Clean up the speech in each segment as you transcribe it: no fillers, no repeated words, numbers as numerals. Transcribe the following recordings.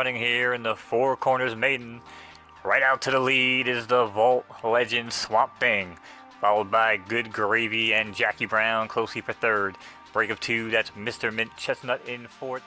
running here in the Four Corners Maiden. Right out to the lead is the Vault Legend Swamp Thing, followed by Good Gravy and Jackie Brown closely for third. Break of two, that's Mr. Mint Chestnut in fourth.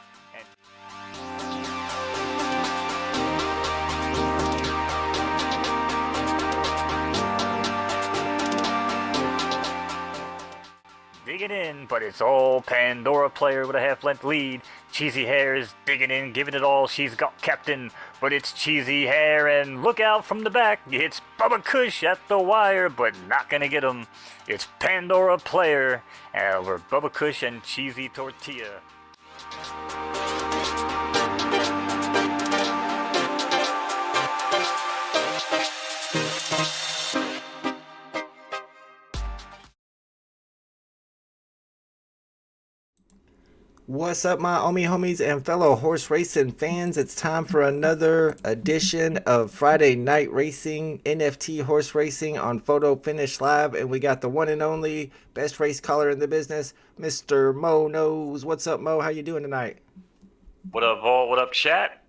Digging in, but it's all Pandora player with a half-length lead. Cheesy Hair is digging in, giving it all. She's got captain, but it's Cheesy Hair, and look out from the back. It's Bubba Kush at the wire, but not gonna get him. It's Pandora player over Bubba Kush and Cheesy Tortilla. What's up, my Omi homies and fellow horse racing fans? It's time for another edition of Friday Night Racing, NFT horse racing on Photo Finish Live. And we got the one and only best race caller in the business, Mr. Mo Knowz. What's up, Mo? How you doing tonight? What up, Vault? What up, chat?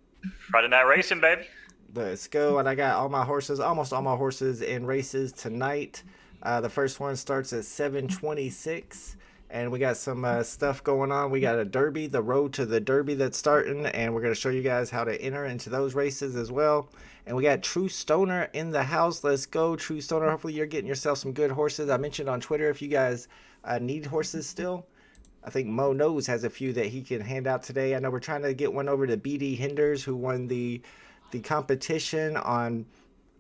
Friday Night Racing, baby. Let's go. And I got all my horses, almost all my horses in races tonight. The first one starts at 7:26. And we got some stuff going on. We got a derby, the road to the derby that's starting, and we're going to show you guys how to enter into those races as well. And we got True Stoner in the house. Let's go, True Stoner. Hopefully you're getting yourself some good horses. I mentioned on Twitter if you guys need horses still. I think Mo Knowz has a few that he can hand out today. I know we're trying to get one over to BD Hinders, who won the competition on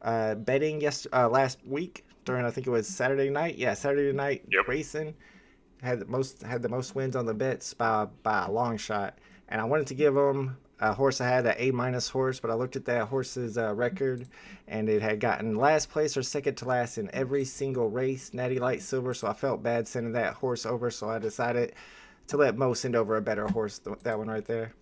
betting last week during, I think it was Saturday night. Yeah, Saturday night racing. Had the most wins on the bets by a long shot, and I wanted to give him a horse. I had an A- horse, but I looked at that horse's record, and it had gotten last place or second to last in every single race, Natty Light Silver. So I felt bad sending that horse over, so I decided to let Mo send over a better horse, that one right there.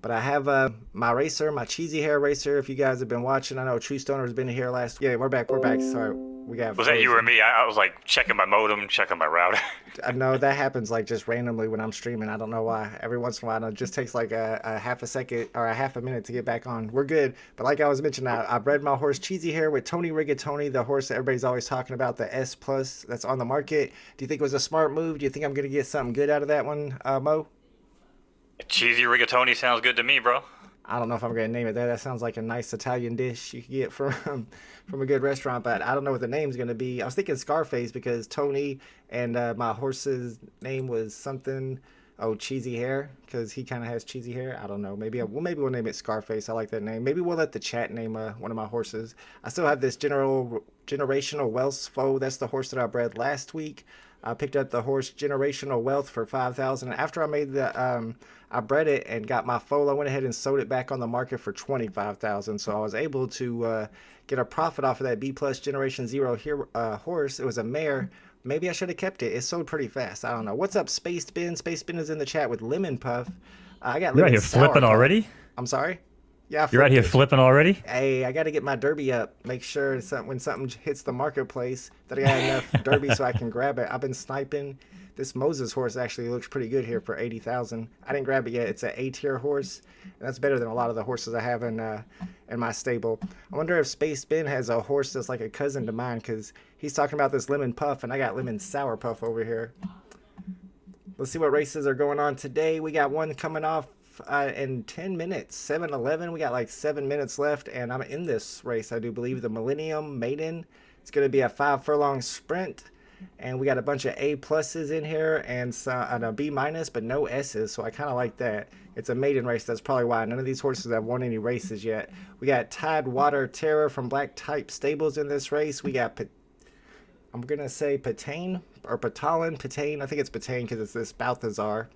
But I have my racer, my Cheesy Hair racer. If you guys have been watching, I know True Stoner's been here last. Yeah, we're back. Sorry, we got. Was that you or me? I was like checking my modem, checking my router. I know that happens like just randomly when I'm streaming. I don't know why. Every once in a while, it just takes like a half a second or a half a minute to get back on. We're good. But like I was mentioning, I bred my horse Cheesy Hair with Tony Rigatoni, the horse that everybody's always talking about, the S Plus that's on the market. Do you think it was a smart move? Do you think I'm gonna get something good out of that one, Mo? Cheesy Rigatoni sounds good to me, bro. I don't know if I'm gonna name it that. That sounds like a nice Italian dish you could get from a good restaurant, but I don't know what the name's gonna be. I was thinking Scarface because Tony and my horse's name was something. Oh, Cheesy Hair, because he kind of has cheesy hair. I don't know. Maybe we'll name it Scarface. I like that name. Maybe we'll let the chat name one of my horses. I still have this generational wealth foe. That's the horse that I bred last week. I picked up the horse Generational Wealth for $5,000. After I made I bred it and got my foal, I went ahead and sold it back on the market for $25,000. So I was able to get a profit off of that B Plus Generation Zero horse. It was a mare. Maybe I should have kept it. It sold pretty fast. I don't know. What's up, Space Ben? Space Ben is in the chat with Lemon Puff. I got. You're out here flipping already? I'm sorry. Yeah, you're out here flipping already? Hey, I got to get my derby up. Make sure when something hits the marketplace that I got enough derby so I can grab it. I've been sniping. This Moses horse actually looks pretty good here for $80,000. I didn't grab it yet. It's an A-tier horse. And that's better than a lot of the horses I have in my stable. I wonder if Space Ben has a horse that's like a cousin to mine, because he's talking about this Lemon Puff, and I got Lemon Sour Puff over here. Let's see what races are going on today. We got one coming off in 10 minutes, 7:11. We got like 7 minutes left, and I'm in this race, I do believe, the Millennium Maiden. It's going to be a 5 furlong sprint, and we got a bunch of A pluses in here and a B minus, but no S's, so I kind of like that. It's a maiden race. That's probably why none of these horses have won any races yet. We got Tidewater Terror from Black Type Stables in this race. We got I'm gonna say Patane or Patalin. Patane, I think it's Patane because it's this Balthazar.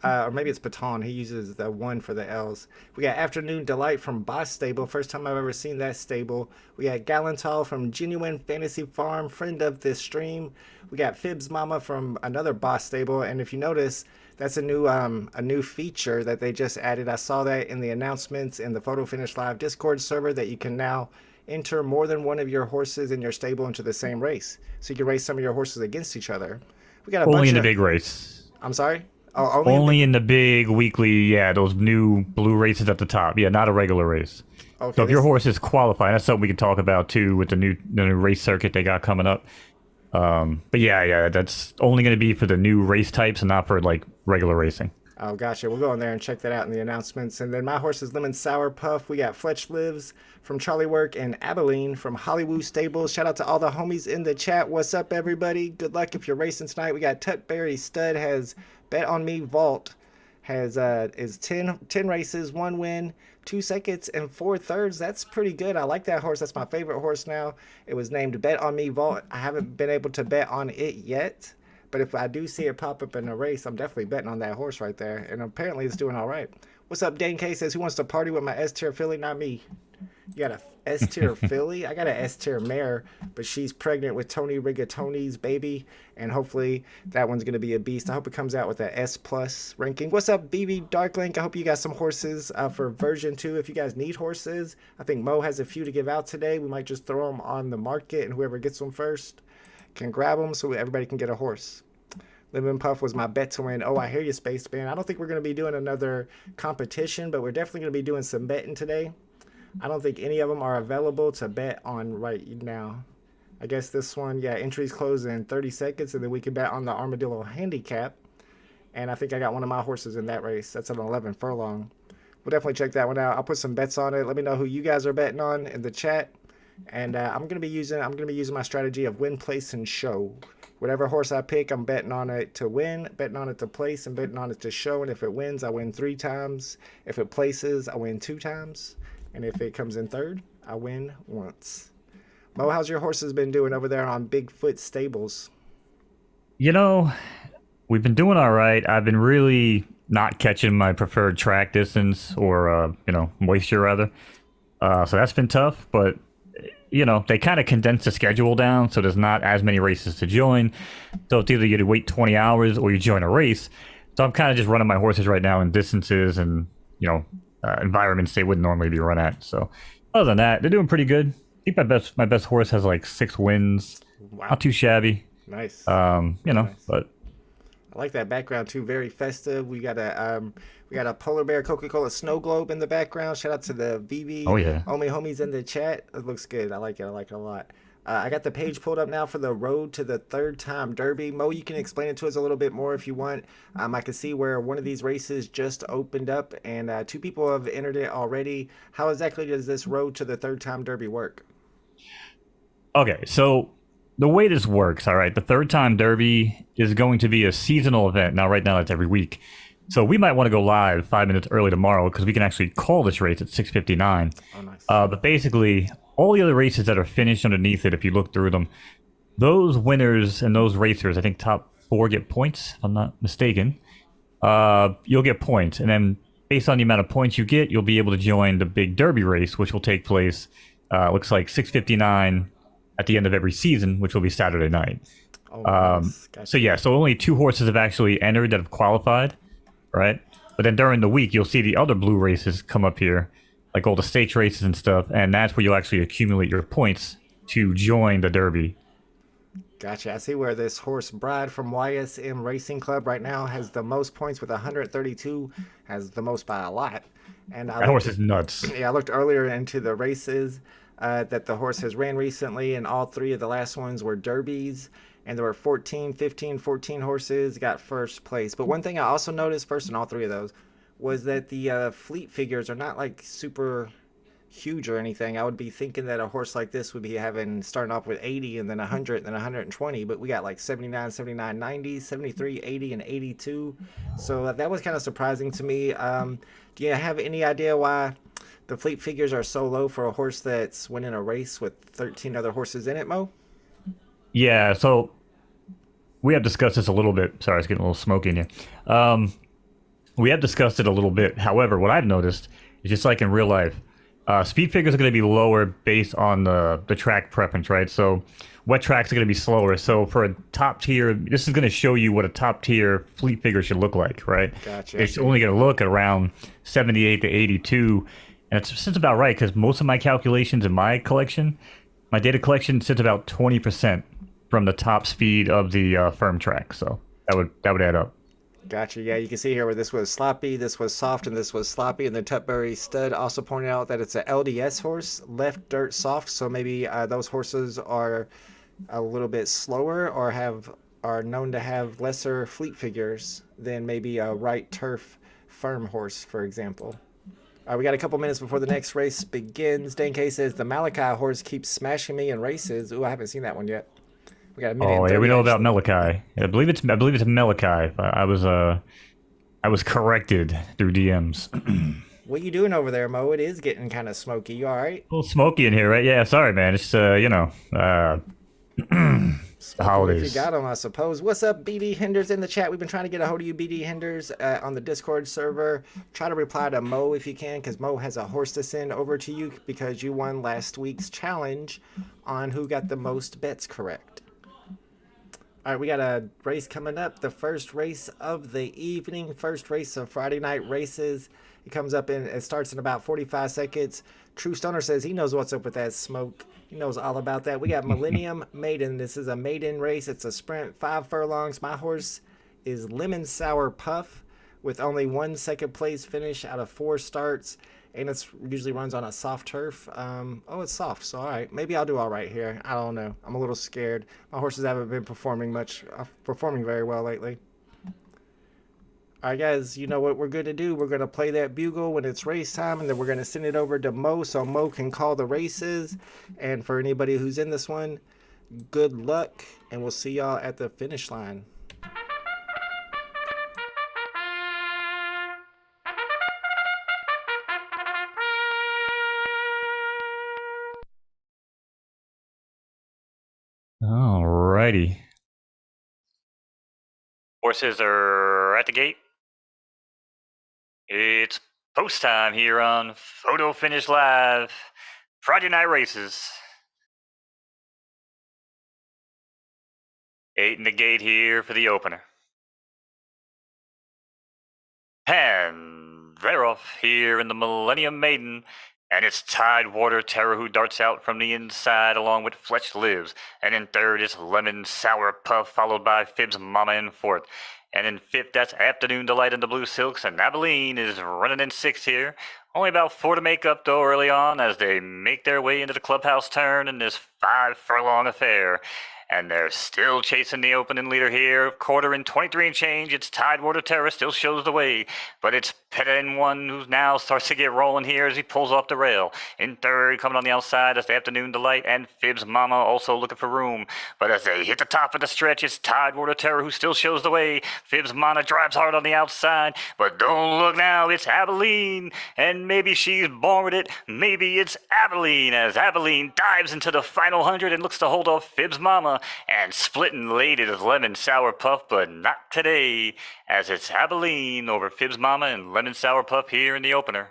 Or maybe it's Baton. He uses the 1 for the L's. We got Afternoon Delight from Boss Stable. First time I've ever seen that stable. We got Galantal from Genuine Fantasy Farm, friend of this stream. We got Fibs Mama from another Boss Stable. And if you notice, that's a new feature that they just added. I saw that in the announcements in the Photo Finish Live Discord server, that you can now enter more than one of your horses in your stable into the same race. So you can race some of your horses against each other. We got a only bunch in the of, big race. I'm sorry? Oh, Only in the big weekly, yeah, those new blue races at the top. Yeah, not a regular race. Okay, So if your horse is qualified, that's something we can talk about too with the new race circuit they got coming up. But yeah, that's only going to be for the new race types and not for like regular racing. Oh, gotcha. We'll go in there and check that out in the announcements. And then my horse is Lemon Sour Puff. We got Fletch Lives from Charlie Work and Abilene from Hollywood Stables. Shout out to all the homies in the chat. What's up, everybody? Good luck if you're racing tonight. We got Tutberry Stud has Bet on Me Vault. Is 10 races, 1 win, 2 seconds, and 4 thirds. That's pretty good. I like that horse. That's my favorite horse now. It was named Bet on Me Vault. I haven't been able to bet on it yet. But if I do see it pop up in a race, I'm definitely betting on that horse right there. And apparently it's doing all right. What's up, Dane K says, who wants to party with my S-tier filly? Not me. You got a S-tier filly? I got an S-tier mare, but she's pregnant with Tony Rigatoni's baby. And hopefully that one's going to be a beast. I hope it comes out with an S+ ranking. What's up, BB Darklink? I hope you got some horses for version 2. If you guys need horses, I think Mo has a few to give out today. We might just throw them on the market, and whoever gets them first can grab them so everybody can get a horse. Lemon Puff was my bet to win. Oh, I hear you, Spaceman. I don't think we're going to be doing another competition, but we're definitely going to be doing some betting today. I don't think any of them are available to bet on right now. I guess this one, yeah, entries close in 30 seconds, and then we can bet on the Armadillo handicap. And I think I got one of my horses in that race. That's an 11 furlong. We'll definitely check that one out. I'll put some bets on it. Let me know who you guys are betting on in the chat. And I'm gonna be using my strategy of win, place, and show. Whatever horse I pick, I'm betting on it to win, betting on it to place, and betting on it to show. And if it wins, I win 3 times. If it places, I win 2 times. And if it comes in third, I win once. Mo, how's your horses been doing over there on Bigfoot Stables? You know, we've been doing all right. I've been really not catching my preferred track distance or moisture rather. So that's been tough, but they kind of condensed the schedule down, so there's not as many races to join. So it's either you wait 20 hours or you join a race. So I'm kind of just running my horses right now in distances and, environments they wouldn't normally be run at. So other than that, they're doing pretty good. I think my best horse has like 6 wins. Wow. Not too shabby. Nice. Nice. But I like that background too. Very festive. We got a polar bear Coca-Cola snow globe in the background. Shout out to the VV. Oh yeah. Homies in the chat. It looks good. I like it. I like it a lot. I got the page pulled up now for the road to the 3rd time Derby. Mo, you can explain it to us a little bit more if you want. I can see where one of these races just opened up, and 2 people have entered it already. How exactly does this road to the 3rd time Derby work? Okay, so the way this works, all right, the 3rd time Derby is going to be a seasonal event. Now, right now, it's every week. So we might want to go live 5 minutes early tomorrow because we can actually call this race at 6:59. Oh, nice. But basically, all the other races that are finished underneath it, if you look through them, those winners and those racers, I think top 4 get points, if I'm not mistaken. You'll get points. And then based on the amount of points you get, you'll be able to join the big Derby race, which will take place, looks like 6:59 at the end of every season, which will be Saturday night. Oh, nice. Gotcha. So only 2 horses have actually entered that have qualified, right? But then during the week, you'll see the other blue races come up here, like all the stakes races and stuff, and that's where you'll actually accumulate your points to join the Derby. Gotcha. I see where this horse Bride from YSM Racing Club right now has the most points with 132, has the most by a lot. And That horse is nuts. Yeah, I looked earlier into the races that the horse has ran recently, and all 3 of the last ones were derbies, and there were 14 horses got first place. But one thing I also noticed first in all 3 of those was that the fleet figures are not like super huge or anything. I would be thinking that a horse like this would be starting off with 80 and then 100 and then 120, but we got like 79, 79, 90, 73, 80, and 82. So that was kind of surprising to me. Do you have any idea why the fleet figures are so low for a horse that's winning a race with 13 other horses in it, Mo? Yeah, so we have discussed this a little bit. Sorry, it's getting a little smoky in here. We have discussed it a little bit. However, what I've noticed is just like in real life, speed figures are going to be lower based on the track preference, right? So wet tracks are going to be slower. So for a top tier, this is going to show you what a top tier fleet figure should look like, right? Gotcha. It's only going to look at around 78 to 82. And it's about right because most of my calculations in my collection, my data collection sits about 20% from the top speed of the firm track. So that would add up. Gotcha. Yeah, you can see here where this was sloppy, this was soft, and this was sloppy. And the Tutbury stud also pointed out that it's a LDS horse, left dirt soft. So maybe those horses are a little bit slower or are known to have lesser fleet figures than maybe a right turf firm horse, for example. We got a couple minutes before the next race begins. Dan K says the Malachi horse keeps smashing me in races. Ooh, I haven't seen that one yet. We got a minute Oh and yeah, we 30 know about actually. Malachi. I believe it's Malachi. I was corrected through DMs. What you doing over there, Mo? It is getting kind of smoky. You all right? A little smoky in here, right? Yeah, sorry, man. It's the Smoke 'em if you holidays. got them, I suppose. What's up, BD Hinders in the chat? We've been trying to get a hold of you, BD Hinders, on the Discord server. Try to reply to Mo if you can, because Mo has a horse to send over to you because you won last week's challenge on who got the most bets correct. All right, we got a race coming up. The first race of the evening, first race of Friday night races. It comes up in, it starts in about 45 seconds. True Stoner says he knows what's up with that smoke. He knows all about that. We got Millennium Maiden. This is a maiden race. It's a sprint, 5 furlongs. My horse is Lemon Sour Puff with only 1 second place finish out of 4 starts. And it's usually runs on a soft turf. Oh, it's soft, so all right. Maybe I'll do all right here. I don't know. I'm a little scared. My horses haven't been performing very well lately. All right, guys, you know what we're going to do? We're going to play that bugle when it's race time, and then we're going to send it over to Mo so Mo can call the races. And for anybody who's in this one, good luck, and we'll see y'all at the finish line. Alrighty. Horses are at the gate. It's post time here on Photo Finish Live. Friday night races. 8 in the gate here for the opener. And they're off here in the Millennium Maiden. And it's Tidewater Terror who darts out from the inside along with Fletch Lives. And in third is Lemon Sour Puff, followed by Fibs Mama in fourth. And in fifth, that's Afternoon Delight in the Blue Silks. And Abilene is running in sixth here. Only about 4 to make up, though, early on as they make their way into the clubhouse turn in this 5 furlong affair. And they're still chasing the opening leader here. Quarter and 23 and change. It's Tidewater Terror still shows the way. But it's Peta in one who now starts to get rolling here as he pulls off the rail. In third, coming on the outside, that's the Afternoon Delight and Fibs Mama also looking for room. But as they hit the top of the stretch, it's Tidewater Terror who still shows the way. Fibs Mama drives hard on the outside. But don't look now, it's Abilene. And maybe she's born with it. Maybe it's Abilene as Abilene dives into the final 100 and looks to hold off Fibs Mama. And splitting late is Lemon Sour Puff, but not today, as it's Abilene over Fibs Mama and Lemon Sour Puff here in the opener.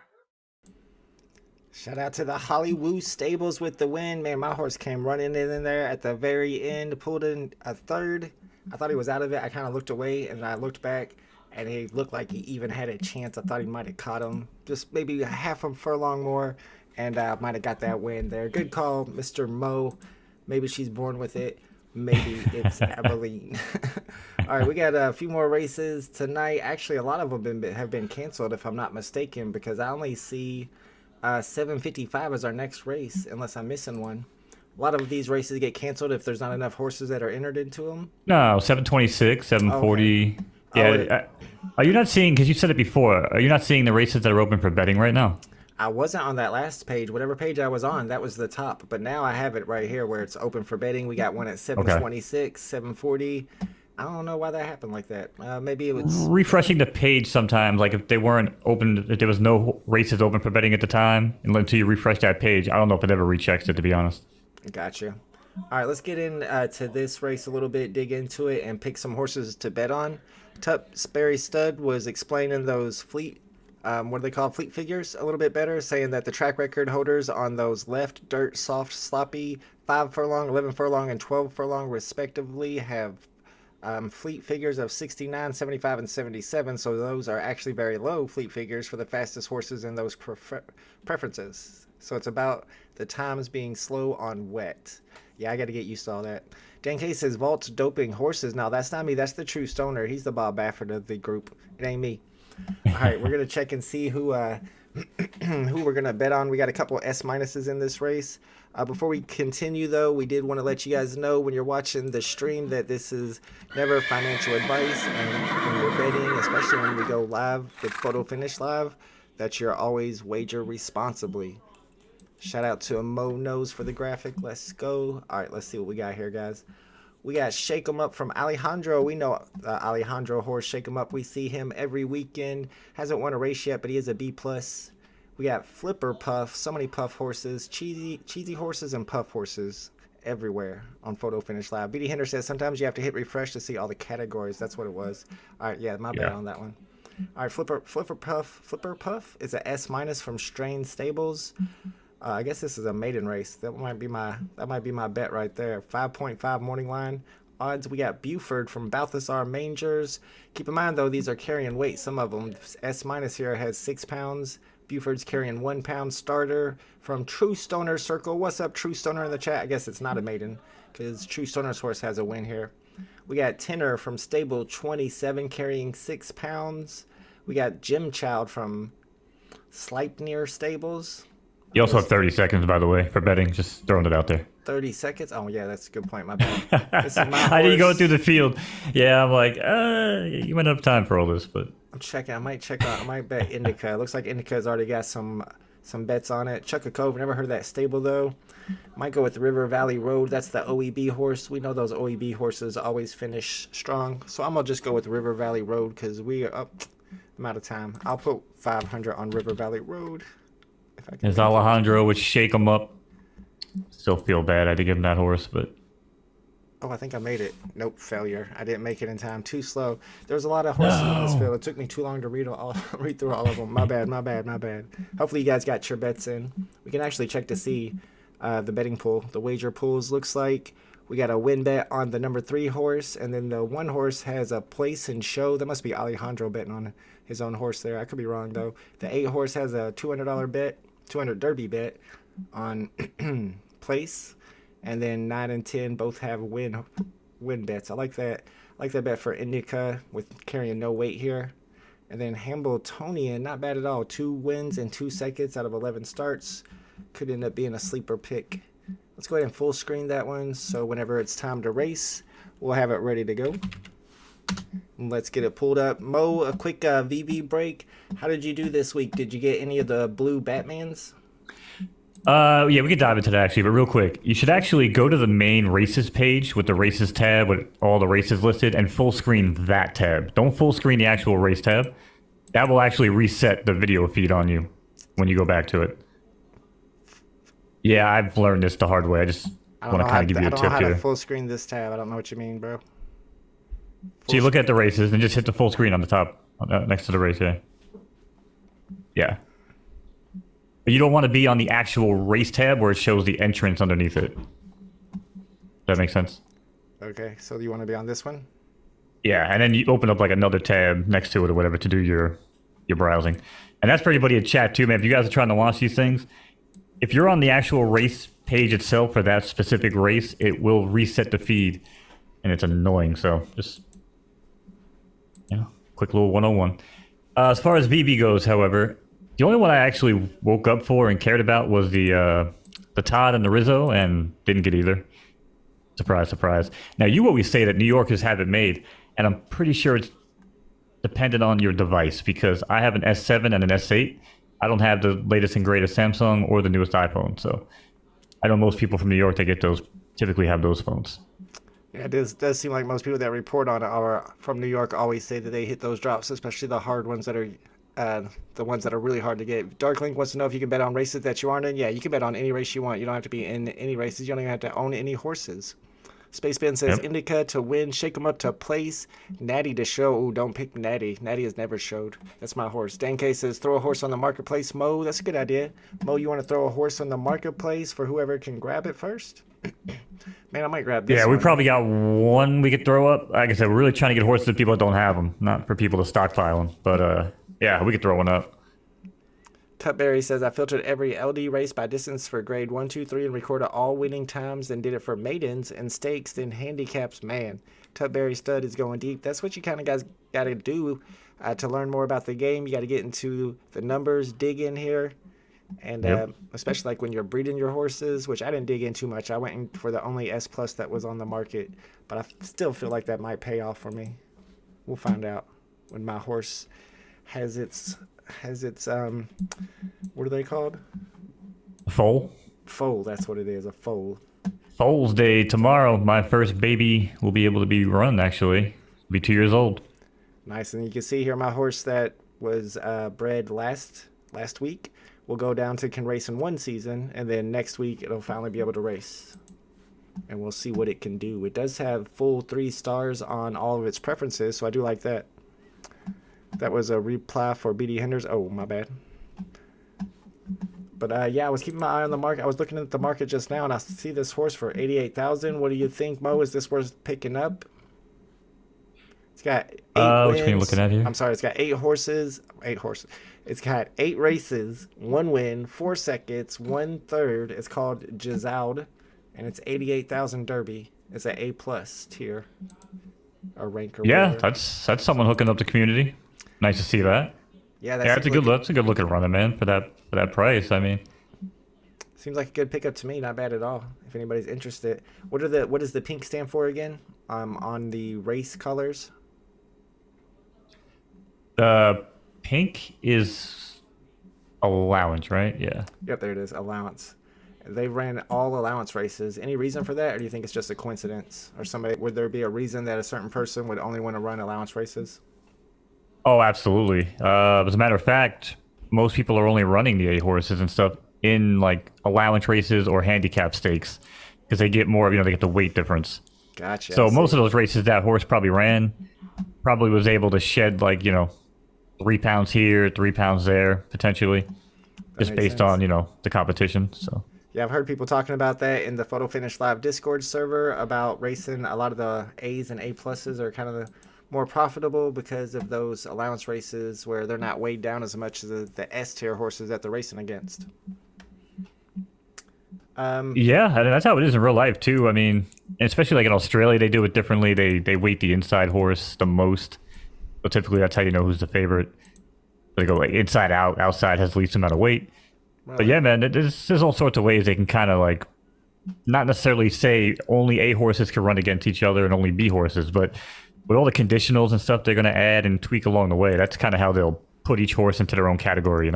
Shout out to the Hollywood Stables with the win. Man, my horse came running in there at the very end, pulled in a third. I thought he was out of it. I kind of looked away, and I looked back, and he looked like he even had a chance. I thought he might have caught him. Just maybe a half a furlong more, and might have got that win there. Good call, Mr. Mo. Maybe she's born with it. Maybe it's Abilene. All right, we got a few more races tonight. Actually, a lot of them have been canceled, if I'm not mistaken, because I only see 7:55 as our next race, unless I'm missing one. A lot of these races get canceled if there's not enough horses that are entered into them. No, 726, 740. Okay. Yeah. Are you not seeing, because you said it before, are you not seeing the races that are open for betting right now? I wasn't on that last page. Whatever page I was on, that was the top. But now I have it right here where it's open for betting. We got one at 726, 740. I don't know why that happened like that. Maybe it was Refreshing the page sometimes, like if they weren't open, if there was no races open for betting at the time, and until you refresh that page, I don't know if it ever rechecks it, to be honest. Gotcha. All right, let's get into this race a little bit, dig into it, and pick some horses to bet on. Tupsbury Stud was explaining those fleet what do they call fleet figures a little bit better, saying that the track record holders on those left dirt soft sloppy 5 furlong, 11 furlong, and 12 furlong respectively have fleet figures of 69, 75, and 77. So those are actually very low fleet figures for the fastest horses in those preferences. So it's about the times being slow on wet. Yeah, I got to get used to all that. Dan K says Vault's doping horses. No, that's not me. That's the true stoner. He's the Bob Baffert of the group. It ain't me. All right, we're gonna check and see who who we're gonna bet on. We got a couple S minuses in this race. Before we continue, though, we did want to let you guys know when you're watching the stream that this is never financial advice, and when you're betting, especially when we go live with Photo Finish Live, that you're always wager responsibly. Shout out to Knowz for the graphic. Let's go. All right, let's see what we got here, guys. We got Shake 'em Up from Alejandro. We know Alejandro horse Shake 'em Up. We see him every weekend. Hasn't won a race yet, but he is a B+. We got Flipper Puff. So many puff horses, cheesy horses, and puff horses everywhere on Photo Finish Live. BD Hinder says sometimes you have to hit refresh to see all the categories. That's what it was. All right, yeah, my bad on that one. All right, Flipper Puff is a S- from Strain Stables. I guess this is a maiden race. That might be my bet right there. 5.5 morning line odds. We got Buford from Balthasar Mangers. Keep in mind though, these are carrying weight. Some of them. S- here has 6 pounds. Buford's carrying 1 pound. Starter from True Stoner Circle. What's up, True Stoner, in the chat? I guess it's not a maiden because True Stoner's horse has a win here. We got Tenor from Stable 27 carrying 6 pounds. We got Jim Child from Sleipnir Stables. You also have 30 seconds, by the way, for betting. Just throwing it out there. 30 seconds? Oh, yeah, that's a good point. My bad. This is my How do you go horse. through the field? Yeah, I'm like, you might have time for all this, but... I'm checking. I might bet Indica. It looks like Indica's already got some bets on it. Chucka Cove, never heard of that stable, though. Might go with River Valley Road. That's the OEB horse. We know those OEB horses always finish strong. So I'm going to just go with River Valley Road because we are up. I'm out of time. I'll put 500 on River Valley Road. As Alejandro would shake him up. Still feel bad I had to give him that horse, but... Oh, I think I made it. Nope, failure. I didn't make it in time. Too slow. There's a lot of horses in this field. It took me too long to read through all of them. My bad. Hopefully you guys got your bets in. We can actually check to see the betting pool. The wager pools looks like we got a win bet on the number 3 horse, and then the 1 horse has a place and show. That must be Alejandro betting on his own horse there. I could be wrong, though. The 8 horse has a $200 bet, 200 Derby bet on place. And then 9 and 10 both have win bets. I like that. I like that bet for Indica with carrying no weight here. And then Hambletonian, not bad at all. 2 wins in 2 seconds out of 11 starts. Could end up being a sleeper pick. Let's go ahead and full screen that one. So whenever it's time to race, we'll have it ready to go. And let's get it pulled up. Mo, a quick VV break. How did you do this week? Did you get any of the blue Batmans? Yeah, we could dive into that actually, but real quick, you should actually go to the main races page with the races tab with all the races listed and full screen that tab. Don't full screen the actual race tab. That will actually reset the video feed on you when you go back to it. Yeah, I've learned this the hard way. I just want to kind of give you a tip here. I don't know how here. to full screen this tab. I don't know what you mean, bro. So you look at the races and just hit the full screen on the top next to the race, yeah. Yeah. But you don't want to be on the actual race tab where it shows the entrance underneath it. Does that make sense? Okay, so you want to be on this one? Yeah, and then you open up like another tab next to it or whatever to do your browsing. And that's for everybody in chat too, man. If you guys are trying to launch these things, if you're on the actual race page itself for that specific race, it will reset the feed. And it's annoying, so just, quick little 101. As far as VB goes, however, the only one I actually woke up for and cared about was the Todd and the Rizzo, and didn't get either. Surprise, surprise. Now, you always say that New Yorkers have it made, and I'm pretty sure it's dependent on your device, because I have an S7 and an S8. I don't have the latest and greatest Samsung or the newest iPhone, so I know most people from New York that get those typically have those phones. Yeah, it does seem like most people that report on it are from New York always say that they hit those drops, especially the hard ones that are the ones that are really hard to get. Darklink wants to know if you can bet on races that you aren't in. Yeah, you can bet on any race you want. You don't have to be in any races. You don't even have to own any horses. Space Ben says Indica to win, Shake 'em Up to place, Natty to show. Ooh, don't pick Natty. Natty has never showed. That's my horse. Dan K says throw a horse on the marketplace. Mo, that's a good idea. Mo, you want to throw a horse on the marketplace for whoever can grab it first? Man, I might grab this. Yeah, one. we probably got one we could throw up. Like I said, we're really trying to get horses to people that don't have them, not for people to stockpile them. But yeah, we could throw one up. Tutberry says, I filtered every LD race by distance for grade 1, 2, 3 and recorded all winning times, then did it for maidens and stakes, then handicaps. Man, Tutberry Stud is going deep. That's what you kind of guys got to do to learn more about the game. You got to get into the numbers, dig in here. And especially like when you're breeding your horses, which I didn't dig in too much. I went in for the only S plus that was on the market, but I still feel like that might pay off for me. We'll find out when my horse has its what are they called? Foal. Foal, that's what it is, a foal. Foal's Day tomorrow. My first baby will be able to be run, actually. Be 2 years old. Nice. And you can see here my horse that was bred last week will go down to can race in one season, and then next week it'll finally be able to race. And we'll see what it can do. It does have full 3 stars on all of its preferences, so I do like that. That was a reply for BD Henders. Oh, my bad. But yeah, I was keeping my eye on the market. I was looking at the market just now, and I see this horse for 88,000. What do you think, Mo? Is this worth picking up? It's got 8 wins. Which one are you looking at here? I'm sorry, it's got 8 horses. 8 horses. It's got 8 races, 1 win, 4 seconds, 1 third. It's called Gisalde, and it's 88,000 Derby. It's an A plus tier, or rank or Yeah, whatever. that's someone hooking up the community. Nice to see that. Yeah, It's a good look. It's a good looking runner, man, for that price. I mean, seems like a good pickup to me. Not bad at all. If anybody's interested, what does the pink stand for again? On the race colors. pink is allowance, right? Yeah. Yep, there it is. Allowance. They ran all allowance races. Any reason for that, or do you think it's just a coincidence? Or would there be a reason that a certain person would only want to run allowance races? Oh, absolutely. As a matter of fact, most people are only running the 8 horses and stuff in like allowance races or handicap stakes because they get more, they get the weight difference. Gotcha. So most of those races that horse probably ran, probably was able to shed like, 3 pounds here, 3 pounds there, potentially, just based on, the competition. So. Yeah, I've heard people talking about that in the Photo Finish Live Discord server about racing. A lot of the A's and A pluses are kind of the more profitable because of those allowance races where they're not weighed down as much as the S tier horses that they're racing against. Yeah, and that's how it is in real life too. I mean, especially like in Australia, they do it differently. They weight the inside horse the most. So typically, that's how you know who's the favorite. They go like inside out. Outside has the least amount of weight. Right. But yeah, man, there's all sorts of ways they can kind of like not necessarily say only A horses can run against each other and only B horses, but with all the conditionals and stuff they're going to add and tweak along the way, that's kind of how they'll put each horse into their own category,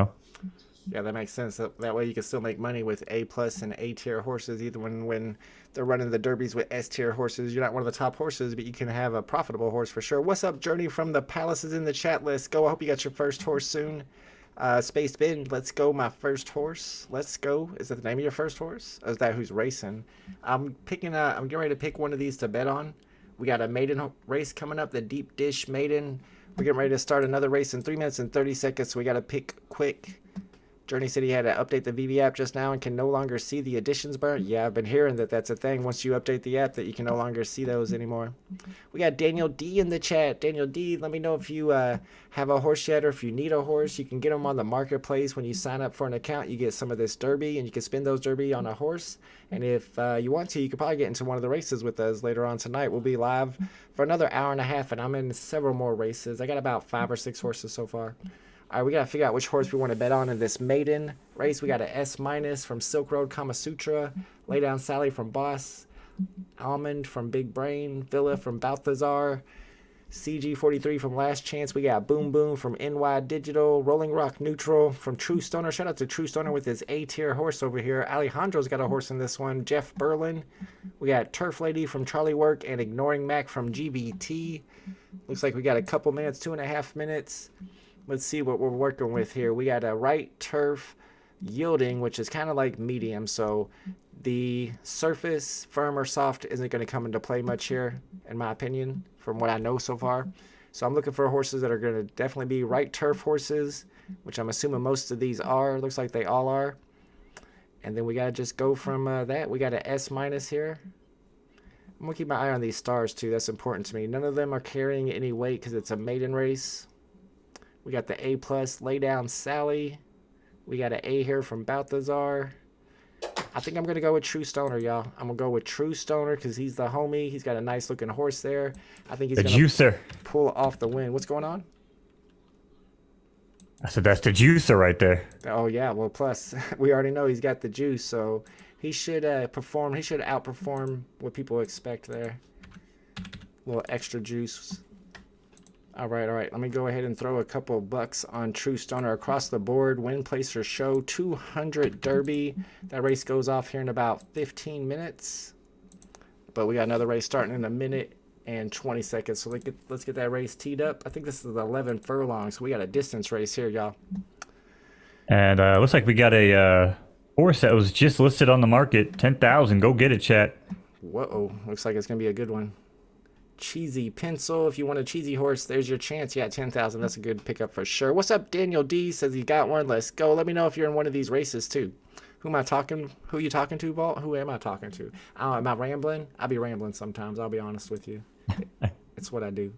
Yeah, that makes sense. That way you can still make money with A plus and A tier horses, either when they're running the derbies with S tier horses. You're not one of the top horses, but you can have a profitable horse for sure. What's up, Journey from the Palaces in the chat? Let's go. I hope you got your first horse soon. Space Ben, let's go. My first horse. Let's go. Is that the name of your first horse? Or is that who's racing? I'm getting ready to pick one of these to bet on. We got a maiden race coming up, the Deep Dish Maiden. We're getting ready to start another race in 3 minutes and 30 seconds, so we got to pick quick. Journey said he had to update the VV app just now and can no longer see the additions bar. Yeah, I've been hearing that that's a thing. Once you update the app, that you can no longer see those anymore. We got Daniel D in the chat. Daniel D, let me know if you have a horse yet or if you need a horse. You can get them on the marketplace. When you sign up for an account, you get some of this derby, and you can spin those derby on a horse. And if you want to, you could probably get into one of the races with us later on tonight. We'll be live for another hour and a half, and I'm in several more races. I got about 5 or 6 horses so far. All right, we got to figure out which horse we want to bet on in this maiden race. We got an S- from Silk Road Kama Sutra, Lay Down Sally from Boss, Almond from Big Brain, Villa from Balthazar, CG43 from Last Chance. We got Boom Boom from NY Digital, Rolling Rock Neutral from True Stoner. Shout out to True Stoner with his A-tier horse over here. Alejandro's got a horse in this one. Jeff Berlin. We got Turf Lady from Charlie Work and Ignoring Mac from GBT. Looks like we got a couple minutes, 2.5 minutes. Let's see what we're working with here. We got a right turf yielding, which is kind of like medium. So the surface, firm or soft, isn't going to come into play much here, in my opinion, from what I know so far. So I'm looking for horses that are going to definitely be right turf horses, which I'm assuming most of these are. Looks like they all are. And then we got to just go from that. We got an S- here. I'm going to keep my eye on these stars, too. That's important to me. None of them are carrying any weight because it's a maiden race. We got the A+, Lay Down Sally, We got an A here from Balthazar. I think I'm going to go with True Stoner, y'all. I'm going to go with True Stoner because he's the homie. He's got a nice looking horse there. I think he's The going to juicer. pull off the win. What's going on? I said that's the juicer right there. Oh, yeah. Well, plus, we already know he's got the juice, so he should perform. He should outperform what people expect there. A little extra juice. All right. Let me go ahead and throw a couple bucks on True Stoner across the board. Win, place, or show. 200 Derby. That race goes off here in about 15 minutes. But we got another race starting in a minute and 20 seconds. So let's get that race teed up. I think this is 11 furlongs. So we got a distance race here, y'all. And looks like we got a horse that was just listed on the market. 10,000. Go get it, chat. Whoa. Looks like it's going to be a good one. Cheesy Pencil. If you want a cheesy horse, there's your chance. Yeah, 10,000. That's a good pickup for sure. What's up, Daniel D? Says he got one. Let's go. Let me know if you're in one of these races too. Who am I talking? Who you talking to, Vault? Who am I talking to? Am I rambling? I be rambling sometimes. I'll be honest with you. It's what I do.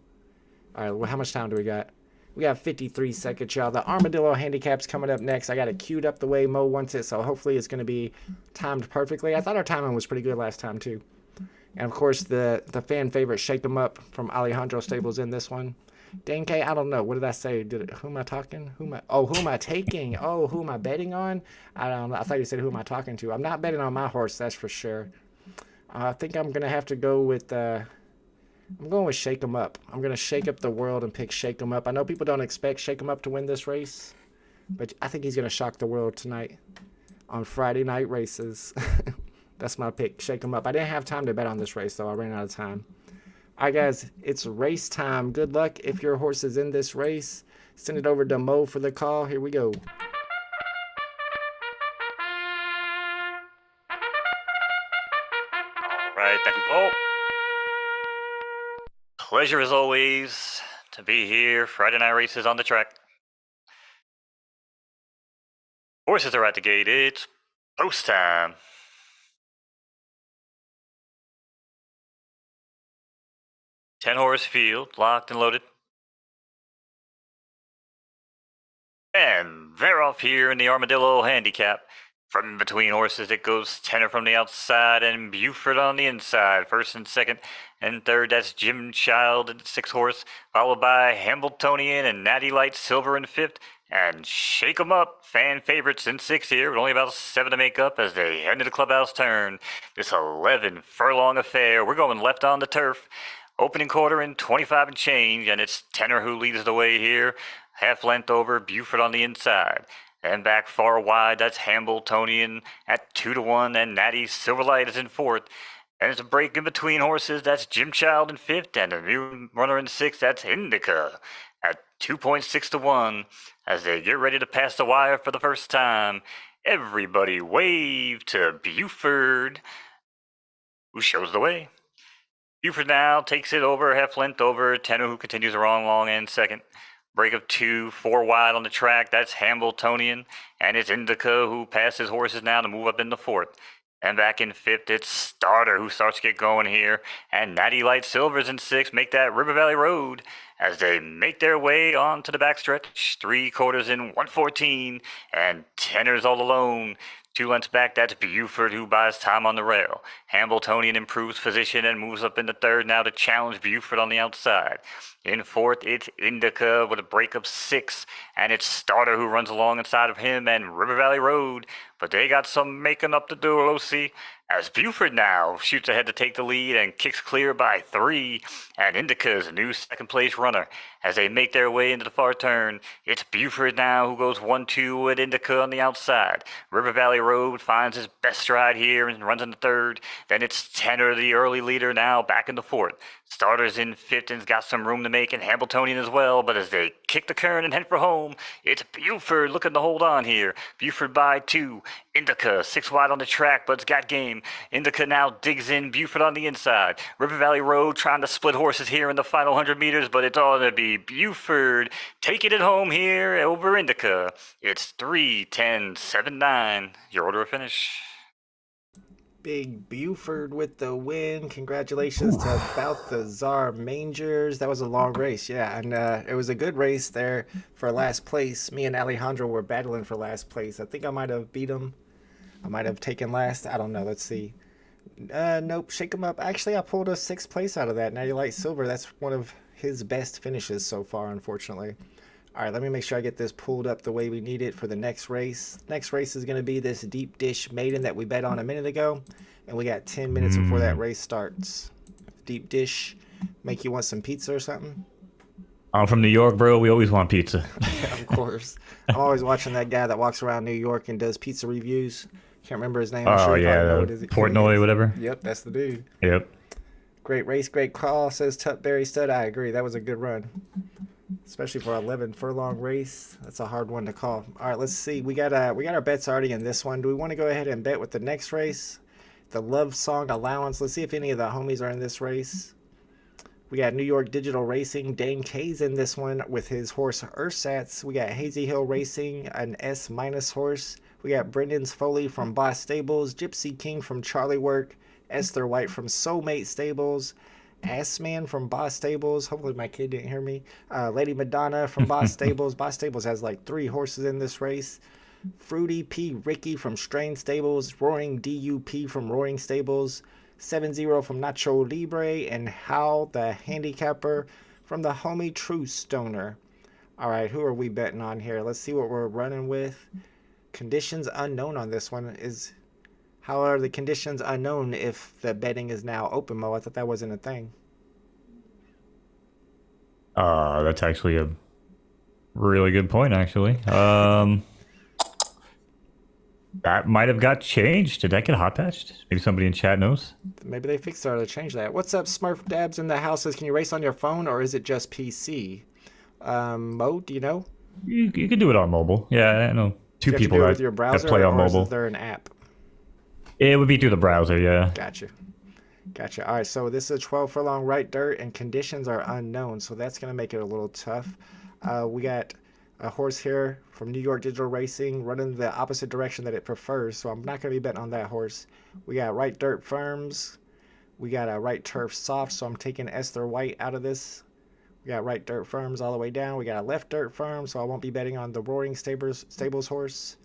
All right. Well, how much time do we got? We got 53 seconds, y'all. The Armadillo handicap's coming up next. I got it queued up the way Mo wants it, so hopefully it's going to be timed perfectly. I thought our timing was pretty good last time too. And of course, the fan favorite Shake 'em Up from Alejandro Stable's in this one. Dane K, I don't know. What did I say? Who am I talking? Who am I taking? Oh, who am I betting on? I don't know. I thought you said who am I talking to. I'm not betting on my horse, that's for sure. I think I'm going to have to go with, I'm going with Shake 'em Up. I'm going to shake up the world and pick Shake 'em Up. I know people don't expect Shake 'em Up to win this race, but I think he's going to shock the world tonight on Friday night races. That's my pick. Shake 'em Up. I didn't have time to bet on this race, though. I ran out of time. All right, guys. It's race time. Good luck if your horse is in this race. Send it over to Mo for the call. Here we go. All right, thank you, Paul. Pleasure as always to be here. Friday night races on the track. Horses are at the gate. It's post time. Ten-horse field, locked and loaded. And they're off here in the Armadillo handicap. From between horses, it goes Tenor from the outside and Buford on the inside. First and second and third, that's Jim Child in 6th horse, followed by Hambletonian and Natty Light Silver in 5th. And Shake 'em Up, fan favorites in 6th here, with only about 7 to make up as they head into the clubhouse turn. This 11 furlong affair, we're going left on the turf. Opening quarter in 25 and change, and it's Tenor who leads the way here. Half length over, Buford on the inside. And back far wide, that's Hambletonian at 2-1, and Natty Silverlight is in 4th. And it's a break in between horses, that's Jim Child in 5th, and a new runner in 6th, that's Indica at 2.6-1. As they get ready to pass the wire for the first time, everybody wave to Buford, who shows the way. Buford now takes it over, half length over, Tenor who continues the long and second. Break of 2, 4 wide on the track, that's Hambletonian, and it's Indica who passes horses now to move up into 4th. And back in 5th, it's Starter who starts to get going here, and Natty Light Silver's in 6th, make that River Valley Road as they make their way onto the backstretch. 3 quarters in 1:14, and Tenor's all alone. 2 lengths back, that's Buford who buys time on the rail. Hambletonian improves position and moves up into 3rd now to challenge Buford on the outside. In 4th, it's Indica with a break of 6, and it's Starter who runs along inside of him and River Valley Road. But they got some making up to do, Lucy, as Buford now shoots ahead to take the lead and kicks clear by 3, and Indica's a new second-place runner. As they make their way into the far turn, it's Buford now who goes 1-2 with Indica on the outside. River Valley Road finds his best stride here and runs into 3rd. Then it's Tenor, the early leader, now back into 4th. Starter's in 5th and's got some room to make, and Hambletonian as well, but as they kick the current and head for home, it's Buford looking to hold on here. Buford by 2. Indica 6 wide on the track, but it's got game. Indica now digs in, Buford on the inside. River Valley Road trying to split horses here in the final 100 meters, but it's all going to be Buford taking it home here over Indica. It's 3-10-7-9. Your order of finish. Big Buford with the win. Congratulations to Balthazar Mangers. That was a long race, yeah. And it was a good race there for last place. Me and Alejandro were battling for last place. I think I might have beat him. I might have taken last. I don't know. Let's see. Nope. Shake him up. Actually, I pulled a 6th place out of that. Now you like silver. That's one of his best finishes so far, unfortunately. All right, let me make sure I get this pulled up the way we need it for the next race. Next race is going to be this deep dish maiden that we bet on a minute ago. And we got 10 minutes before that race starts. Deep dish. Make you want some pizza or something? I'm from New York, bro. We always want pizza. Of course. I'm always watching that guy that walks around New York and does pizza reviews. Can't remember his name. I'm sure you probably know what it is. Portnoy, whatever. Yep, that's the dude. Yep. Great race, great call, says Tutberry Stud. I agree. That was a good run. Especially for 11 furlong race. That's a hard one to call. All right, let's see. We got our bets already in this one. Do we want to go ahead and bet with the next race? The Love Song Allowance. Let's see if any of the homies are in this race. We got New York Digital Racing. Dane K's in this one with his horse Ursats. We got Hazy Hill Racing, an S- horse. We got Brendan's Foley from Boss Stables. Gypsy King from Charlie Work. Esther White from Soulmate Stables. Assman from Boss Stables. Hopefully my kid didn't hear me. Lady Madonna from Boss Stables. Boss Stables has like 3 horses in this race. Fruity P. Ricky from Strain Stables. Roaring DUP from Roaring Stables. 7-0 from Nacho Libre. And Hal the Handicapper from the homie True Stoner. All right, who are we betting on here? Let's see what we're running with. Conditions unknown on this one is... How are the conditions unknown if the betting is now open, Mo? I thought that wasn't a thing. That's actually a really good point, actually. That might have got changed. Did that get hot patched? Maybe somebody in chat knows. Maybe they fixed it or change that. What's up, Smurf Dabs in the house? Says, can you race on your phone or is it just PC? Mo, do you know? You can do it on mobile. Yeah, I know two people with your browser, that play on mobile. Is there an app? It would be through the browser, yeah. Gotcha. All right, so this is a 12 furlong right dirt, and conditions are unknown, so that's going to make it a little tough. We got a horse here from New York Digital Racing running the opposite direction that it prefers, so I'm not going to be betting on that horse. We got right dirt firms. We got a right turf soft, so I'm taking Esther White out of this. We got right dirt firms all the way down. We got a left dirt firm, so I won't be betting on the Roaring Stables horse.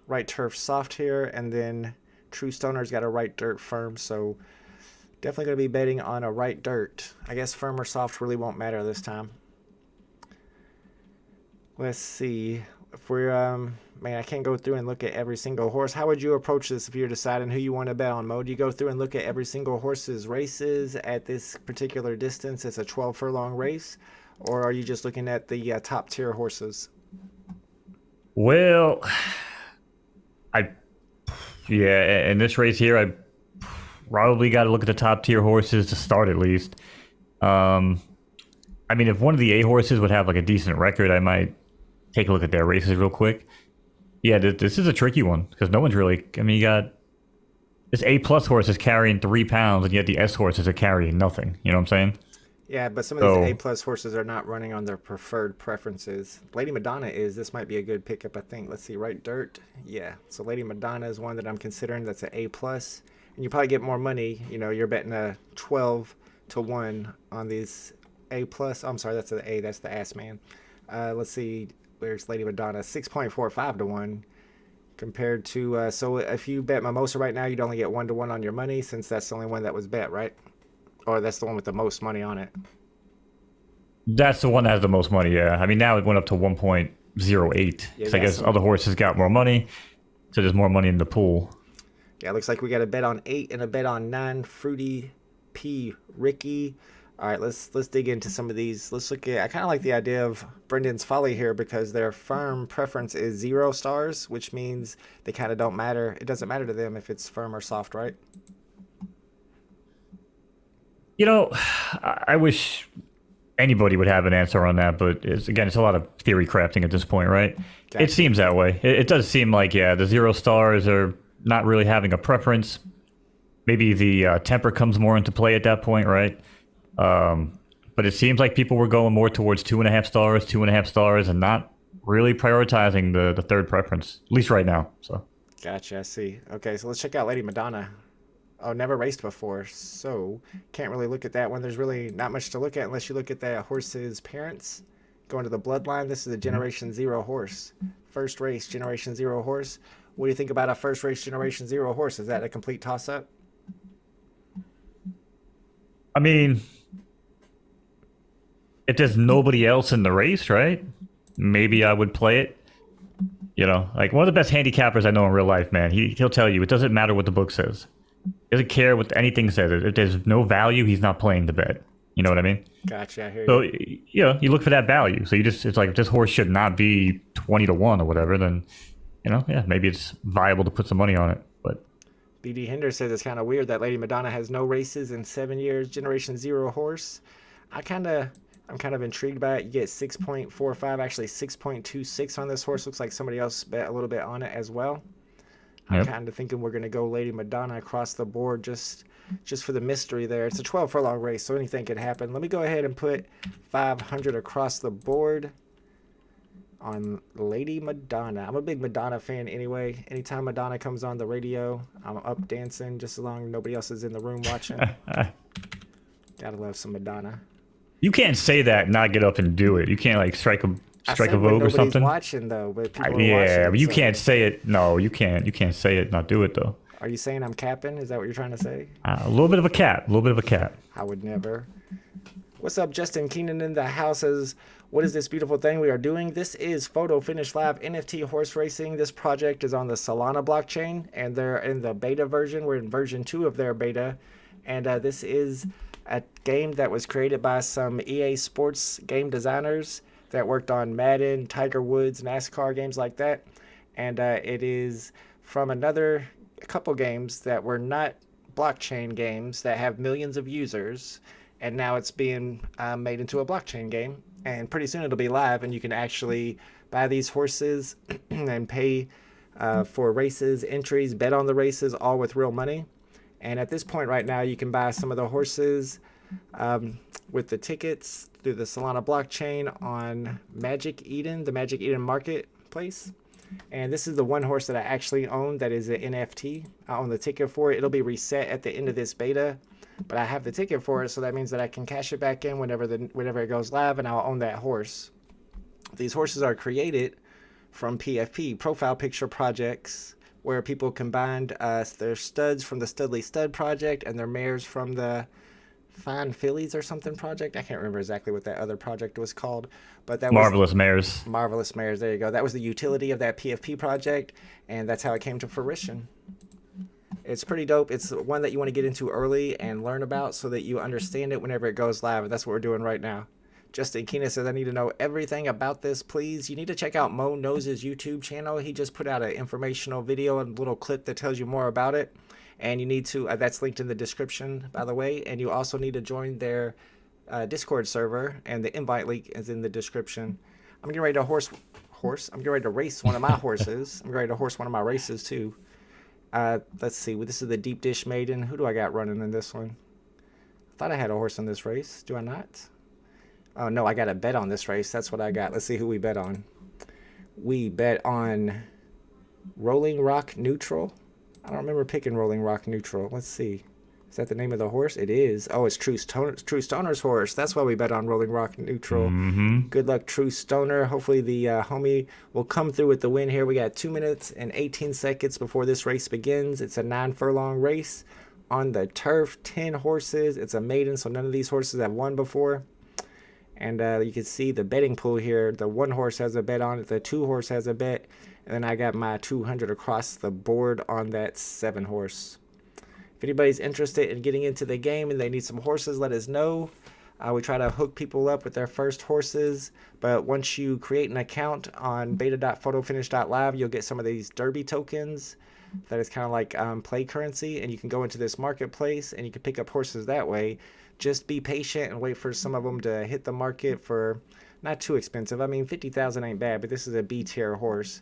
Right turf soft here, and then True Stoner's got a right dirt firm, so definitely going to be betting on a right dirt. I guess firm or soft really won't matter this time. Let's see. If we're, man, I can't go through and look at every single horse. How would you approach this if you're deciding who you want to bet on, Mo? Do you go through and look at every single horse's races at this particular distance? It's a 12 furlong race, or are you just looking at the top tier horses? Well... in this race here, I probably got to look at the top tier horses to start at least. I mean, if one of the A horses would have like a decent record, I might take a look at their races real quick. Yeah, this is a tricky one because no one's really. I mean, you got this A plus horse is carrying 3 pounds, and yet the S horses are carrying nothing. You know what I'm saying? Yeah, but some of these A plus horses are not running on their preferred preferences. Lady Madonna is. This might be a good pickup, I think. Let's see, right dirt. Yeah, so Lady Madonna is one that I'm considering. That's an A plus, and you probably get more money. You know, you're betting a 12-1 on these A plus. I'm sorry, that's the A. That's the ass man. Let's see, where's Lady Madonna? 6.45-1 compared to. So if you bet Mimosa right now, you'd only get 1-1 on your money since that's the only one that was bet, right? Or that's the one with the most money on it. That's the one that has the most money, yeah. I mean, now it went up to 1.08. Yeah, I guess other horses got more money, so there's more money in the pool. Yeah, it looks like we got a bet on 8 and a bet on 9. Fruity P. Ricky. All right, let's dig into some of these. Let's look at... I kind of like the idea of Brendan's Folly here because their firm preference is 0 stars, which means they kind of don't matter. It doesn't matter to them if it's firm or soft, right? You know, I wish anybody would have an answer on that, but it's a lot of theory crafting at this point, right? Gotcha. It seems that way. It does seem like, yeah, the 0 stars are not really having a preference. Maybe the temper comes more into play at that point, right? But it seems like people were going more towards 2.5 stars, and not really prioritizing the third preference, at least right now. So Gotcha. I see. Okay, so let's check out Lady Madonna. Oh, never raced before, so can't really look at that one. There's really not much to look at unless you look at that horse's parents. Going to the bloodline, this is a Generation Zero horse. First race, Generation Zero horse. What do you think about a first race Generation Zero horse? Is that a complete toss-up? I mean, if there's nobody else in the race, right? Maybe I would play it. You know, like one of the best handicappers I know in real life, man. He'll tell you it doesn't matter what the book says. He doesn't care what anything says. If there's no value, he's not playing the bet. You know what I mean? Gotcha. I hear So you. you look for that value. So it's like if this horse should not be 20-1 or whatever, then maybe it's viable to put some money on it. But BD Hinder says it's kind of weird that Lady Madonna has no races in 7 years. Generation Zero horse. I'm kind of intrigued by it. You get 6.45, actually 6.26 on this horse. Looks like somebody else bet a little bit on it as well. I'm kind of thinking we're going to go Lady Madonna across the board just for the mystery there. It's a 12 furlong race, so anything could happen. Let me go ahead and put 500 across the board on Lady Madonna. I'm a big Madonna fan anyway. Anytime Madonna comes on the radio, I'm up dancing just as long as nobody else is in the room watching. Gotta love some Madonna. you can't say that and not get up and do it. You can't like strike a I said when vote or nobody's something. watching though, but people are Yeah, watching. but you so- can't say it. No, you can't. You can't say it and not do it though. Are you saying I'm capping? Is that what you're trying to say? A little bit of a cap. A little bit of a cap. I would never. What's up, Justin Keenan in the house? Says, what is this beautiful thing we are doing? This is Photo Finish Live NFT horse racing. This project is on the Solana blockchain, and they're in the beta version. We're in version 2 of their beta, and this is a game that was created by some EA Sports game designers that worked on Madden, Tiger Woods, NASCAR games like that, and it is from a couple games that were not blockchain games that have millions of users, and now it's being made into a blockchain game, and pretty soon it'll be live, and you can actually buy these horses and pay for races, entries, bet on the races, all with real money. And at this point right now, you can buy some of the horses with the tickets through the Solana blockchain on Magic Eden, the Magic Eden marketplace. And this is the one horse that I actually own that is an NFT. I own the ticket for it. It'll be reset at the end of this beta, but I have the ticket for it, so that means that I can cash it back in whenever it goes live, and I'll own that horse. These horses are created from PFP, profile picture projects, where people combined their studs from the Studley Stud project and their mares from the Fine Fillies or something project. I can't remember exactly what that other project was called, but that Marvelous mares. Marvelous Mares. There you go. That was the utility of that PFP project, and that's how it came to fruition. It's pretty dope. It's one that you want to get into early and learn about so that you understand it whenever it goes live, and that's what we're doing right now. Justin Keenan says, I need to know everything about this, please. You need to check out Mo Knowz' YouTube channel. He just put out an informational video and little clip that tells you more about it. And you need to, that's linked in the description, by the way. And you also need to join their Discord server, and the invite link is in the description. I'm getting ready to I'm getting ready to race one of my horses. I'm getting ready to horse one of my races, too. Let's see. This is the Deep Dish Maiden. Who do I got running in this one? I thought I had a horse in this race. Do I not? Oh, no, I got a bet on this race. That's what I got. Let's see who we bet on. We bet on Rolling Rock Neutral. I don't remember picking Rolling Rock Neutral. Let's see. Is that the name of the horse? It is. Oh, it's True Stoner's horse. That's why we bet on Rolling Rock Neutral. Mm-hmm. Good luck, True Stoner. Hopefully the homie will come through with the win here. We got 2 minutes and 18 seconds before this race begins. It's a 9 furlong race on the turf. 10 horses. It's a maiden, so none of these horses have won before. And you can see the betting pool here. The 1 horse has a bet on it. The 2 horse has a bet. And then I got my 200 across the board on that 7 horse. If anybody's interested in getting into the game and they need some horses, let us know. We try to hook people up with their first horses. But once you create an account on beta.photofinish.live, you'll get some of these Derby tokens. That is kind of like play currency. And you can go into this marketplace and you can pick up horses that way. Just be patient and wait for some of them to hit the market for not too expensive. I mean, 50,000 ain't bad, but this is a B tier horse.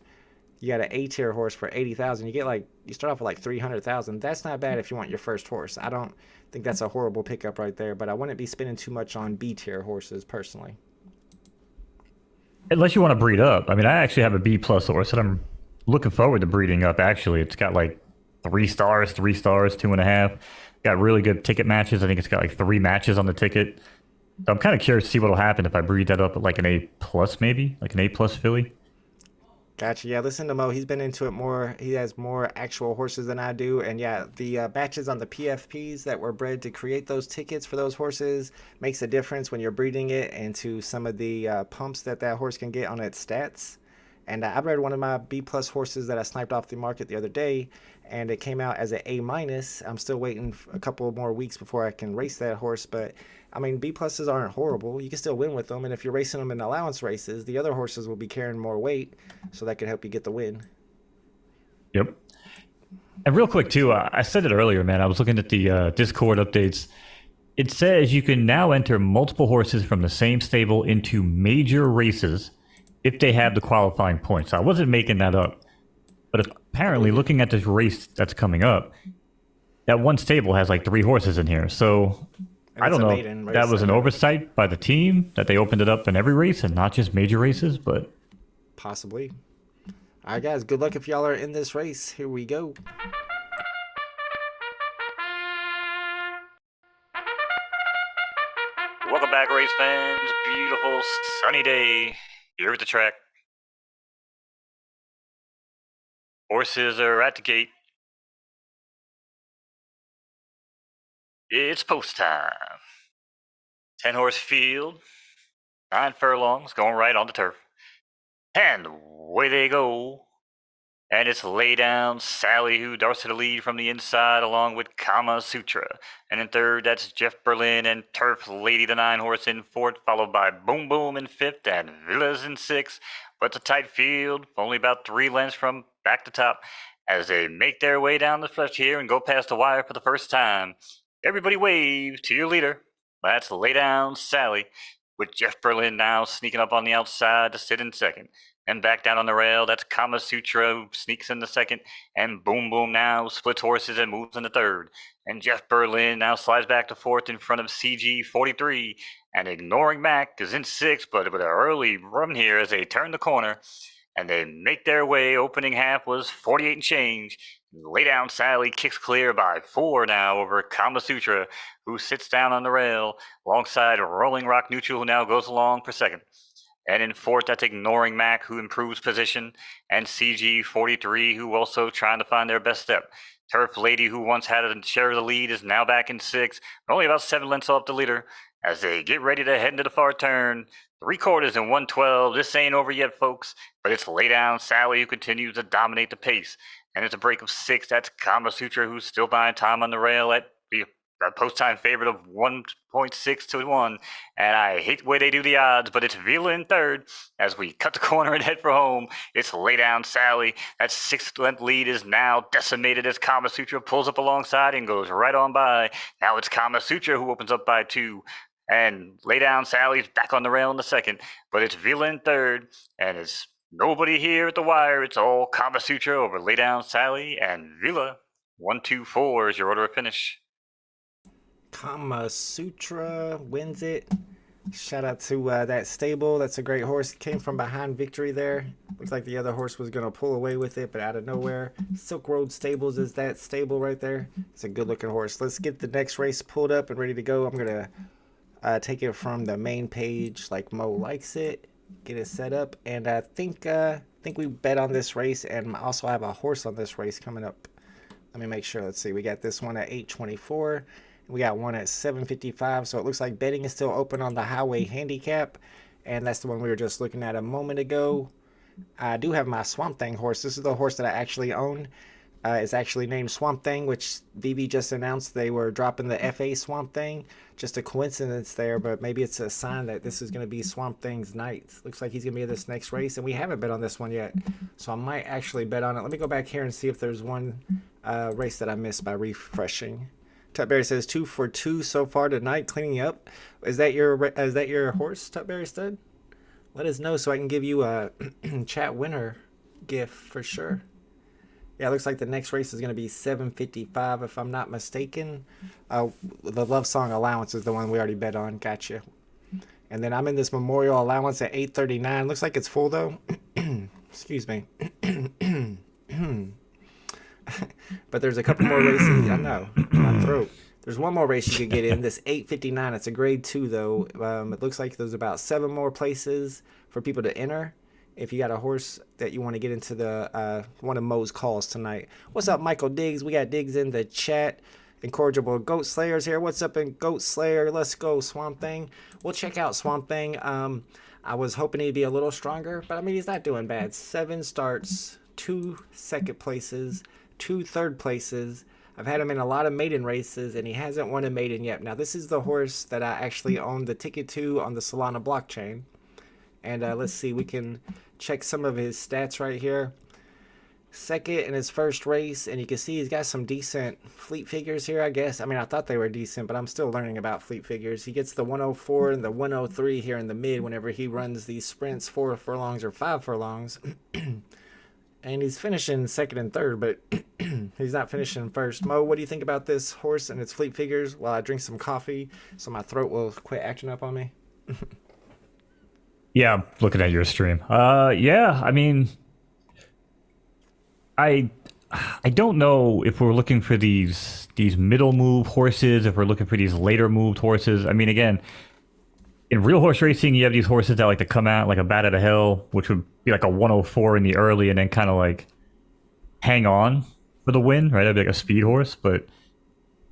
You got an A tier horse for 80,000. You start off with like 300,000. That's not bad if you want your first horse. I don't think that's a horrible pickup right there, but I wouldn't be spending too much on B tier horses personally. Unless you want to breed up. I mean, I actually have a B plus horse that I'm looking forward to breeding up. Actually, it's got like 3 stars, 3 stars, 2.5. Got really good ticket matches. I think it's got like 3 matches on the ticket. So I'm kind of curious to see what'll happen if I breed that up at like an A plus, maybe like an A plus filly. Gotcha. Yeah, listen to Mo. He's been into it more. He has more actual horses than I do. And yeah, the batches on the PFPs that were bred to create those tickets for those horses makes a difference when you're breeding it into some of the pumps that that horse can get on its stats. And I bred one of my B plus horses that I sniped off the market the other day, and it came out as an A minus. I'm still waiting a couple more weeks before I can race that horse, but I mean, B pluses aren't horrible. You can still win with them, and if you're racing them in allowance races, the other horses will be carrying more weight, so that could help you get the win. Yep. And real quick too, I said it earlier, man. I was looking at the Discord updates. It says you can now enter multiple horses from the same stable into major races if they have the qualifying points. I wasn't making that up, but apparently, looking at this race that's coming up, that one stable has like 3 horses in here. So And I it's don't a know maiden if that race, was an so oversight by the team that they opened it up in every race and not just major races, but possibly. All right, guys, good luck if y'all are in this race. Here we go. Welcome back, race fans. Beautiful sunny day here at the track. Horses are at the gate. It's post time. 10-horse field, 9 furlongs going right on the turf. And away they go. And it's Lay Down Sally who darts to the lead from the inside along with Kama Sutra. And in third, that's Jeff Berlin and Turf Lady, the 9-horse in fourth, followed by Boom Boom in fifth and Villas in sixth. But it's a tight field, only about 3 lengths from back to top as they make their way down the stretch here and go past the wire for the first time. Everybody wave to your leader. That's Lay Down Sally, with Jeff Berlin now sneaking up on the outside to sit in second. And back down on the rail, that's Kama Sutra who sneaks in the second. And Boom Boom now splits horses and moves in the third. And Jeff Berlin now slides back to fourth in front of CG 43. And Ignoring Mac is in sixth, but with an early run here as they turn the corner. And they make their way. Opening half was 48 and change. Lay Down Sally kicks clear by 4 now over Kama Sutra, who sits down on the rail alongside Rolling Rock Neutral, who now goes along for second. And in fourth, that's Ignoring Mac, who improves position, and CG 43, who also trying to find their best step. Turf Lady, who once had a share of the lead, is now back in sixth, only about 7 lengths off the leader, as they get ready to head into the far turn. 3/4 and 112. This ain't over yet, folks, but it's Lay Down Sally who continues to dominate the pace. And it's a break of 6. That's Kama Sutra, who's still buying time on the rail at the post-time favorite of 1.6 to 1. And I hate the way they do the odds, but it's Vila in third. As we cut the corner and head for home, it's Lay Down Sally. That 6th-length lead is now decimated as Kama Sutra pulls up alongside and goes right on by. Now it's Kama Sutra who opens up by 2. And Lay Down Sally's back on the rail in the second. But it's Vila in third. And it's nobody here at the wire. It's all Kama Sutra over Lay Down Sally and Vila. 1, 2, 4 is your order of finish. Kama Sutra wins it. Shout out to that stable. That's a great horse. Came from behind victory there. Looks like the other horse was going to pull away with it, but out of nowhere. Silk Road Stables is that stable right there. It's a good looking horse. Let's get the next race pulled up and ready to go. I'm going to take it from the main page like Mo likes it. Get it set up. And I think we bet on this race, and also have a horse on this race coming up. Let me make sure. Let's see. We got this one at 824. We got one at 755, so it looks like betting is still open on the Highway Handicap, and that's the one we were just looking at a moment ago. I do have my Swamp Thing horse. This is the horse that I actually own. It's actually named Swamp Thing, which VV just announced they were dropping the FA Swamp Thing. Just a coincidence there, but maybe it's a sign that this is going to be Swamp Thing's night. Looks like he's going to be at this next race, and we haven't bet on this one yet, so I might actually bet on it. Let me go back here and see if there's one race that I missed by refreshing. Tutberry says 2 for 2 so far tonight, cleaning up. Is that your horse, Tutberry Stud? Let us know so I can give you a chat winner gift for sure. Yeah, it looks like the next race is going to be 755 if I'm not mistaken. The Love Song Allowance is the one we already bet on. Gotcha. And then I'm in this Memorial Allowance at 839. Looks like it's full though. Excuse me. But there's a couple more races. I know, my throat. There's one more race you could get in. This 859. It's a grade 2 though. It looks like there's about 7 more places for people to enter. If you got a horse that you want to get into the one of Mo's calls tonight. What's up, Michael Diggs? We got Diggs in the chat. Incorrigible Goat Slayer's here. What's up, in Goat Slayer? Let's go, Swamp Thing. We'll check out Swamp Thing. I was hoping he'd be a little stronger, but I mean, he's not doing bad. 7 starts, 2 second places, 2 third places. I've had him in a lot of maiden races, and he hasn't won a maiden yet. Now, this is the horse that I actually own the ticket to on the Solana blockchain. And let's see, we can check some of his stats right here. Second in his first race, and you can see he's got some decent fleet figures here, I guess. I mean, I thought they were decent, but I'm still learning about fleet figures. He gets the 104 and the 103 here in the mid whenever he runs these sprints 4 furlongs or 5 furlongs. And he's finishing second and third, but he's not finishing first. Mo, what do you think about this horse and its fleet figures while I drink some coffee so my throat will quit acting up on me? Yeah, I'm looking at your stream. Yeah, I mean, I don't know if we're looking for these middle move horses, if we're looking for these later moved horses. I mean, again, in real horse racing, you have these horses that like to come out like a bat out of hell, which would be like a 104 in the early and then kind of like hang on for the win, right? That'd be like a speed horse. But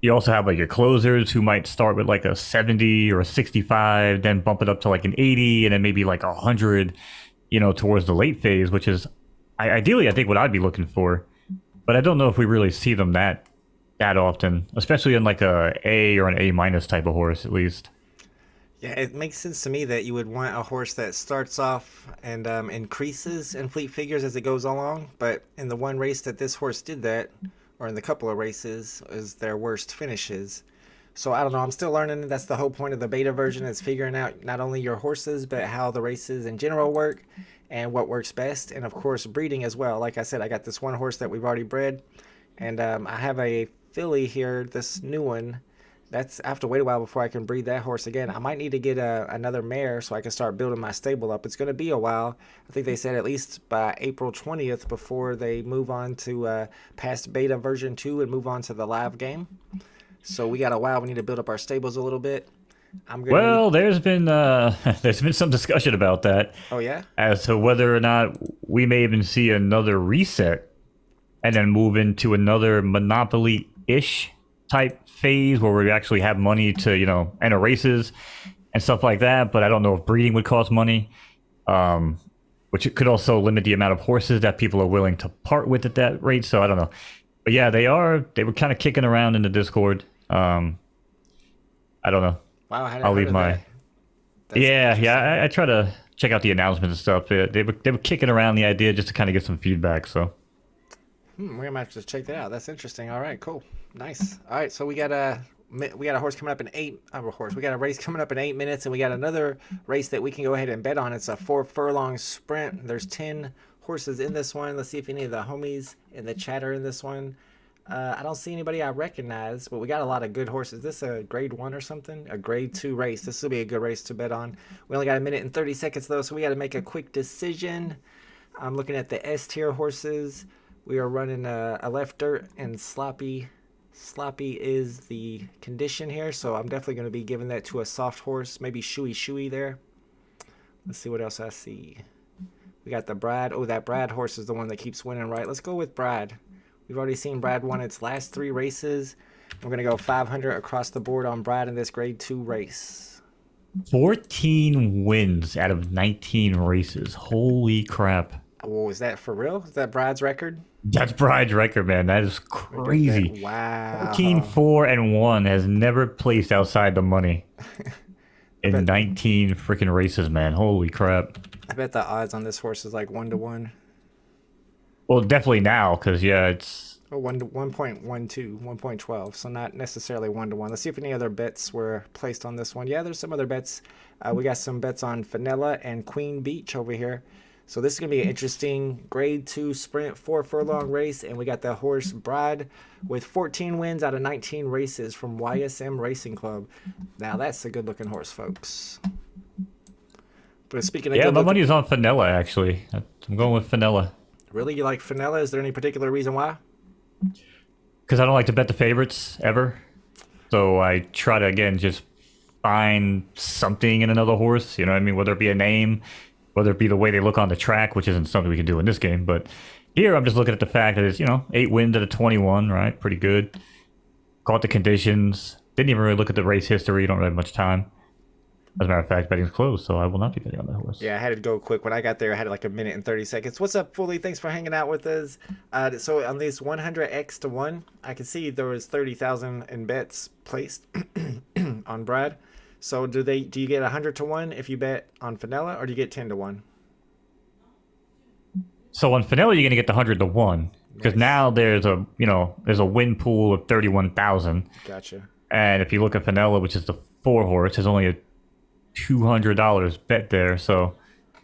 you also have like your closers who might start with like a 70 or a 65, then bump it up to like an 80 and then maybe like 100, towards the late phase, which is ideally, I think, what I'd be looking for. But I don't know if we really see them that often, especially in like a A or an A minus type of horse, at least. Yeah, it makes sense to me that you would want a horse that starts off and increases in fleet figures as it goes along. But in the one race that this horse did that, or in the couple of races, is their worst finishes. So I don't know. I'm still learning. That's the whole point of the beta version, is figuring out not only your horses, but how the races in general work and what works best. And of course, breeding as well. Like I said, I got this one horse that we've already bred. And I have a filly here, this new one. I have to wait a while before I can breed that horse again. I might need to get another mare so I can start building my stable up. It's going to be a while. I think they said at least by April 20th before they move on to past beta version 2 and move on to the live game. So we got a while. We need to build up our stables a little bit. There's been some discussion about that. Oh, yeah? As to whether or not we may even see another reset and then move into another Monopoly-ish type phase where we actually have money to, enter races and stuff like that. But I don't know if breeding would cost money, which it could also limit the amount of horses that people are willing to part with at that rate. So I don't know. But yeah, they were kind of kicking around in the Discord. I don't know. Wow, I'll leave my... Yeah, I try to check out the announcements and stuff. They were kicking around the idea just to kind of get some feedback, so... We're going to have to check that out. That's interesting. All right, cool. Nice. All right, so we got a horse coming up in we got a race coming up in 8 minutes, and we got another race that we can go ahead and bet on. It's a 4 furlong sprint. There's 10 horses in this one. Let's see if any of the homies in the chat are in this one. I don't see anybody I recognize, but we got a lot of good horses. Is this a grade 1 or something? A grade 2 race. This will be a good race to bet on. We only got 1 minute and 30 seconds, though, so we got to make a quick decision. I'm looking at the S tier horses. We are running a left dirt and sloppy. Sloppy is the condition here, so I'm definitely going to be giving that to a soft horse. Maybe Shui there. Let's see what else I see. We got the Brad. Oh, that Brad horse is the one that keeps winning, right? Let's go with Brad. We've already seen Brad won its last 3 races. We're going to go 500 across the board on Brad in this grade 2 race. 14 wins out of 19 races. Holy crap. Oh, is that for real? Is that Brad's record? That's Brad's record, man. That is crazy. Wow. 14-4-1 has never placed outside the money in 19 freaking races, man. Holy crap. I bet the odds on this horse is like 1 to 1. Well, definitely now, because, yeah, it's... Oh, 1.12, 1.12, so not necessarily 1 to 1. Let's see if any other bets were placed on this one. Yeah, there's some other bets. We got some bets on Fenella and Queen Beach over here. So this is going to be an interesting grade 2 sprint 4 furlong race. And we got the horse Brad with 14 wins out of 19 races from YSM Racing Club. Now that's a good looking horse, folks. But speaking of my money is on Fenella, actually. I'm going with Fenella. Really? You like Fenella? Is there any particular reason why? because I don't like to bet the favorites ever. So I try to, again, just find something in another horse, you know what I mean? Whether it be a name, whether it be the way they look on the track, which isn't something we can do in this game. But here I'm just looking at the fact that it's, 8 wins out of 21, right? Pretty good. Caught the conditions. Didn't even really look at the race history. You don't really have much time. As a matter of fact, betting's closed, so I will not be betting on that horse. Yeah, I had to go quick. When I got there, I had like a minute and 30 seconds. What's up, Fully? Thanks for hanging out with us. So on this 100x to 1, I can see there was 30,000 in bets placed on Brad. So do you get 100 to 1 if you bet on Fenella, or do you get 10 to 1? So on Fenella, you're gonna get the 100 to 1 because Nice. now there's a win pool of 31,000. Gotcha. And if you look at Fenella, which is the 4 horse, there's only a $200 bet there. So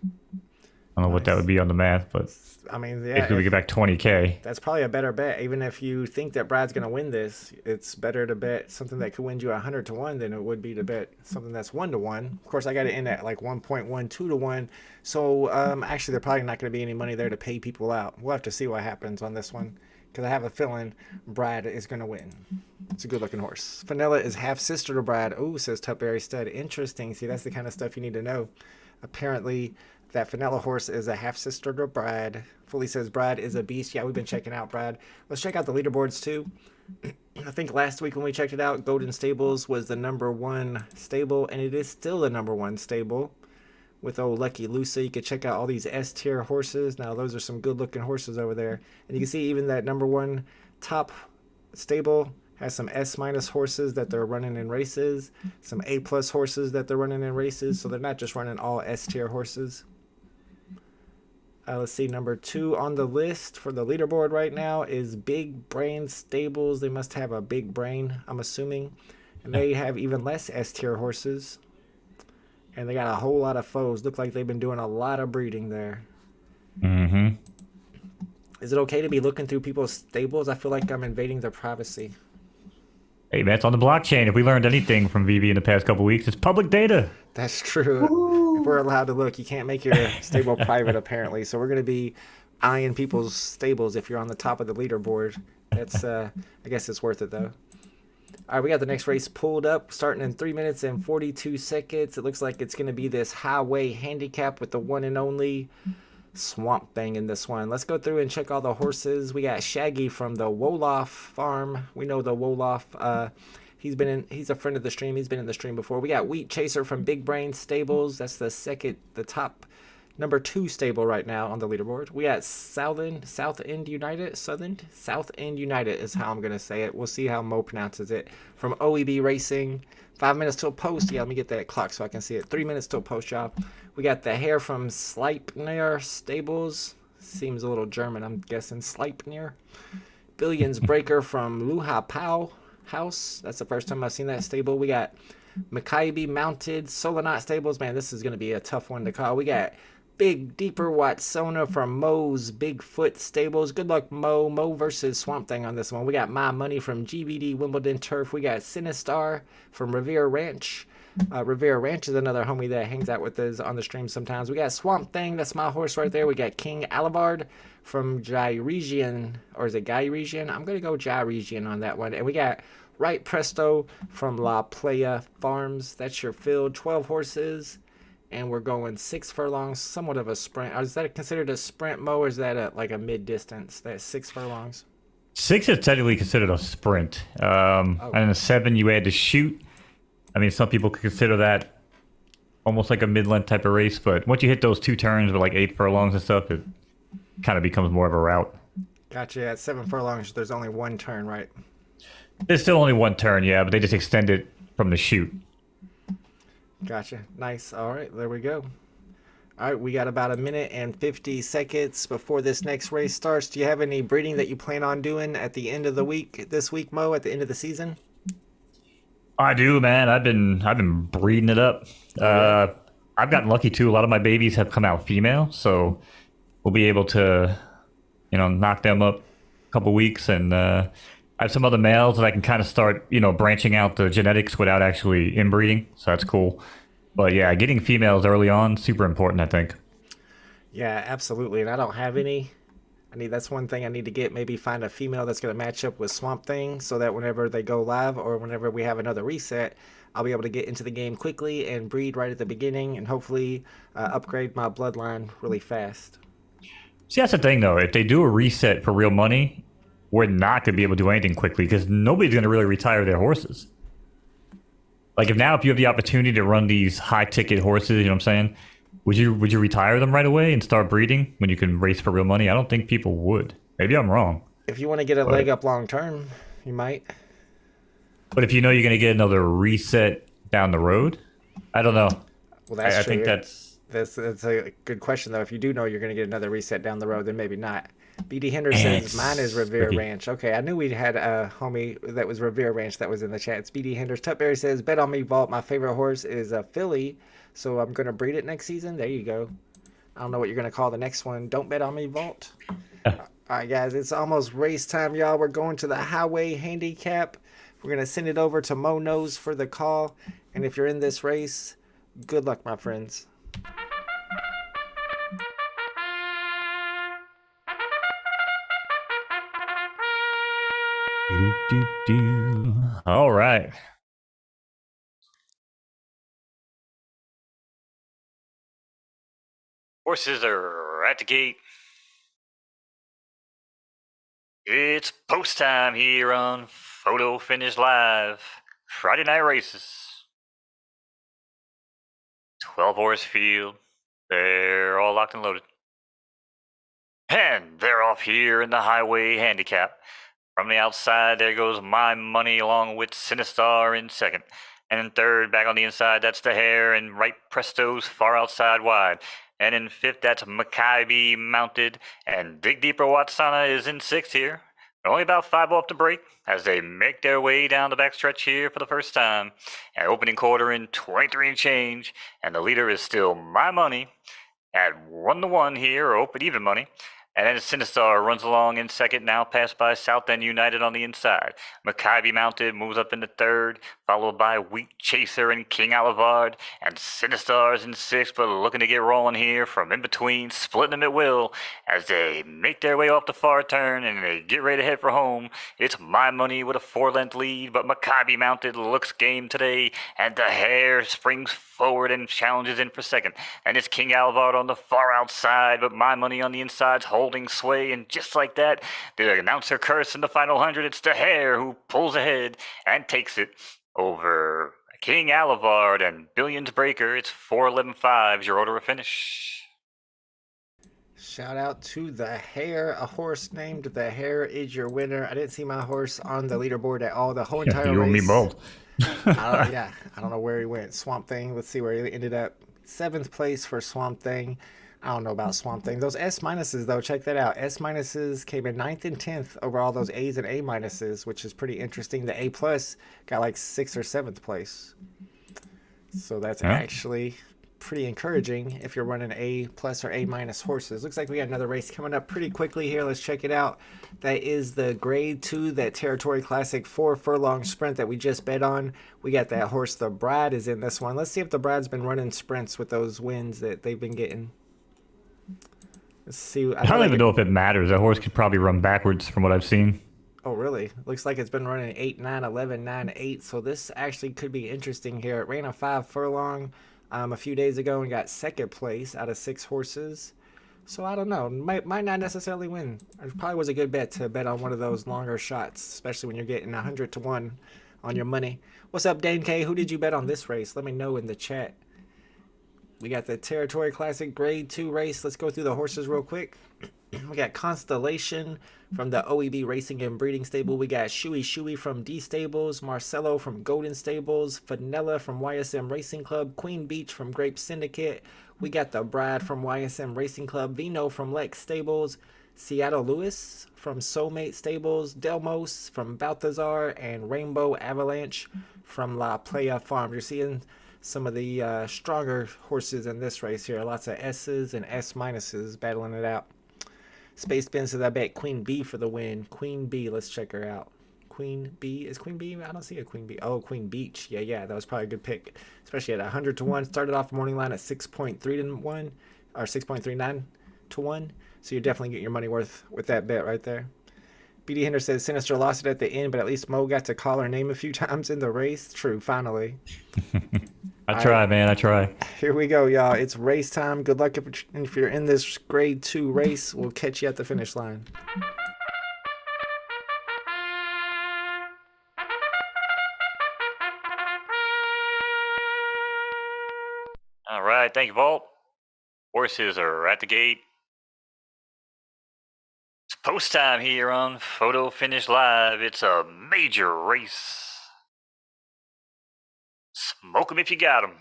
I don't know what that would be on the math, but I mean, basically we yeah, get back 20K. that's probably a better bet. Even if you think that Brad's going to win this, it's better to bet something that could win you 100 to 1 than it would be to bet something that's 1 to 1. Of course, I got it in at like 1.12 to 1. So actually, there's probably not going to be any money there to pay people out. We'll have to see what happens on this one because I have a feeling Brad is going to win. It's a good looking horse. Fenella is half sister to Brad. Oh, says Tupberry Stud. Interesting. See, that's the kind of stuff you need to know. Apparently, that Fenella horse is a half sister to Brad. Fully says Brad is a beast. Yeah, we've been checking out Brad. Let's check out the leaderboards too. I think last week when we checked it out, Golden Stables was the #1 stable, and it is still the #1 stable. With old Lucky Lucy, you could check out all these S tier horses. Now those are some good looking horses over there, and you can see even that #1 top stable has some S- horses that they're running in races, some A+ horses that they're running in races. So they're not just running all S tier horses. Let's see, #2 on the list for the leaderboard right now is Big Brain Stables. They must have a big brain, I'm assuming. And they have even less S-tier horses. And they got a whole lot of foes. Look like they've been doing a lot of breeding there. Mm-hmm. Is it okay to be looking through people's stables? I feel like I'm invading their privacy. Hey, man, it's on the blockchain. If we learned anything from VV in the past couple weeks, it's public data. That's true. If we're allowed to look, you can't make your stable private, apparently. So we're going to be eyeing people's stables if you're on the top of the leaderboard. That's, I guess it's worth it, though. All right, we got the next race pulled up, starting in 3 minutes and 42 seconds. It looks like it's going to be this highway handicap with the one and only Swamp Thing in this one. Let's go through and check all the horses. We got Shaggy from the Wolof farm. We know the Wolof. He's a friend of the stream. He's been in the stream before. We got Wheat Chaser from Big Brain Stables. That's the top #2 stable right now on the leaderboard. We got South End United is how I'm gonna say it. We'll see how Mo pronounces it. From OEB Racing. 5 minutes till post. Yeah, let me get that clock so I can see it. 3 minutes till post, y'all. We got the Hair from Sleipnir Stables. Seems a little German, I'm guessing. Sleipnir. Billions Breaker from Luha Pau House. That's the first time I've seen that stable. We got Maccabi Mounted Solonot Stables. Man, this is going to be a tough one to call. We got Big Deeper Watsona from Mo's Bigfoot Stables. Good luck, Mo. Mo versus Swamp Thing on this one. We got My Money from GVD Wimbledon Turf. We got Sinistar from Revere Ranch. Revere Ranch is another homie that hangs out with us on the stream sometimes. We got Swamp Thing. That's my horse right there. We got King Alabard from Gyregian. Or is it Gyregian? I'm going to go Gyregian on that one. And we got Right Presto from La Playa Farms. That's your field. 12 horses. And we're going 6 furlongs, somewhat of a sprint. Is that considered a sprint, Mo, or is that like a mid-distance? That's 6 furlongs. 6 is technically considered a sprint. And in a 7, you add to shoot. I mean, some people could consider that almost like a mid-length type of race, but once you hit those 2 turns with like 8 furlongs and stuff, it kind of becomes more of a route. Gotcha. At 7 furlongs, there's only 1 turn, right? There's still only 1 turn, yeah, but they just extend it from the shoot. Gotcha. Nice. All right, there we go. All right, we got about 1 minute and 50 seconds before this next race starts. Do you have any breeding that you plan on doing at the end of the week, this week, Mo, at the end of the season? I do, man. I've been breeding it up. I've gotten lucky too. A lot of my babies have come out female, so we'll be able to, knock them up a couple weeks. And I have some other males that I can kind of start, branching out the genetics without actually inbreeding. So that's cool. But yeah, getting females early on, super important, I think. Yeah, absolutely. And I don't have any. That's one thing I need to get. Maybe find a female that's going to match up with Swamp Thing, so that whenever they go live or whenever we have another reset, I'll be able to get into the game quickly and breed right at the beginning, and hopefully upgrade my bloodline really fast. See, that's the thing, though. If they do a reset for real money, we're not going to be able to do anything quickly because nobody's going to really retire their horses. Like, if you have the opportunity to run these high-ticket horses, you know what I'm saying? Would you retire them right away and start breeding when you can race for real money? I don't think people would. Maybe I'm wrong. If you want to get a leg up long term, you might. But if you know you're going to get another reset down the road, I don't know. Well, that's I true. think That's a good question, though. If you do know you're going to get another reset down the road, then maybe not. BD Hinder says, mine is Revere Ranch. Okay, I knew we had a homie that was Revere Ranch that was in the chat. It's BD Hinders. Tutberry says, bet on me, Vault. My favorite horse is a filly, so I'm going to breed it next season. There you go. I don't know what you're going to call the next one. Don't bet on me, Vault. All right, guys, it's almost race time, y'all. We're going to the highway handicap. We're going to send it over to Knowz for the call. And if you're in this race, good luck, my friends. All right. Horses are at the gate. It's post time here on Photo Finish Live. Friday night races. 12 horse field. They're all locked and loaded. And they're off here in the highway handicap. From the outside, there goes My Money along with Sinistar in second. And in third, back on the inside, that's the Hare, and right Presto's far outside wide. And in fifth, that's Maccabi mounted, and Dig Deeper Watsana is in sixth here. Only about 5 off the break as they make their way down the backstretch here for the first time. And opening quarter in 23 and change, and the leader is still My Money at 1-1 here, or open even money. And then Sinistar runs along in second, now passed by South End United on the inside. Maccabi mounted moves up into third, followed by Wheat Chaser and King Alivard. And Sinistar's in sixth, but looking to get rolling here from in between, splitting them at will as they make their way off the far turn and they get ready to head for home. It's My Money with a 4-length lead, but Maccabi mounted looks game today, and the Hare springs forward and challenges in for second. And it's King Alivard on the far outside, but My Money on the inside's holding sway, and just like that, the announcer curse in the final 100. It's the Hare who pulls ahead and takes it over King Alivard and Billions Breaker. It's 4-11-5, your order of finish. Shout out to the Hare. A horse named the Hare is your winner. I didn't see my horse on the leaderboard at all the whole entire race. You and me both. I don't know where he went. Swamp Thing. Let's see where he ended up. 7th place for Swamp Thing. I don't know about Swamp Thing. Those S minuses, though, check that out. S minuses came in 9th and 10th over all those A's and A minuses, which is pretty interesting. The A plus got like 6th or 7th place. So that's actually pretty encouraging if you're running A plus or A minus horses. Looks like we got another race coming up pretty quickly here. Let's check it out. That is the grade 2, that Territory Classic 4 furlong sprint that we just bet on. We got that horse, the Bride, is in this one. Let's see if the Bride's been running sprints with those wins that they've been getting. Let's see. I don't even know if it matters. That horse could probably run backwards from what I've seen. Oh, really? Looks like it's been running 8, 9, 11, 9, 8. So this actually could be interesting here. It ran a 5 furlong a few days ago and got 2nd place out of 6 horses. So I don't know. Might not necessarily win. It probably was a good bet to bet on one of those longer shots, especially when you're getting 100-1 on your money. What's up, Dane K? Who did you bet on this race? Let me know in the chat. We got the Territory Classic Grade 2 race. Let's go through the horses real quick. We got Constellation from the OEB Racing and Breeding Stable. We got Shui from D Stables, Marcelo from Golden Stables, Fanella from YSM Racing Club, Queen Beach from Grape Syndicate. We got the Bride from YSM Racing Club, Vino from Lex Stables, Seattle Lewis from Soulmate Stables, Delmos from Balthazar, and Rainbow Avalanche from La Playa Farm. You're seeing some of the stronger horses in this race here. Lots of S's and S minuses battling it out. Space Ben says, I bet Queen B for the win. Queen B, let's check her out. Queen B, is Queen B? I don't see a Queen B. Oh, Queen Beach. Yeah, that was probably a good pick, especially at 100-1. Started off morning line at 6.3-1, or 6.39-1. So you're definitely getting your money worth with that bet right there. BD Hinder says Sinister lost it at the end, but at least Mo got to call her name a few times in the race. True, finally. I try, man. I try. Here we go, y'all. It's race time. Good luck if you're in this grade 2 race. We'll catch you at the finish line. All right, thank you, Vault. Horses are at the gate. It's post time here on Photo Finish Live. It's a major race. Smoke 'em if you got 'em.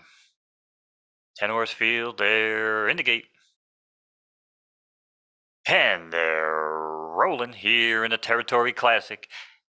10-horse field, they're in the gate. And they're rolling here in the Territory Classic.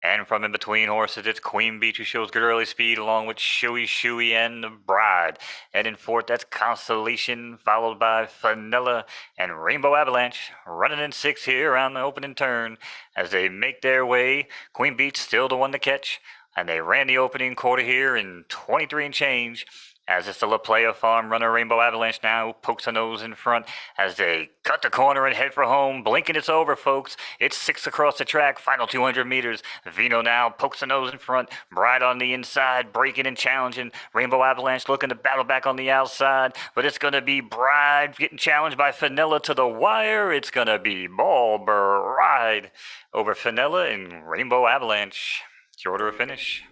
And from in between horses, it's Queen Beach, who shows good early speed, along with Shuey and the Bride. Heading fourth, that's Constellation, followed by Fanella and Rainbow Avalanche, running in 6 here around the opening turn. As they make their way, Queen Beach still the one to catch, and they ran the opening quarter here in 23 and change. As it's the La Playa Farm runner, Rainbow Avalanche now pokes a nose in front as they cut the corner and head for home. Blinking, it's over, folks. It's 6 across the track, final 200 meters. Vino now pokes a nose in front. Bride on the inside, breaking and challenging. Rainbow Avalanche looking to battle back on the outside, but it's going to be Bride getting challenged by Fanella to the wire. It's going to be Ball Bride over Fanella and Rainbow Avalanche. It's your order of finish.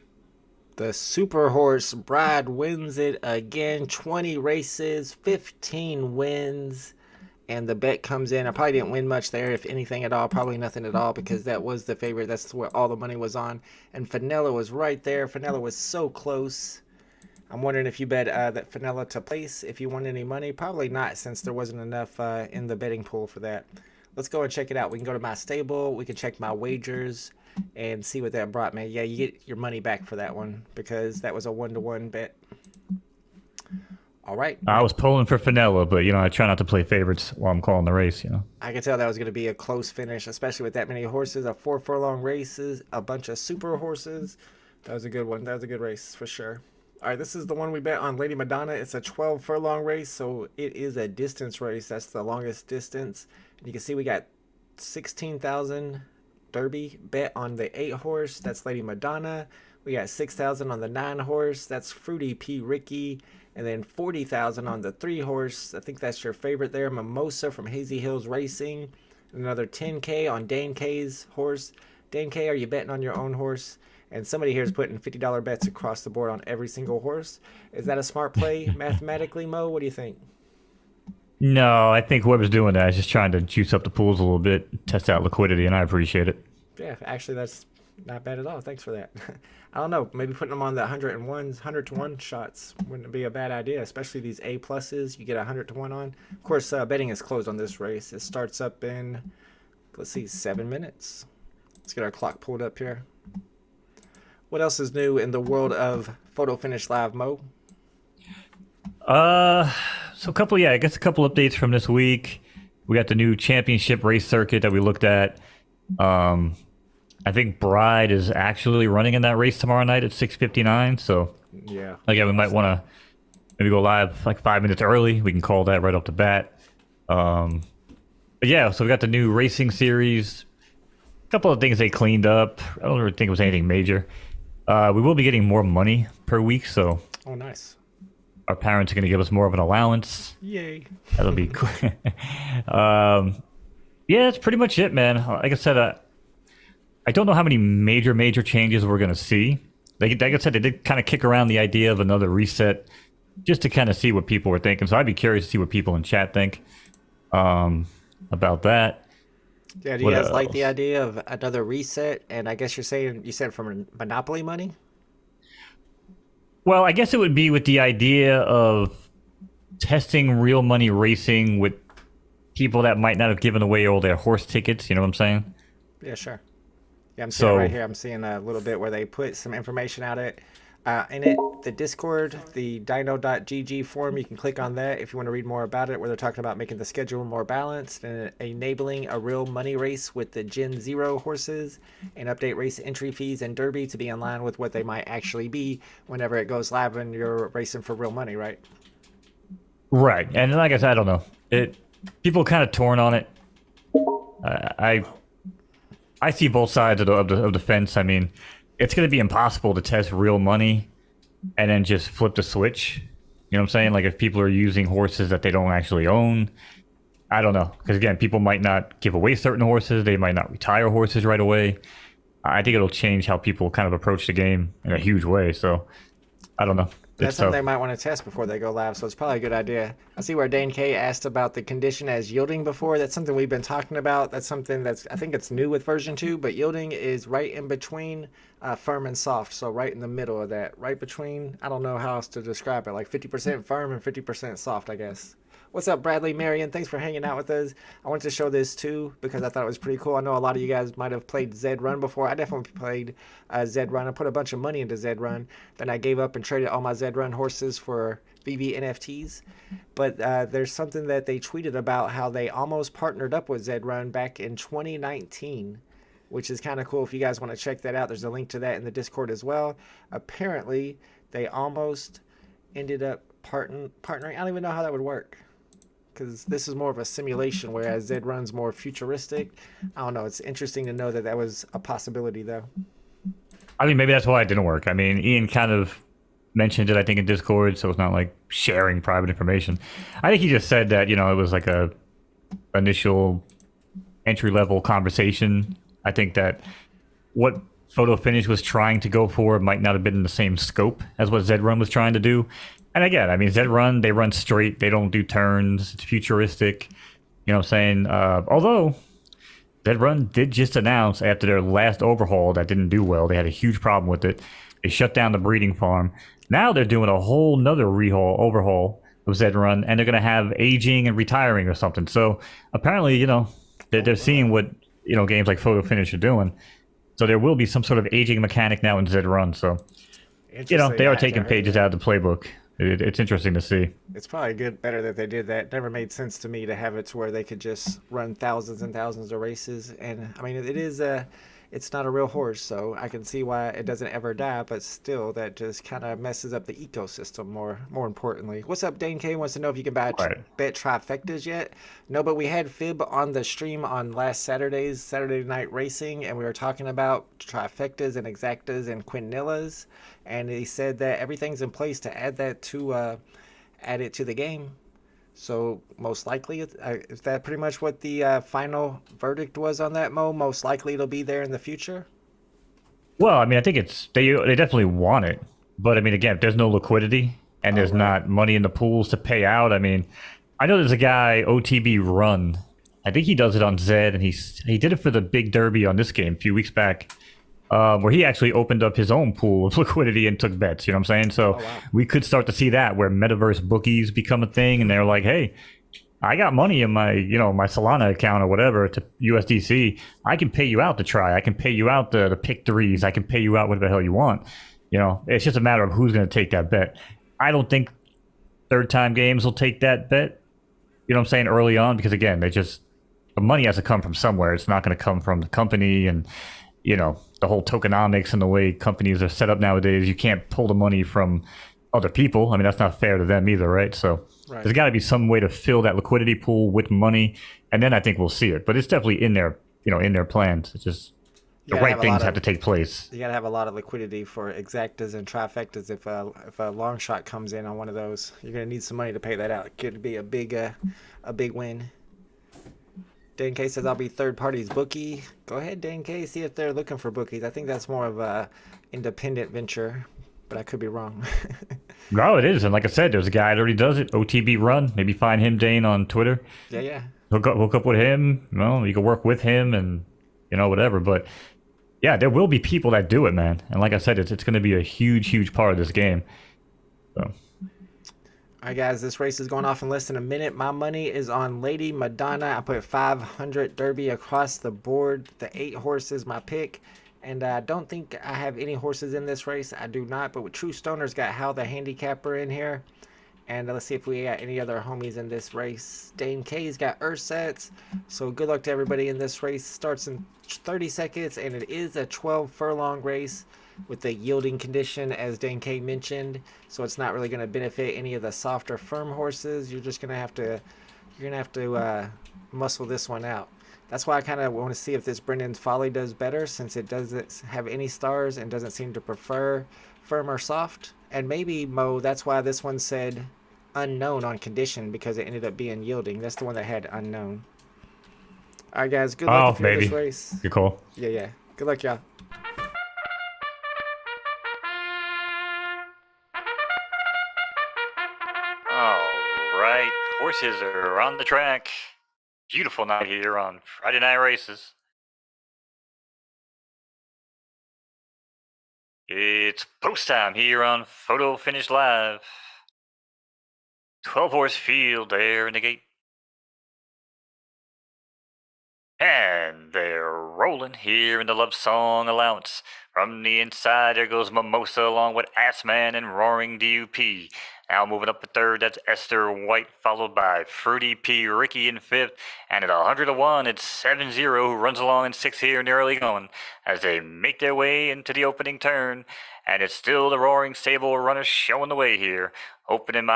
The super horse Bride wins it again. 20 races, 15 wins, and the bet comes in. I probably didn't win much there, if anything at all. Probably nothing at all, because that was the favorite. That's where all the money was on. And Fanella was right there. Fanella was so close. I'm wondering if you bet that Fanella to place, if you won any money. Probably not, since there wasn't enough in the betting pool for that. Let's go and check it out. We can go to my stable. We can check my wagers and see what that brought me. Yeah, you get your money back for that one, because that was a 1-to-1 bet. All right. I was pulling for Fanella, but, I try not to play favorites while I'm calling the race, I could tell that was going to be a close finish, especially with that many horses, a 4 furlong races, a bunch of super horses. That was a good one. That was a good race for sure. All right, this is the one we bet on Lady Madonna. It's a 12 furlong race, so it is a distance race. That's the longest distance. And you can see we got 16,000 Derby bet on the 8 horse. That's Lady Madonna. We got 6,000 on the 9 horse. That's Fruity P. Ricky. And then 40,000 on the 3 horse. I think that's your favorite there, Mimosa from Hazy Hills Racing. Another 10K on Dane K's horse. Dane K, are you betting on your own horse? And somebody here is putting $50 bets across the board on every single horse. Is that a smart play mathematically, Mo? What do you think? No, I think whoever's doing that is just trying to juice up the pools a little bit, test out liquidity, and I appreciate it. Yeah, actually, that's not bad at all. Thanks for that. I don't know. Maybe putting them on the 100-to-1 shots wouldn't be a bad idea, especially these A pluses. You get 100-to-1 on. Of course, betting is closed on this race. It starts up in, let's see, 7 minutes. Let's get our clock pulled up here. What else is new in the world of Photo Finish Live, Mo? So a couple updates from this week. We got the new championship race circuit that we looked at. I think Bride is actually running in that race tomorrow night at 6:59. So yeah, again, we might want to maybe go live like 5 minutes early. We can call that right off the bat. But yeah, so we got the new racing series. A couple of things they cleaned up. I don't really think it was anything major. We will be getting more money per week, so oh nice. Our parents are going to give us more of an allowance. Yay. That'll be cool. Yeah, that's pretty much it, man. Like I said, I don't know how many major changes we're going to see. Like I said, they did kind of kick around the idea of another reset just to kind of see what people were thinking. So I'd be curious to see what people in chat think about that. Yeah, do you guys like the idea of another reset? And I guess you said from Monopoly money? Well, I guess it would be with the idea of testing real money racing with people that might not have given away all their horse tickets. You know what I'm saying? Yeah, sure. Yeah, I'm seeing it right here. I'm seeing a little bit where they put some information out in it. The Discord, the dino.gg forum, you can click on that if you want to read more about it, where they're talking about making the schedule more balanced and enabling a real money race with the Gen 0 horses, and update race entry fees and Derby to be in line with what they might actually be whenever it goes live and you're racing for real money, right? Right. And like I said, I don't know. People kind of torn on it. I see both sides of the fence. I mean, it's going to be impossible to test real money and then just flip the switch. You know what I'm saying? Like if people are using horses that they don't actually own, I don't know. Because again, people might not give away certain horses. They might not retire horses right away. I think it'll change how people kind of approach the game in a huge way. So I don't know. That's something they might want to test before they go live, so it's probably a good idea. I see where Dane K asked about the condition as yielding before. That's something we've been talking about. That's something that's, I think it's new with version 2, but yielding is right in between firm and soft, so right in the middle of that. Right between, I don't know how else to describe it, like 50% firm and 50% soft, I guess. What's up, Bradley Marion? Thanks for hanging out with us. I wanted to show this too because I thought it was pretty cool. I know a lot of you guys might have played Zed Run before. I definitely played Zed Run. I put a bunch of money into Zed Run. Then I gave up and traded all my Zed Run horses for VV NFTs. But there's something that they tweeted about how they almost partnered up with Zed Run back in 2019, which is kind of cool. If you guys want to check that out, there's a link to that in the Discord as well. Apparently, they almost ended up partnering. I don't even know how that would work, because this is more of a simulation, whereas Zed Run's more futuristic. I don't know. It's interesting to know that that was a possibility, though. I mean, maybe that's why it didn't work. I mean, Ian kind of mentioned it, I think, in Discord, so it's not like sharing private information. I think he just said that, you know, it was like a initial entry-level conversation. I think that what Photo Finish was trying to go for might not have been in the same scope as what Zed Run was trying to do. And again, I mean, Zed Run, they run straight. They don't do turns. It's futuristic. You know what I'm saying? Although, Zed Run did just announce after their last overhaul that didn't do well. They had a huge problem with it. They shut down the breeding farm. Now they're doing a whole nother overhaul of Zed Run, and they're going to have aging and retiring or something. So apparently, you know, they're seeing what, you know, games like Photo Finish are doing. So there will be some sort of aging mechanic now in Zed Run. So, you know, they are taking pages out of the playbook. It's interesting to see. It's probably better that they did that. It never made sense to me to have it to where they could just run thousands and thousands of races. And I mean, it's not a real horse, so I can see why it doesn't ever die. But still, that just kind of messes up the ecosystem. More importantly, what's up? Dane K wants to know if you can bet trifectas yet. No, but we had Fib on the stream on last Saturday Night Racing, and we were talking about trifectas and exactas and quintillas. And he said that everything's in place to add it to the game. So most likely, is that pretty much what the final verdict was on that, Mo? Most likely it'll be there in the future? Well, I mean, I think they definitely want it. But I mean, again, if there's no liquidity and there's not money in the pools to pay out, I mean, I know there's a guy, OTB Run. I think he does it on Zed, and he did it for the Big Derby on this game a few weeks back. Where he actually opened up his own pool of liquidity and took bets, you know what I'm saying? So we could start to see that, where metaverse bookies become a thing, and they're like, hey, I got money in my, you know, my Solana account or whatever to USDC. I can pay you out to try. I can pay you out the pick threes. I can pay you out whatever the hell you want. You know, it's just a matter of who's going to take that bet. I don't think third-time games will take that bet, you know what I'm saying, early on, because, again, the money has to come from somewhere. It's not going to come from the company and, you know, the whole tokenomics and the way companies are set up nowadays. You can't pull the money from other people. I mean, that's not fair to them either, right? So there's got to be some way to fill that liquidity pool with money, and then I think we'll see it. But it's definitely in their, you know, in their plans. It's just the right things have to take place. You got to have a lot of liquidity for exactas and trifectas. If a long shot comes in on one of those, you're going to need some money to pay that out. It could be a big win. Dan K says, I'll be third party's bookie. Go ahead, Dan K. See if they're looking for bookies. I think that's more of a independent venture, but I could be wrong. No, it is. And like I said, there's a guy that already does it. OTB Run. Maybe find him, Dane, on Twitter. Yeah. Hook up with him. Well, you can work with him and, you know, whatever. But, yeah, there will be people that do it, man. And like I said, it's going to be a huge, huge part of this game. So... All right, guys, this race is going off in less than a minute. My money is on Lady Madonna. I put 500 Derby across the board. The 8 horses, my pick. And I don't think I have any horses in this race. I do not. But with True Stoner's got Hal the handicapper in here. And let's see if we got any other homies in this race. Dane K's got Ursats. So good luck to everybody in this race. Starts in 30 seconds, and it is a 12 furlong race with the yielding condition, as Dane K mentioned. So it's not really going to benefit any of the softer firm horses. You're just going to have to muscle this one out. That's why I kind of want to see if this Brendan's Folly does better, since it doesn't have any stars and doesn't seem to prefer firm or soft. And maybe, Mo, that's why this one said unknown on condition, because it ended up being yielding. That's the one that had unknown. All right, guys. Good luck if you're in this race. You're cool. Yeah. Good luck, y'all. All right, horses are on the track. Beautiful night here on Friday Night Races. It's post time here on Photo Finish Live. 12-horse field there in the gate. And they're rolling here in the love song allowance. From the inside, there goes Mimosa along with Assman and Roaring DUP. Now moving up to third, that's Esther White, followed by Fruity P. Ricky in fifth. And at 100 to 1, it's 7-0, who runs along in sixth here in the early going as they make their way into the opening turn. And it's still the Roaring Stable runners showing the way here. Opening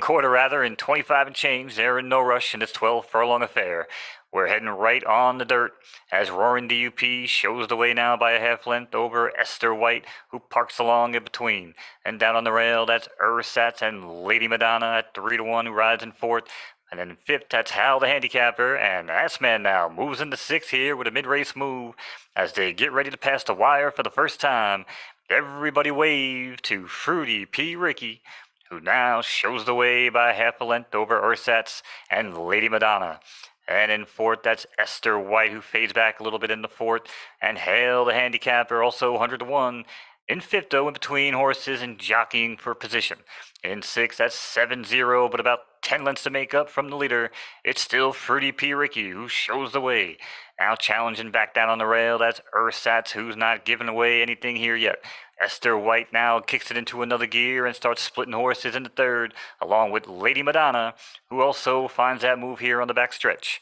quarter in 25 and change. They're in no rush, and it's 12 furlong affair. We're heading right on the dirt as Roaring DUP shows the way now by a half length over Esther White, who parks along in between. And down on the rail, that's Ursats and Lady Madonna at 3 to 1, who rides in fourth. And then fifth, that's Hal the handicapper, and Assman now moves into sixth here with a mid-race move as they get ready to pass the wire for the first time. Everybody wave to Fruity P. Ricky, who now shows the way by half a length over Ursats and Lady Madonna. And in fourth, that's Esther White, who fades back a little bit in the fourth. And Hale, the handicapper, also 100 to 1. In fifth, though, in between horses and jockeying for position. In sixth, that's 7-0, but about 10 lengths to make up from the leader. It's still Fruity P. Ricky, who shows the way. Now challenging back down on the rail, that's Ursats, who's not giving away anything here yet. Esther White now kicks it into another gear and starts splitting horses in the third, along with Lady Madonna, who also finds that move here on the back stretch.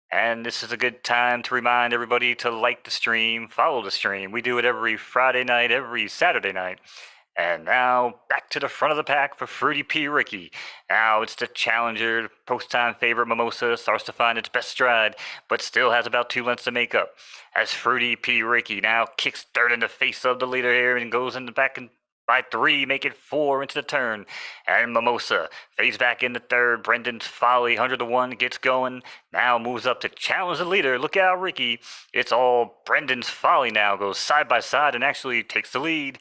And this is a good time to remind everybody to like the stream, follow the stream. We do it every Friday night, every Saturday night. And now back to the front of the pack for Fruity P. Ricky. Now it's the challenger, post-time favorite Mimosa starts to find its best stride, but still has about 2 lengths to make up. As Fruity P. Ricky now kicks third in the face of the leader here and goes in the back and by 3, make it 4 into the turn. And Mimosa fades back into third. Brendan's Folly, 100 to 1, gets going. Now moves up to challenge the leader. Look out, Ricky. It's all Brendan's Folly now. Goes side by side and actually takes the lead.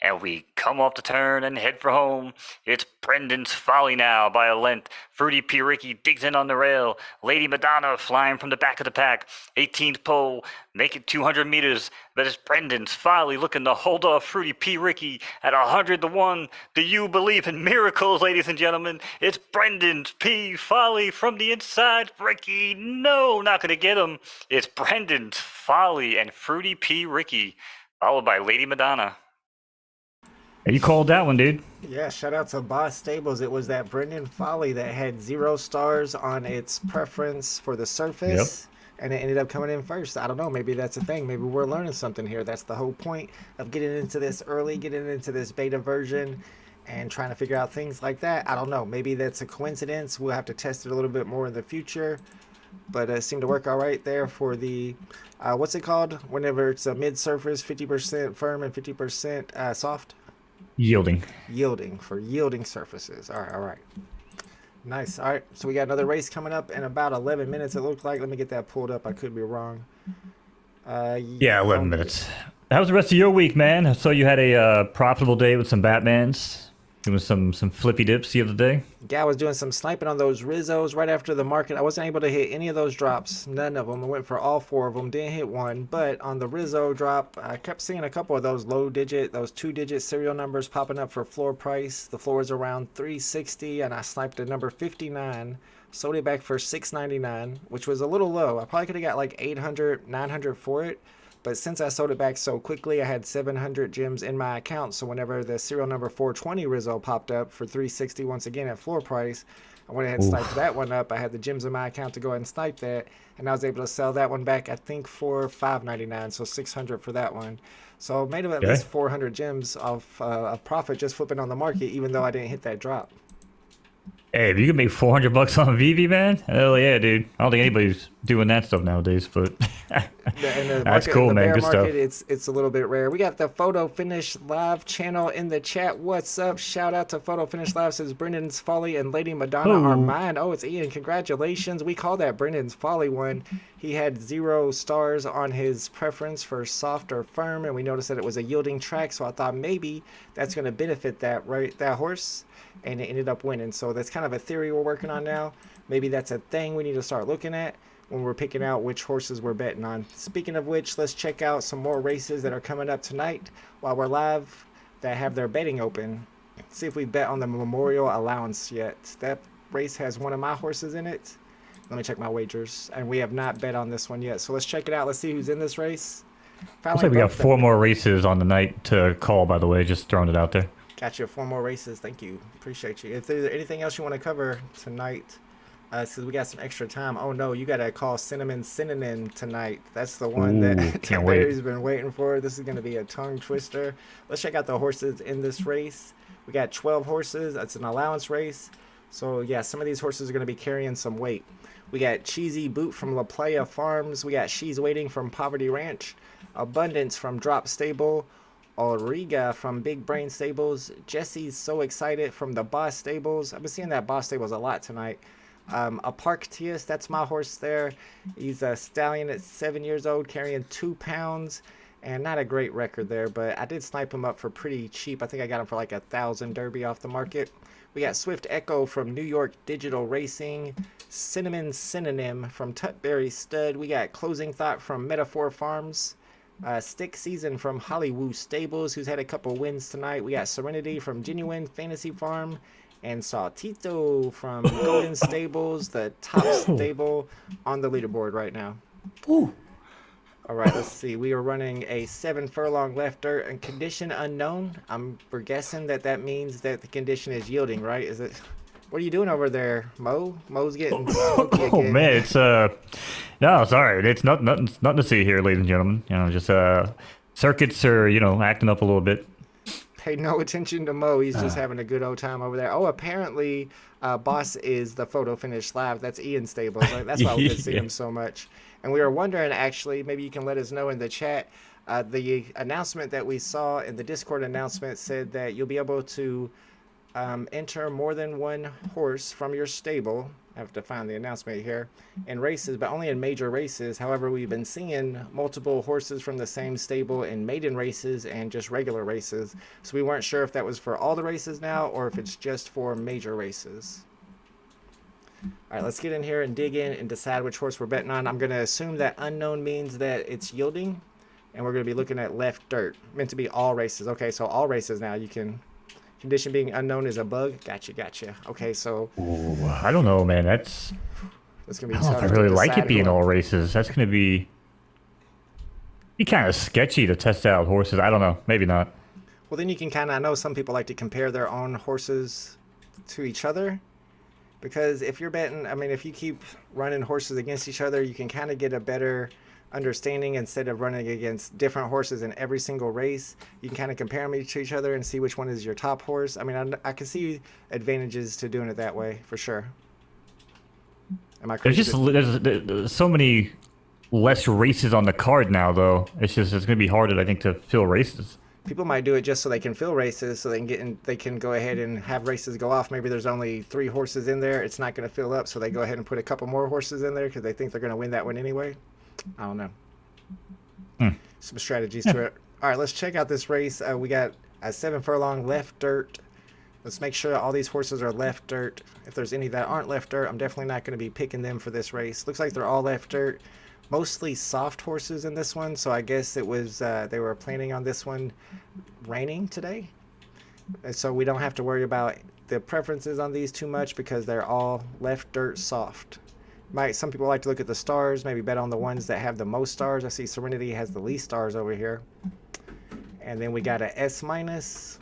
And we come off the turn and head for home. It's Brendan's Folly now by a length. Fruity P. Ricky digs in on the rail. Lady Madonna flying from the back of the pack. 18th pole, make it 200 meters. But it's Brendan's Folly looking to hold off Fruity P. Ricky at 100 to 1. Do you believe in miracles, ladies and gentlemen? It's Brendan's P. Folly from the inside. Ricky, no, not going to get him. It's Brendan's Folly and Fruity P. Ricky, followed by Lady Madonna. You called that one, dude. Yeah, shout out to Boss Stables. It was that Brendan Folly that had 0 stars on its preference for the surface. Yep. And it ended up coming in first. I don't know. Maybe that's a thing. Maybe we're learning something here. That's the whole point of getting into this early, getting into this beta version and trying to figure out things like that. I don't know. Maybe that's a coincidence. We'll have to test it a little bit more in the future. But it seemed to work all right there for the, what's it called? Whenever it's a mid-surface, 50% firm and 50% soft. Yielding for yielding surfaces. All right. Nice. All right, so we got another race coming up in about 11 minutes, it looked like. Let me get that pulled up. I could be wrong. Yeah, 11 minutes. How was the rest of your week, man? I saw you had a profitable day with some Batmans. Doing some flippy dips the other day. Yeah, I was doing some sniping on those Rizzos right after the market. I wasn't able to hit any of those drops. None of them. I went for all 4 of them. Didn't hit one. But on the Rizzo drop, I kept seeing a couple of those those 2-digit serial numbers popping up for floor price. The floor is around 360, and I sniped a number 59. Sold it back for 699, which was a little low. I probably could have got like 800, 900 for it. But since I sold it back so quickly, I had 700 gems in my account. So whenever the serial number 420 Rizzo popped up for 360 once again at floor price, I went ahead and sniped that one up. I had the gems in my account to go ahead and snipe that. And I was able to sell that one back, I think, for $599. So 600 for that one. So I made at least 400 gems of profit just flipping on the market, even though I didn't hit that drop. Hey, if you can make $400 on VV, man, hell yeah, dude. I don't think anybody's doing that stuff nowadays, but In the that's market, cool, the man. bear Good stuff. market, it's a little bit rare. We got the Photo Finish Live channel in the chat. What's up? Shout out to Photo Finish Live. Says Brendan's Folly and Lady Madonna are Oh, mine. Oh, it's Ian. Congratulations. We call that Brendan's Folly one. He had 0 stars on his preference for soft or firm, and we noticed that it was a yielding track. So I thought maybe that's going to benefit that horse, and it ended up winning. So that's kind of a theory we're working on now. Maybe that's a thing we need to start looking at when we're picking out which horses we're betting on. Speaking of which, let's check out some more races that are coming up tonight while we're live that have their betting open. See if we bet on the Memorial Allowance yet. That race has one of my horses in it. Let me check my wagers. And we have not bet on this one yet. So let's check it out. Let's see who's in this race. looks like we got 4 more races on the night to call, by the way. Just throwing it out there. Gotcha. 4 more races. Thank you. Appreciate you. If there's anything else you want to cover tonight, since we got some extra time. Oh no, you gotta call Cinnamon Synonym tonight. That's the one Ooh, that can't wait. Barry's been waiting for. This is gonna be a tongue twister. Let's check out the horses in this race. We got 12 horses. That's an allowance race. So yeah, some of these horses are gonna be carrying some weight. We got Cheesy Boot from La Playa Farms. We got She's Waiting from Poverty Ranch. Abundance from Drop Stable. Auriga from Big Brain Stables. Jesse's So Excited from the Boss Stables. I've been seeing that Boss Stables a lot tonight. Aparctius, that's my horse there. He's a stallion at 7 years old, carrying 2 pounds, and not a great record there, but I did snipe him up for pretty cheap. I think I got him for like 1,000 Derby off the market. We got Swift Echo from New York Digital Racing, Cinnamon Synonym from Tutberry Stud. We got Closing Thought from Metaphor Farms, Stick Season from Hollywood Stables, who's had a couple wins tonight. We got Serenity from Genuine Fantasy Farm, and Saltito from Golden Stables, the top stable on the leaderboard right now. Ooh. All right, let's see. We are running a 7 furlong left dirt and condition unknown. We're guessing that means that the condition is yielding, right? Is it? What are you doing over there, Mo? Mo's getting smoky Oh again. man, it's no, sorry, it's nothing to see here, ladies and gentlemen. You know, just circuits are acting up a little bit. Pay no attention to Mo. He's just having a good old time over there. Oh, apparently, Boss is the Photo Finish Live. That's Ian Stables. Right? That's why we can see him so much. And we were wondering, actually, maybe you can let us know in the chat. The announcement that we saw in the Discord announcement said that you'll be able to enter more than one horse from your stable. I have to find the announcement here. In races, but only in major races. However, we've been seeing multiple horses from the same stable in maiden races and just regular races. So we weren't sure if that was for all the races now or if it's just for major races. All right, let's get in here and dig in and decide which horse we're betting on. I'm going to assume that unknown means that it's yielding, and we're going to be looking at left dirt. Meant to be all races. Okay, so all races now you can. Condition being unknown is a bug. Gotcha. Okay, so Ooh, I don't know, man. That's gonna be I don't know tough. if I really like it being all races. That's gonna be kind of sketchy to test out horses. I don't know. Maybe not. Well, then you can kind of. I know some people like to compare their own horses to each other, because if you're betting, I mean, if you keep running horses against each other, you can kind of get a better understanding instead of running against different horses in every single race. You can kind of compare them to each other and see which one is your top horse. I mean, I can see advantages to doing it that way for sure. Am I crazy? There's so many less races on the card now, though. It's gonna be harder, I think, to fill races. People might do it just so they can fill races, so they can get in. They can go ahead and have races go off. Maybe there's only 3 horses in there. It's not going to fill up, so they go ahead and put a couple more horses in there because they think they're going to win that one anyway. I don't know. Some strategies to it. All right, let's check out this race. We got a 7 furlong left dirt. Let's make sure all these horses are left dirt. If there's any that aren't left dirt, I'm definitely not going to be picking them for this race. Looks like they're all left dirt. Mostly soft horses in this one, so I guess it was they were planning on this one raining today. And so we don't have to worry about the preferences on these too much because they're all left dirt soft. Some people like to look at the stars, maybe bet on the ones that have the most stars. I see Serenity has the least stars over here. And then we got a S minus.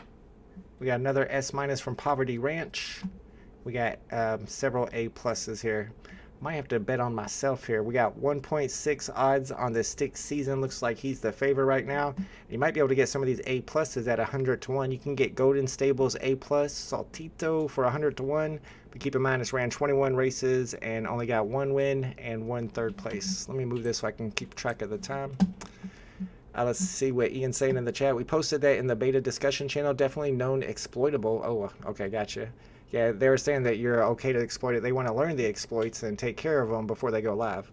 We got another S minus from Poverty Ranch. We got several A pluses here. Might have to bet on myself here. We got 1.6 odds on the stick season. Looks like he's the favorite right now. You might be able to get some of these A pluses at 100 to 1. You can get Golden Stables A plus, Saltito for 100 to 1. But keep in mind, it's ran 21 races and only got 1 win and 1 third place. Let me move this so I can keep track of the time. Let's see what Ian's saying in the chat. We posted that in the beta discussion channel. Definitely known exploitable. Oh, okay, gotcha. Yeah, they were saying that you're okay to exploit it. They want to learn the exploits and take care of them before they go live,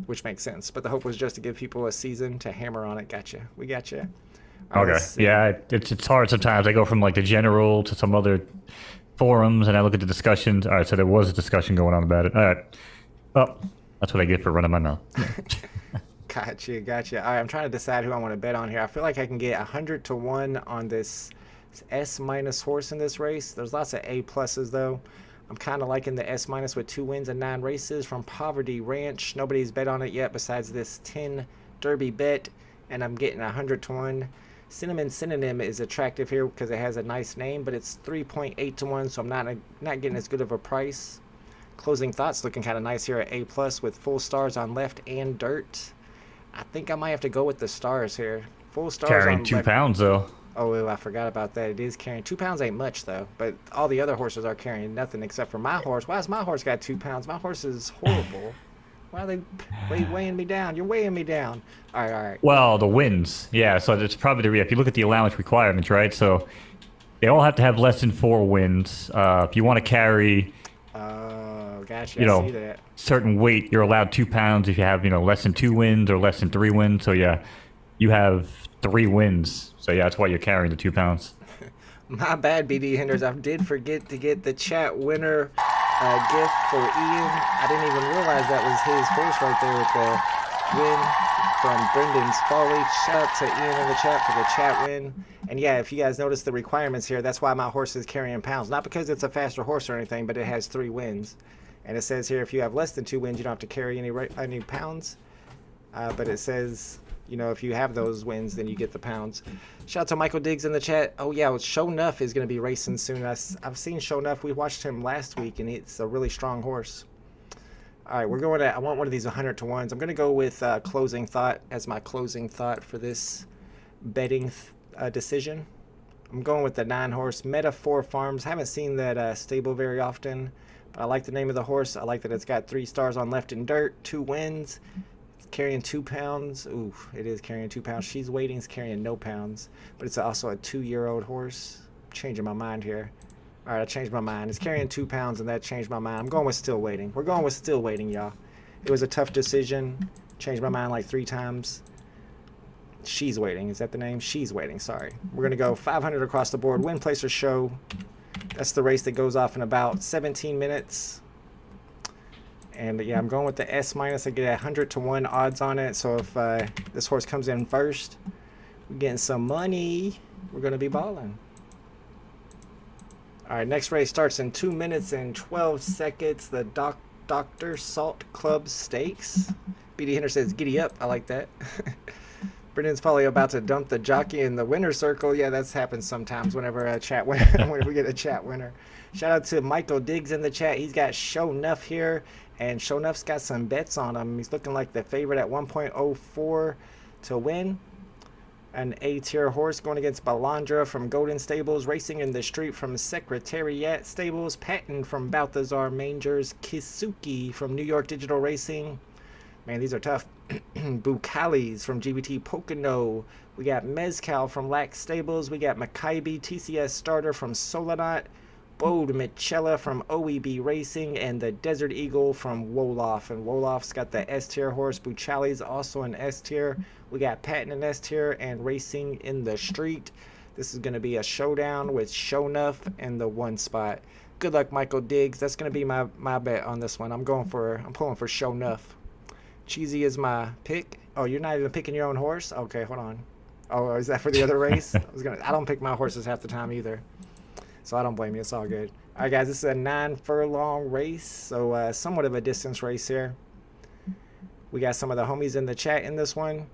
which makes sense. But the hope was just to give people a season to hammer on it. Gotcha. We gotcha. Okay. Yeah, it's hard sometimes. I go from like the general to some other forums, and I look at the discussions. All right, so there was a discussion going on about it. All right. Oh, that's what I get for running my mouth. Gotcha. All right, I'm trying to decide who I want to bet on here. I feel like I can get 100 to 1 on this S minus horse in this race. There's lots of A pluses though. I'm kind of liking the S minus with 2 wins and 9 races from Poverty Ranch. Nobody's bet on it yet besides this 10 Derby bet, and I'm getting 100 to 1. Cinnamon Synonym is attractive here because it has a nice name, but it's 3.8 to 1, so I'm not getting as good of a price. Closing Thoughts looking kind of nice here at A plus with full stars on left and dirt. I think I might have to go with the stars here. Full stars carrying on 2 left. pounds though. Oh, I forgot about that. It is carrying 2 pounds. Ain't much though, but all the other horses are carrying nothing except for my horse. Why has my horse got 2 pounds? My horse is horrible. Why are they weighing me down? You're weighing me down. All right. Well, the wins. Yeah, so it's probably if you look at the allowance requirements, right? So they all have to have less than 4 wins. If you want to carry, Gotcha. you I see know, that. certain weight, you're allowed 2 pounds if you have, less than 2 wins or less than 3 wins. So yeah, you have 3 wins. So yeah, that's why you're carrying the 2 pounds. My bad, BD Hinders. I did forget to get the chat winner gift for Ian. I didn't even realize that was his horse right there with the win from Brendan's Folly. Shout out to Ian in the chat for the chat win. And yeah, if you guys notice the requirements here, that's why my horse is carrying pounds. Not because it's a faster horse or anything, but it has 3 wins. And it says here if you have less than 2 wins, you don't have to carry any pounds. But it says, if you have those wins, then you get the pounds. Shout out to Michael Diggs in the chat. Oh yeah, Show Nuff is going to be racing soon. I've seen Show Nuff. We watched him last week, and it's a really strong horse. All right, we're going to. I want one of these 100 to 1s. I'm going to go with Closing Thought as my closing thought for this betting decision. I'm going with the 9 horse Metaphor Farms. Haven't seen that stable very often, but I like the name of the horse. I like that it's got 3 stars on left and dirt, 2 wins. Carrying 2 pounds. Ooh, it is carrying 2 pounds. She's Waiting's carrying no pounds, but it's also a 2-year-old horse. I'm changing my mind here. All right, I changed my mind. It's carrying 2 pounds, and that changed my mind. I'm going with Still Waiting. We're going with Still Waiting, y'all. It was a tough decision. Changed my mind like 3 times. She's Waiting. Is that the name? She's Waiting. Sorry. We're gonna go 500 across the board. Win, place, or show. That's the race that goes off in about 17 minutes. And yeah, I'm going with the S minus. I get 100 to 1 odds on it. So if this horse comes in first, we're getting some money. We're going to be balling. All right, next race starts in 2 minutes and 12 seconds. The Dr. Salt Club Stakes. BD Hinter says, giddy up. I like that. Brendan's probably about to dump the jockey in the winner's circle. Yeah, that's happened sometimes whenever whenever we get a chat winner. Shout out to Michael Diggs in the chat. He's got Show Nuff here, and Show Nuff's got some bets on him. He's looking like the favorite at 1.04 to win. An A-tier horse going against Balandra from Golden Stables, Racing in the Street from Secretariat Stables, Patton from Balthazar Mangers, Kisuki from New York Digital Racing. Man, these are tough. Bucalis from GBT Pocono. We got Mezcal from Lax Stables. We got Maccabi TCS Starter from Solonat. Bode Michella from OEB Racing, and the Desert Eagle from Wolof. And Wolof's got the S-tier horse. Bucali's also an S-tier. We got Patton in S-tier and Racing in the Street. This is going to be a showdown with Shownuff in the 1 spot. Good luck, Michael Diggs. That's going to be my bet on this one. I'm pulling for Shownuff. Cheesy is my pick. Oh, you're not even picking your own horse? Okay, hold on. Oh, is that for the other race? I don't pick my horses half the time either. So I don't blame you. It's all good. All right, guys, this is a 9-furlong race, so somewhat of a distance race here. We got some of the homies in the chat in this one.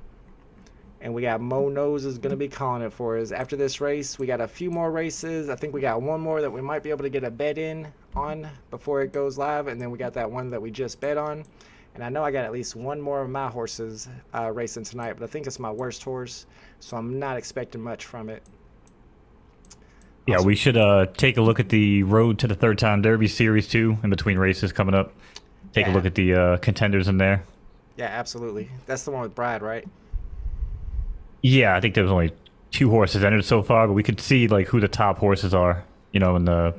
And we got Knowz is going to be calling it for us. After this race, we got a few more races. I think we got one more that we might be able to get a bet in on before it goes live. And then we got that one that we just bet on. And I know I got at least one more of my horses racing tonight, but I think it's my worst horse. So I'm not expecting much from it. Yeah, we should take a look at the Road to the Third Time Derby Series 2 in between races coming up. Take a look at the contenders in there. Yeah, absolutely. That's the one with Brad, right? Yeah, I think there was only 2 horses entered so far, but we could see like who the top horses are, you know, in the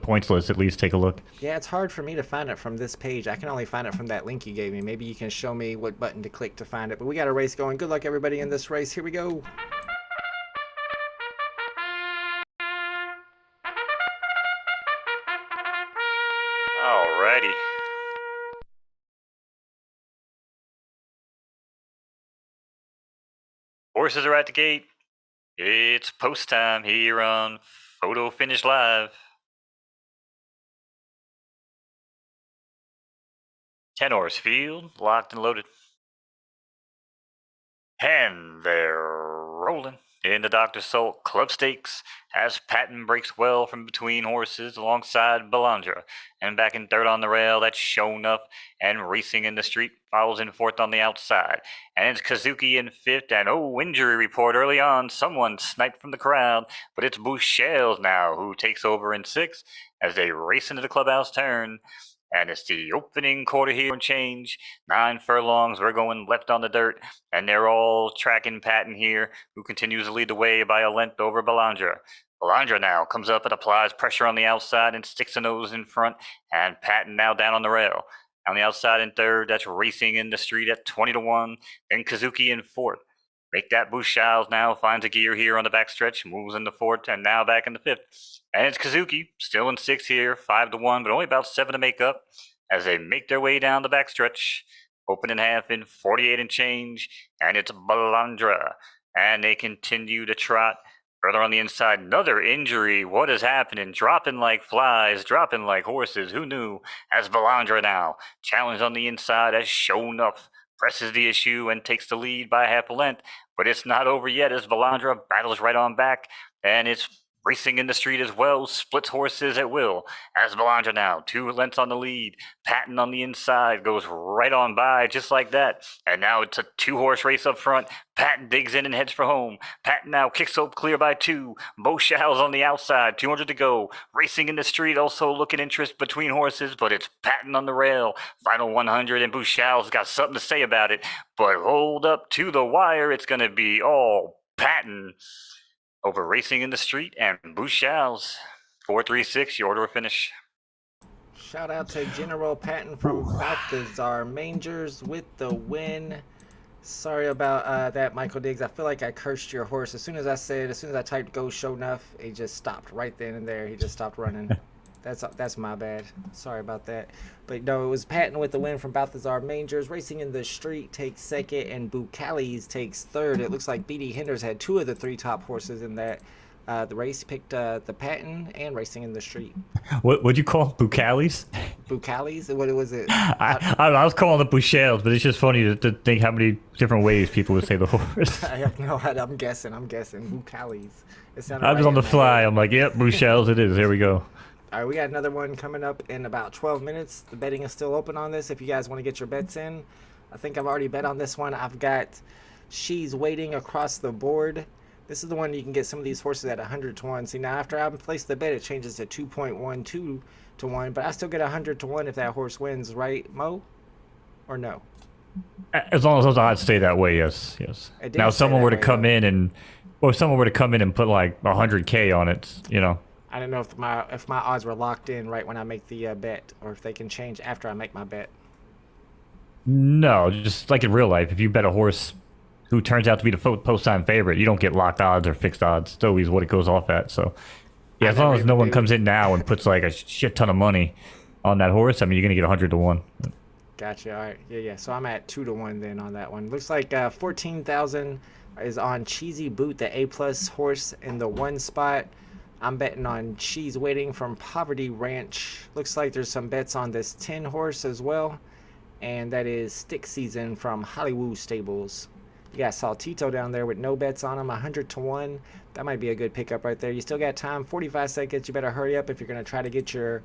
points list. At least take a look. Yeah, it's hard for me to find it from this page. I can only find it from that link you gave me. Maybe you can show me what button to click to find it. But we got a race going. Good luck, everybody, in this race. Here we go. Alrighty. Horses are at the gate. It's post time here on Photo Finish Live. 10 horse field, locked and loaded. And they're rolling in the Dr. Salt Club Stakes as Patton breaks well from between horses alongside Belandra. And back in third on the rail, that's shown up and racing in the street, follows in fourth on the outside. And it's Kazuki in fifth, and injury report early on. Someone sniped from the crowd, but it's Bouchelles now who takes over in sixth as they race into the clubhouse turn. And it's the opening quarter here and change. 9 furlongs, we're going left on the dirt. And they're all tracking Patton here, who continues to lead the way by a length over Belandra. Belandra now comes up and applies pressure on the outside and sticks a nose in front. And Patton now down on the rail. On the outside in third, that's racing in the street at 20-1. Then Kazuki in fourth. Make that Bouchelles now finds a gear here on the backstretch, moves into fourth, and now back into fifth. And it's Kazuki, still in sixth here, 5-1, but only about 7 to make up as they make their way down the backstretch. Opening half in 48 and change, and it's Belandra. And they continue to trot. Further on the inside, another injury. What is happening? Dropping like flies, dropping like horses. Who knew? As Belandra now, challenged on the inside, has shown up. Presses the issue and takes the lead by half a length, but it's not over yet as Belandra battles right on back, and it's racing in the street as well, splits horses at will, as Belandra now, 2 lengths on the lead. Patton on the inside goes right on by, just like that, and now it's a 2-horse race up front. Patton digs in and heads for home. Patton now kicks up clear by 2. Bouchelles on the outside, 200 to go. Racing in the street, also looking interest between horses, but it's Patton on the rail. Final 100, and Bouchelles got something to say about it, but hold up to the wire, it's going to be all Patton over racing in the street and Bouchelles. 4-3-6, your order of finish. Shout out to General Patton from Balthazar Mangers with the win. Sorry about that, Michael Diggs. I feel like I cursed your horse. As soon as I typed go show enough, he just stopped right then and there. He just stopped running. That's my bad. Sorry about that. But no, it was Patton with the win from Balthazar Mangers. Racing in the street takes second, and Bouchelles takes third. It looks like BD Henders had 2 of the 3 top horses in that. The race picked the Patton and racing in the street. What'd you call Bouchelles? Bouchelles? What was it? I was calling it Bouchelles, but it's just funny to think how many different ways people would say the horse. I have no idea. I'm guessing. Bouchelles. I was on the fly. I'm like, yep, Bouchelles it is. Here we go. All right, we got another one coming up in about 12 minutes. The betting is still open on this if you guys want to get your bets in. I think I've already bet on this one. I've got She's Waiting across the board. This is the one you can get some of these horses at 100-1. See, now after I place the bet, it changes to 2.12 to 1, but I still get 100-1 if that horse wins, right, Mo? Or no? As long as those odds stay that way, yes. Now, if someone were to come in and put like 100K on it, you know. I don't know if my odds were locked in right when I make the bet, or if they can change after I make my bet. No, just like in real life, if you bet a horse who turns out to be the post-time favorite, you don't get locked odds or fixed odds. It's always what it goes off at. So, yeah, as long as no one comes in now and puts like a shit ton of money on that horse, I mean, you're gonna get 100-1. Gotcha. All right. Yeah. So I'm at 2-1 then on that one. Looks like 14,000 is on Cheesy Boot, the A+ horse in the 1 spot. I'm betting on She's Waiting from Poverty Ranch. Looks like there's some bets on this 10 horse as well, and that is Stick Season from Hollywood Stables. You got Saltito down there with no bets on him, 100 to 1. That might be a good pickup right there. You still got time, 45 seconds. You better hurry up if you're going to try to get your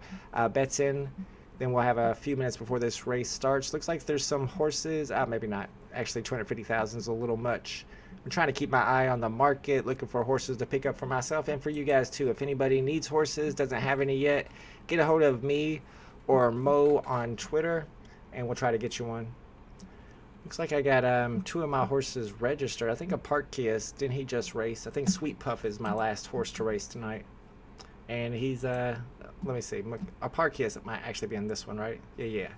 bets in. Then we'll have a few minutes before this race starts. Looks like there's some horses. Maybe not. Actually, 250,000 is a little much. I'm trying to keep my eye on the market, looking for horses to pick up for myself and for you guys too. If anybody needs horses, doesn't have any yet, get a hold of me or Mo on Twitter, and we'll try to get you one. Looks like I got 2 of my horses registered. I think a Parkius, didn't he just race? I think Sweet Puff is my last horse to race tonight. And he's, let me see, a Parkius might actually be in this one, right? Yeah.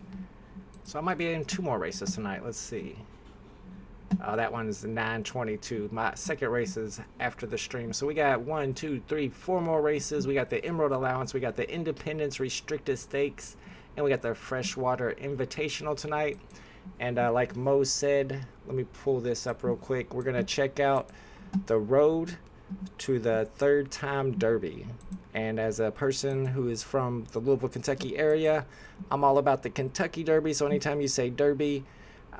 So I might be in 2 more races tonight. Let's see. That one's 9:22. My second race is after the stream. So we got 1, 2, 3, 4 more races. We got the Emerald Allowance. We got the Independence Restricted Stakes. And we got the Freshwater Invitational tonight. And like Mo said, let me pull this up real quick. We're going to check out the road to the third time Derby. And as a person who is from the Louisville, Kentucky area, I'm all about the Kentucky Derby. So anytime you say Derby,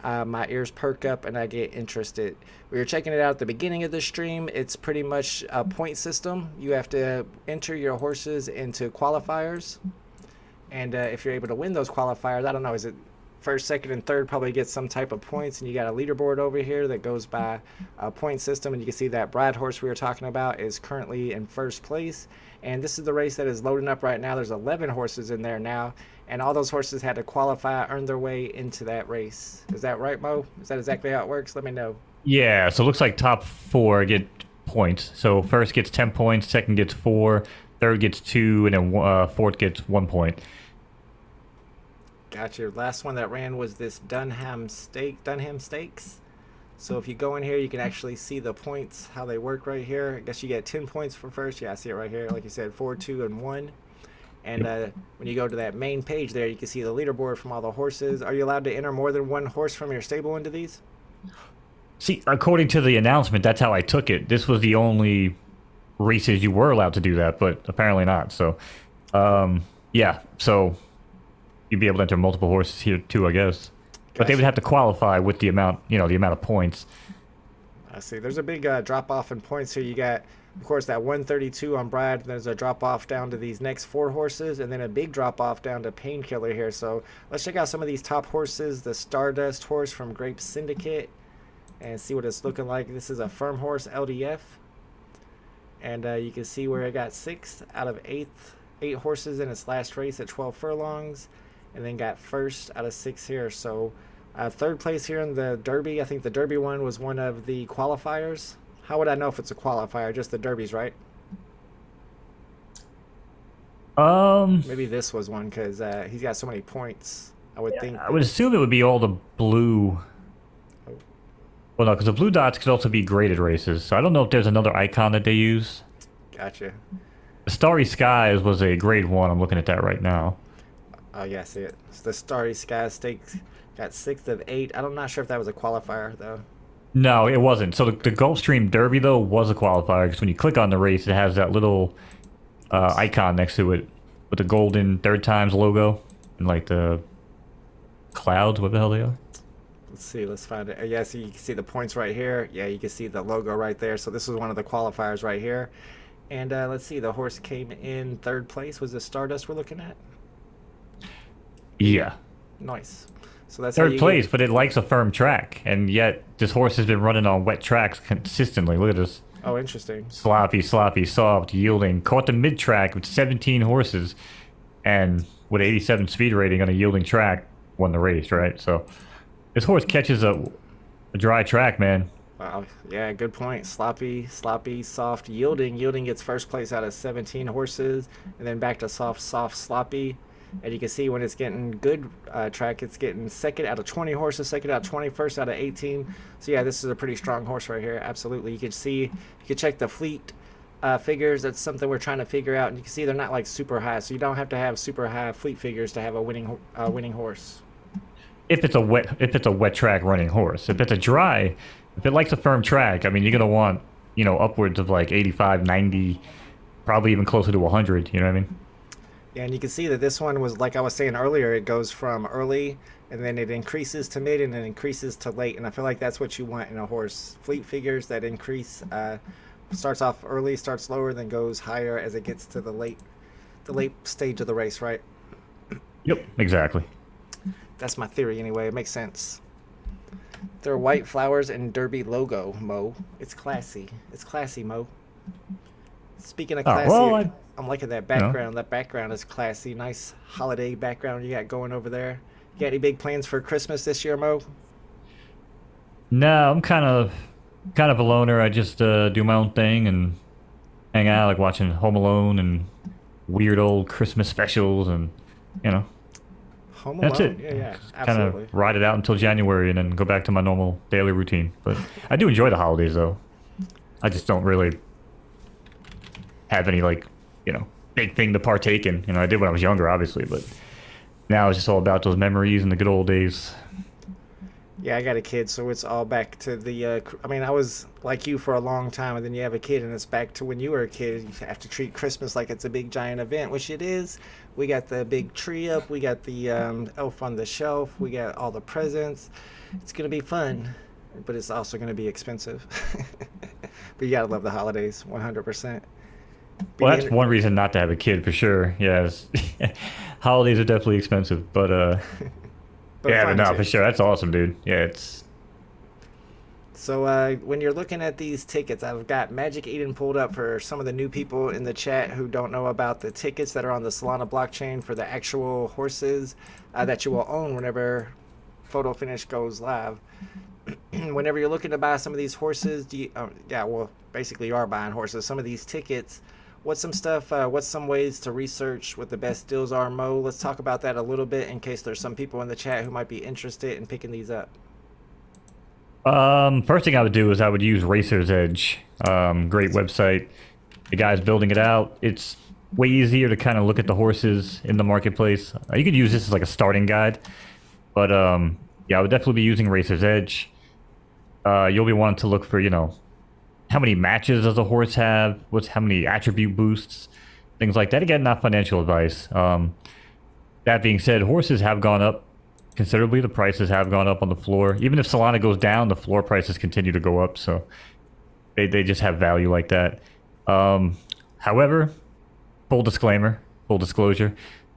my ears perk up and I get interested. We were checking it out at the beginning of the stream. It's pretty much a point system. You have to enter your horses into qualifiers. And if you're able to win those qualifiers, I don't know, is it first, second, and third probably get some type of points, and you got a leaderboard over here that goes by a point system, and you can see that Brad horse we were talking about is currently in first place, and this is the race that is loading up right now. There's 11 horses in there now, and all those horses had to qualify, earn their way into that race. Is that right, Mo? Is that exactly how it works? Let me know. Yeah, so it looks like top 4 get points. So first gets 10 points, second gets 4, third gets 2, and then fourth gets 1 point. Gotcha. Last one that ran was this Dunham Stakes. So if you go in here, you can actually see the points, how they work right here. I guess you get 10 points for first. Yeah, I see it right here. Like you said, 4, 2, and 1. And when you go to that main page there, you can see the leaderboard from all the horses. Are you allowed to enter more than 1 horse from your stable into these? See, according to the announcement, that's how I took it. This was the only races you were allowed to do that, but apparently not. So, yeah, so you'd be able to enter multiple horses here too, I guess. Gotcha. But they would have to qualify with the amount, the amount of points. I see. There's a big drop off in points here. You got, of course, that 132 on Brad. There's a drop off down to these next 4 horses, and then a big drop off down to Painkiller here. So let's check out some of these top horses. The Stardust horse from Grape Syndicate, and see what it's looking like. This is a firm horse, LDF, and you can see where it got 6th out of 8 horses in its last race at 12 furlongs. And then got first out of 6 here. So third place here in the Derby. I think the Derby one was one of the qualifiers. How would I know if it's a qualifier? Just the Derbies, right? Maybe this was one because he's got so many points. I would think. I would assume it would be all the blue. Well, no, because the blue dots could also be graded races. So I don't know if there's another icon that they use. Gotcha. The Starry Skies was a grade 1. I'm looking at that right now. Oh, yeah, I see it. It's the Starry Sky Stakes got 6th of 8. I'm not sure if that was a qualifier, though. No, it wasn't. So the Gulfstream Derby, though, was a qualifier, because when you click on the race, it has that little icon next to it with the golden third times logo and, like, the clouds, what the hell they are. Let's see, let's find it. Yeah, so you can see the points right here. Yeah, you can see the logo right there. So this was one of the qualifiers right here. And let's see, the horse came in 3rd place. Was the Stardust we're looking at? Yeah. Nice. So that's 3rd place, but it likes a firm track, and yet this horse has been running on wet tracks consistently. Look at this. Oh, interesting. Sloppy, soft, yielding. Caught the mid-track with 17 horses, and with 87 speed rating on a yielding track, won the race, right? So this horse catches a dry track, man. Wow. Yeah, good point. Sloppy, soft, yielding. Yielding gets 1st place out of 17 horses, and then back to soft, sloppy. And you can see when it's getting good track, it's getting 2nd out of 20 horses, 2nd out of 20, 1st out of 18. So yeah, this is a pretty strong horse right here. Absolutely. You can see, you can check the fleet figures. That's something we're trying to figure out. And you can see they're not like super high, so you don't have to have super high fleet figures to have a winning horse. If it's a wet track running horse. If it's a dry, if it likes a firm track, I mean, you're gonna want upwards of like 85, 90, probably even closer to 100. You know what I mean? Yeah, and you can see that this one was, like I was saying earlier, it goes from early and then it increases to mid and then increases to late. And I feel like that's what you want in a horse. Fleet figures that increase, starts off early, starts lower, then goes higher as it gets to the late stage of the race, right? Yep, exactly. That's my theory anyway. It makes sense. There are white flowers and Derby logo, Mo. It's classy. It's classy, Mo. Speaking of classy, I'm liking that background. That background is classy. Nice holiday background you got going over there. You got any big plans for Christmas this year, Mo? No, I'm kind of a loner. I just do my own thing and hang out, like watching Home Alone and weird old Christmas specials, and you know, Home Alone. that's it. Yeah, Kind absolutely. of ride it out until January and then go back to my normal daily routine. But I do enjoy the holidays, though. I just don't really have any, like, you know, big thing to partake in. You know, I did when I was younger, obviously, but now it's just all about those memories and the good old days. Yeah, I got a kid, so it's all back to the. I mean, I was like you for a long time, and then you have a kid, and it's back to when you were a kid. You have to treat Christmas like it's a big giant event, which it is. We got the big tree up, we got the elf on the shelf, we got all the presents. It's gonna be fun, but it's also gonna be expensive. But you gotta love the holidays, 100%. Well, that's one reason not to have a kid for sure. Yes, holidays are definitely expensive, but But yeah, but fun no, too. for sure, that's awesome, dude. Yeah, it's So when you're looking at these tickets, I've got Magic Eden pulled up for some of the new people in the chat who don't know about the tickets that are on the Solana blockchain for the actual horses that you will own whenever Photo Finish goes live. Whenever you're looking to buy some of these horses, basically you are buying horses. Some of these tickets, what's some ways to research what the best deals are, Mo? Let's talk about that a little bit in case there's some people in the chat who might be interested in picking these up. first thing I would do is I would use Racer's Edge. Great website. The guy's building it out. It's way easier to kind of look at the horses in the marketplace. You could use this as like a starting guide, but yeah, I would definitely be using Racer's Edge. You'll be wanting to look for, you know, how many matches does a horse have? How many attribute boosts? Things like that. Again, not financial advice. That being said, horses have gone up considerably. The prices have gone up on the floor. Even if Solana goes down, the floor prices continue to go up. So they just have value like that. However, full disclosure,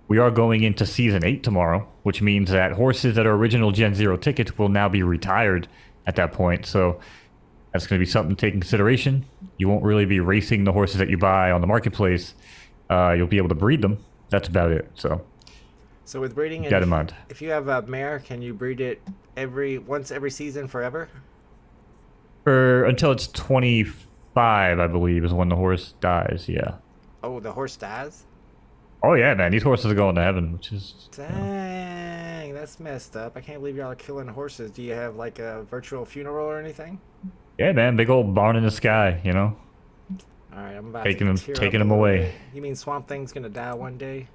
we are going into Season 8 tomorrow, which means that horses that are original Gen 0 tickets will now be retired at that point. So that's going to be something to take in consideration. You won't really be racing the horses that you buy on the marketplace. You'll be able to breed them. That's about it. So with breeding, Keep that in mind. if you have a mare, can you breed it once every season forever? Until it's 25, I believe, is when the horse dies. Yeah. Oh, the horse dies? Oh yeah, man. These horses are going to heaven, which is Dang, that's messed up. I can't believe y'all are killing horses. Do you have like a virtual funeral or anything? yeah, man. Big old barn in the sky. You know, All right, I'm about taking to them, tear up taking a them little away. bit. You mean Swamp Thing's gonna die one day?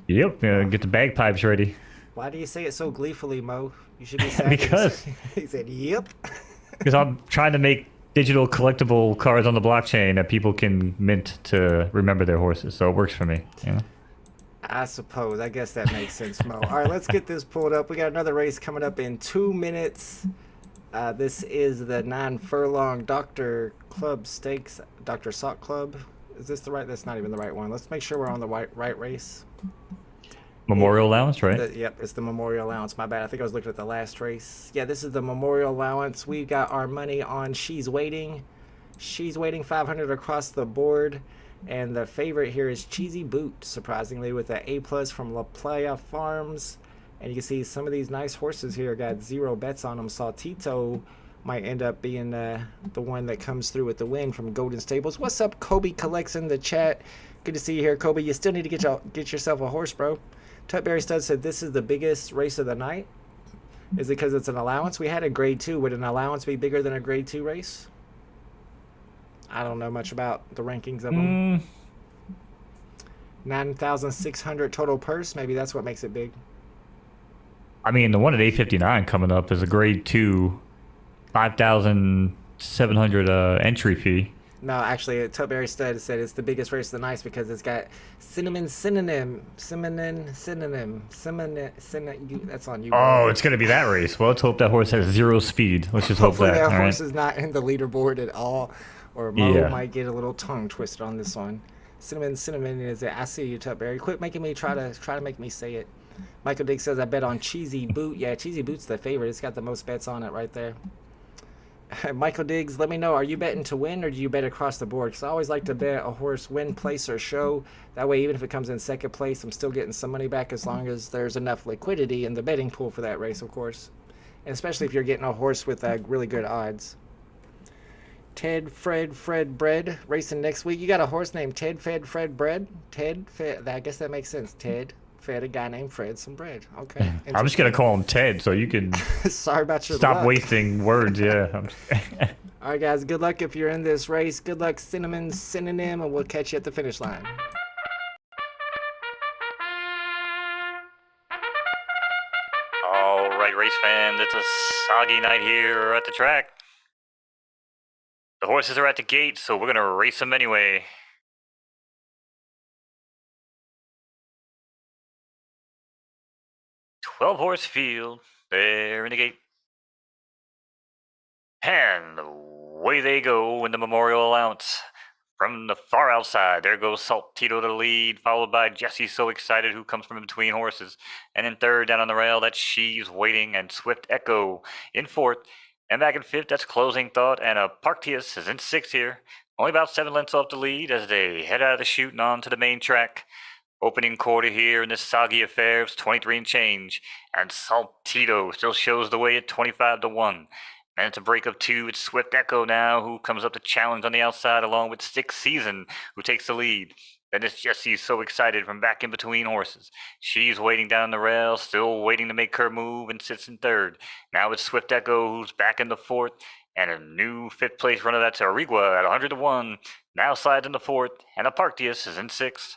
Yep. Get the bagpipes ready. Why do you say it so gleefully, Mo? You should be sad. Because He said, "Yep." because I'm trying to make digital collectible cards on the blockchain that people can mint to remember their horses. So it works for me. You know. I suppose. I guess that makes sense, Mo. All right, let's get this pulled up. We got another race coming up in 2 minutes. This is the 9 furlong Dr. Club Stakes, Dr. Sock Club. Is this the right? That's not even the right one. Let's make sure we're on the right race. Memorial allowance, right? Yep, it's the Memorial Allowance. My bad. I think I was looking at the last race. Yeah, this is the Memorial Allowance. We got our money on She's Waiting. She's Waiting 500 across the board. And the favorite here is Cheesy Boot, surprisingly, with an A+ from La Playa Farms. And you can see some of these nice horses here got 0 bets on them. Saltito might end up being the one that comes through with the win from Golden Stables. What's up, Kobe Collects in the chat? Good to see you here, Kobe. You still need to get yourself a horse, bro. Tutberry Stud said this is the biggest race of the night. Is it because it's an allowance? We had a grade 2. Would an allowance be bigger than a grade 2 race? I don't know much about the rankings of them. 9,600 total purse. Maybe that's what makes it big. I mean, the one at 859 coming up is a grade 2, 5,700 entry fee. No, actually, Tubberry Stud said it's the biggest race of the night because it's got synonym. That's on you. Oh, Bro. it's gonna be that race. Well, let's hope that horse has 0 speed. Let's just hope Hopefully that. that All horse right. is not in the leaderboard at all, or Mo Yeah. might get a little tongue twisted on this one. Cinnamon is it? I see you, Tubberry. Quit making me try to make me say it. Michael Dick says I bet on Cheesy Boot. Yeah, Cheesy Boot's the favorite. It's got the most bets on it right there. Michael Diggs, let me know, are you betting to win or do you bet across the board? Because I always like to bet a horse win, place, or show. That way, even if it comes in second place, I'm still getting some money back as long as there's enough liquidity in the betting pool for that race, of course. And especially if you're getting a horse with really good odds. Fred Bread racing next week. You got a horse named Ted Fred Bread? I guess that makes sense. Ted fed a guy named Fred some bread. Okay. I'm just gonna call him Ted, so you can Sorry about your stop luck. wasting words. Yeah. All right, guys. Good luck if you're in this race. Good luck, Synonym, and we'll catch you at the finish line. All right, race fans, it's a soggy night here at the track. The horses are at the gate, so we're gonna race them anyway. Horse field, there in the gate. And away they go in the Memorial Allowance. From the far outside, there goes Saltito to the lead, followed by Jesse So Excited, who comes from between horses. And in third, down on the rail, that's She's Waiting, and Swift Echo in fourth. And back in fifth, that's Closing Thought, and Parktius is in sixth here. Only about 7 lengths off the lead as they head out of the chute and on to the main track. Opening quarter here in this soggy affair is 23 and change, and Saltito still shows the way at 25-1. And it's a break of 2. It's Swift Echo now, who comes up to challenge on the outside, along with Sixth Season, who takes the lead. Then it's Jessie So Excited from back in between horses. She's waiting down the rail, still waiting to make her move, and sits in third. Now it's Swift Echo, who's back in the fourth, and a new fifth place runner, that's Arigua at 100-1. Now slides in the fourth, and Parktius is in sixth.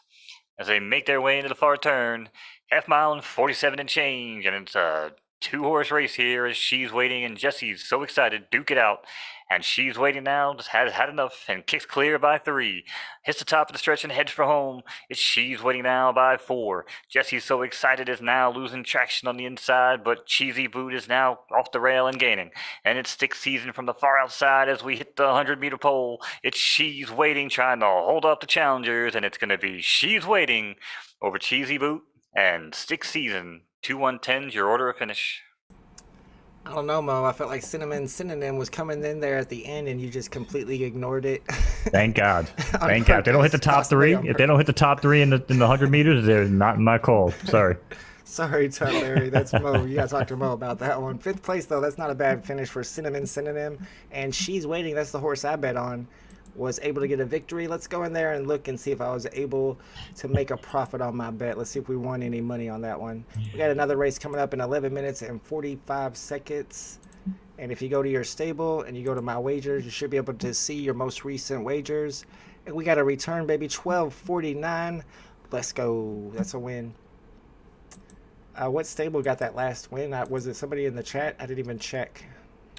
As they make their way into the far turn, half mile and 47 and change, and it's a 2-horse race here as She's Waiting and Jesse's So Excited duke it out. And She's Waiting now just has had enough and kicks clear by 3. Hits the top of the stretch and heads for home. It's She's Waiting now by 4. Jesse's So Excited is now losing traction on the inside, but Cheesy Boot is now off the rail and gaining. And it's Sixth Season from the far outside as we hit the 100-meter pole. It's She's Waiting trying to hold up the challengers, and it's going to be She's Waiting over Cheesy Boot and Sixth Season. 2-1-10's your order of finish. I don't know, Mo. I felt like Synonym was coming in there at the end, and you just completely ignored it. Thank God. Thank God. If they don't hit the top 3, if they don't hit the top 3 in the 100 meters, they're not in my call. Sorry. Sorry, Larry. That's Mo. You gotta talk to Mo about that one. 5th place, though, that's not a bad finish for Synonym. And She's Waiting, that's the horse I bet on, was able to get a victory. Let's go in there and look and see if I was able to make a profit on my bet. Let's see if we won any money on that one. We got another race coming up in 11 minutes and 45 seconds. And if you go to your stable and you go to my wagers, you should be able to see your most recent wagers. And we got a return, baby, 12.49. Let's go. That's a win. What stable got that last win? Was it somebody in the chat? I didn't even check.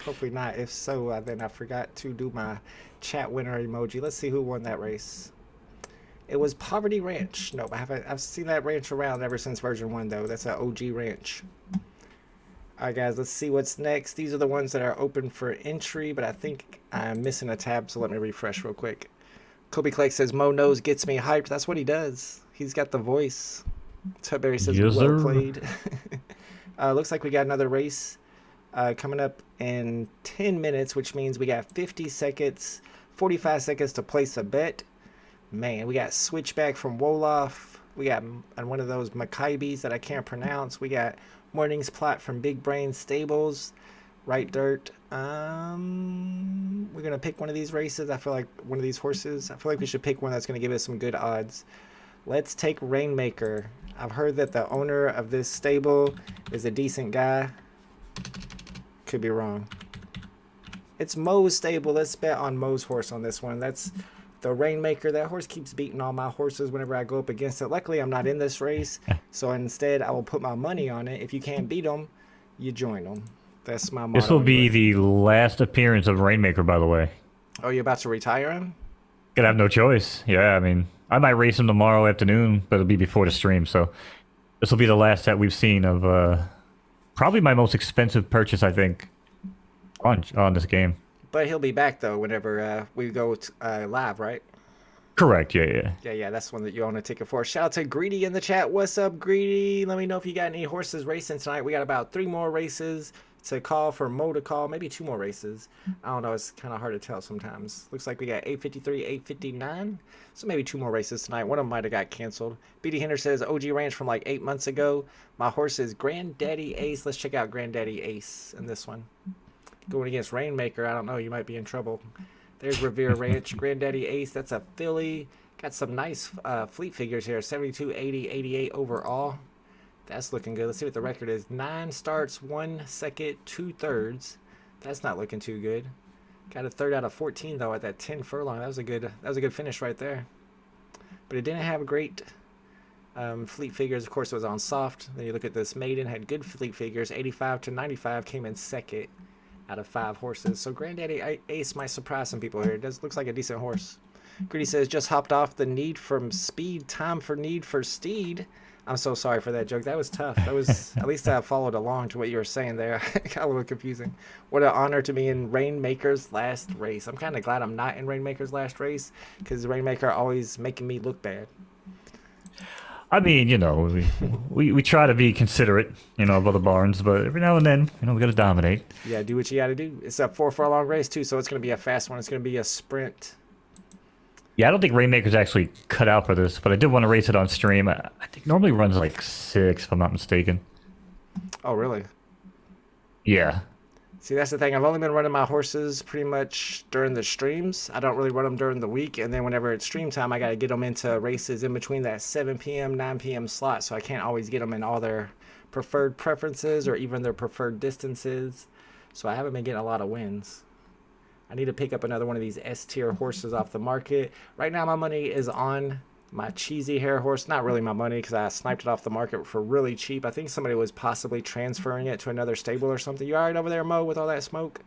Hopefully not. If so, then I forgot to do my chat winner emoji. Let's see who won that race. It was Poverty Ranch. Nope, I've seen that ranch around ever since version 1, though. That's an OG ranch. All right, guys, let's see what's next. These are the ones that are open for entry, but I think I'm missing a tab, so let me refresh real quick. Kobe Clay says, Mo Knowz gets me hyped. That's what he does. He's got the voice. Tubberry says, yes, well sir. played. Looks like we got another race coming up in 10 minutes, which means we got 50 seconds, 45 seconds to place a bet. Man, we got Switchback from Wolof. We got one of those Maccabees that I can't pronounce. We got Morning's Plot from Big Brain Stables. Right Dirt. We're going to pick one of these races. I feel like one of these horses. I feel like we should pick one that's going to give us some good odds. Let's take Rainmaker. I've heard that the owner of this stable is a decent guy. Could be wrong. It's Mo's stable. Let's bet on Mo's horse on this one. That's the Rainmaker. That horse keeps beating all my horses whenever I go up against it. Luckily, I'm not in this race, so instead I will put my money on it. If you can't beat them, you join them. That's my motto. This will be the last appearance of Rainmaker, by the way. Oh, you're about to retire him? Gonna have no choice. Yeah, I mean, I might race him tomorrow afternoon, but it'll be before the stream. So this will be the last that we've seen of probably my most expensive purchase, I think, on this game. But he'll be back though whenever we go live, right? Correct. Yeah. Yeah, that's one that you own a ticket for. Shout out to Greedy in the chat. What's up, Greedy? Let me know if you got any horses racing tonight. We got about 3 more races to call for Mo to call. Maybe 2 more races. I don't know. It's kind of hard to tell sometimes. Looks like we got 8:53, 8:59. So maybe 2 more races tonight. One of them might have got canceled. BD Hinder says OG Ranch from like 8 months ago. My horse is Granddaddy Ace. Let's check out Granddaddy Ace in this one. Going against Rainmaker. I don't know. You might be in trouble. There's Revere Ranch. Granddaddy Ace. That's a filly. Got some nice fleet figures here. 72, 80, 88 overall. That's looking good. Let's see what the record is. 9 starts, 1 second, 2 thirds. That's not looking too good. Got a third out of 14 though at that 10 furlong. That was a good finish right there. But it didn't have great fleet figures. Of course, it was on soft. Then you look at this maiden, had good fleet figures. 85 to 95 came in second out of 5 horses. So Granddaddy Ace might surprise some people here. It looks like a decent horse. Greedy says just hopped off the need from speed. Time for need for steed. I'm so sorry for that joke. That was tough. That was at least I followed along to what you were saying there. Got a little confusing. What an honor to be in Rainmaker's last race. I'm kind of glad I'm not in Rainmaker's last race because Rainmaker always making me look bad. I mean, you know, we try to be considerate, you know, of other barns, but every now and then, you know, we got to dominate. Yeah, do what you got to do. It's a 4 furlong race too, so it's going to be a fast one. It's going to be a sprint. Yeah, I don't think Rainmaker's actually cut out for this, but I did want to race it on stream. I think normally runs like 6, if I'm not mistaken. Oh, really? Yeah. See, that's the thing. I've only been running my horses pretty much during the streams. I don't really run them during the week. And then whenever it's stream time, I got to get them into races in between that 7 p.m., 9 p.m. slot. So I can't always get them in all their preferred preferences or even their preferred distances. So I haven't been getting a lot of wins. I need to pick up another one of these S-tier horses off the market. Right now, my money is on my cheesy hair horse. Not really my money because I sniped it off the market for really cheap. I think somebody was possibly transferring it to another stable or something. You all right over there, Mo, with all that smoke?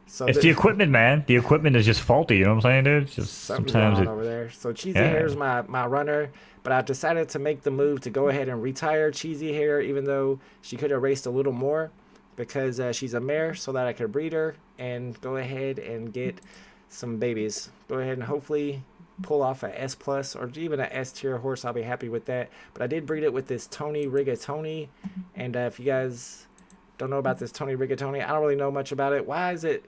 So it's the equipment, man. The equipment is just faulty. You know what I'm saying, dude? It's just sometimes over there. So cheesy hair is my runner. But I decided to make the move to go ahead and retire cheesy hair, even though she could have raced a little more. Because she's a mare, so that I could breed her and go ahead and get some babies. Go ahead and hopefully pull off a S plus or even an S tier horse. I'll be happy with that. But I did breed it with this Tony Rigatoni, and if you guys don't know about this Tony Rigatoni, I don't really know much about it. Why is it,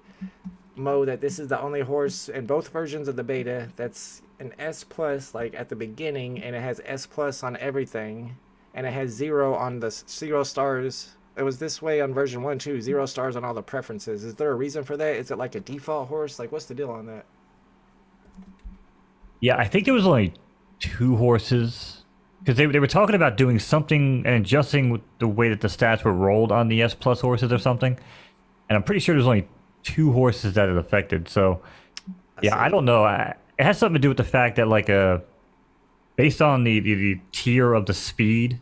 Mo, that this is the only horse in both versions of the beta that's an S plus like at the beginning, and it has S plus on everything, and it has 0 on the 0 stars? It was this way on version 1 too, 0 stars on all the preferences. Is there a reason for that? Is it like a default horse? Like, what's the deal on that? Yeah, I think there was only 2 horses. Because they were talking about doing something and adjusting with the way that the stats were rolled on the S plus horses or something. And I'm pretty sure there's only 2 horses that it affected. So, yeah, I don't know. It has something to do with the fact that, like, based on the tier of the speed,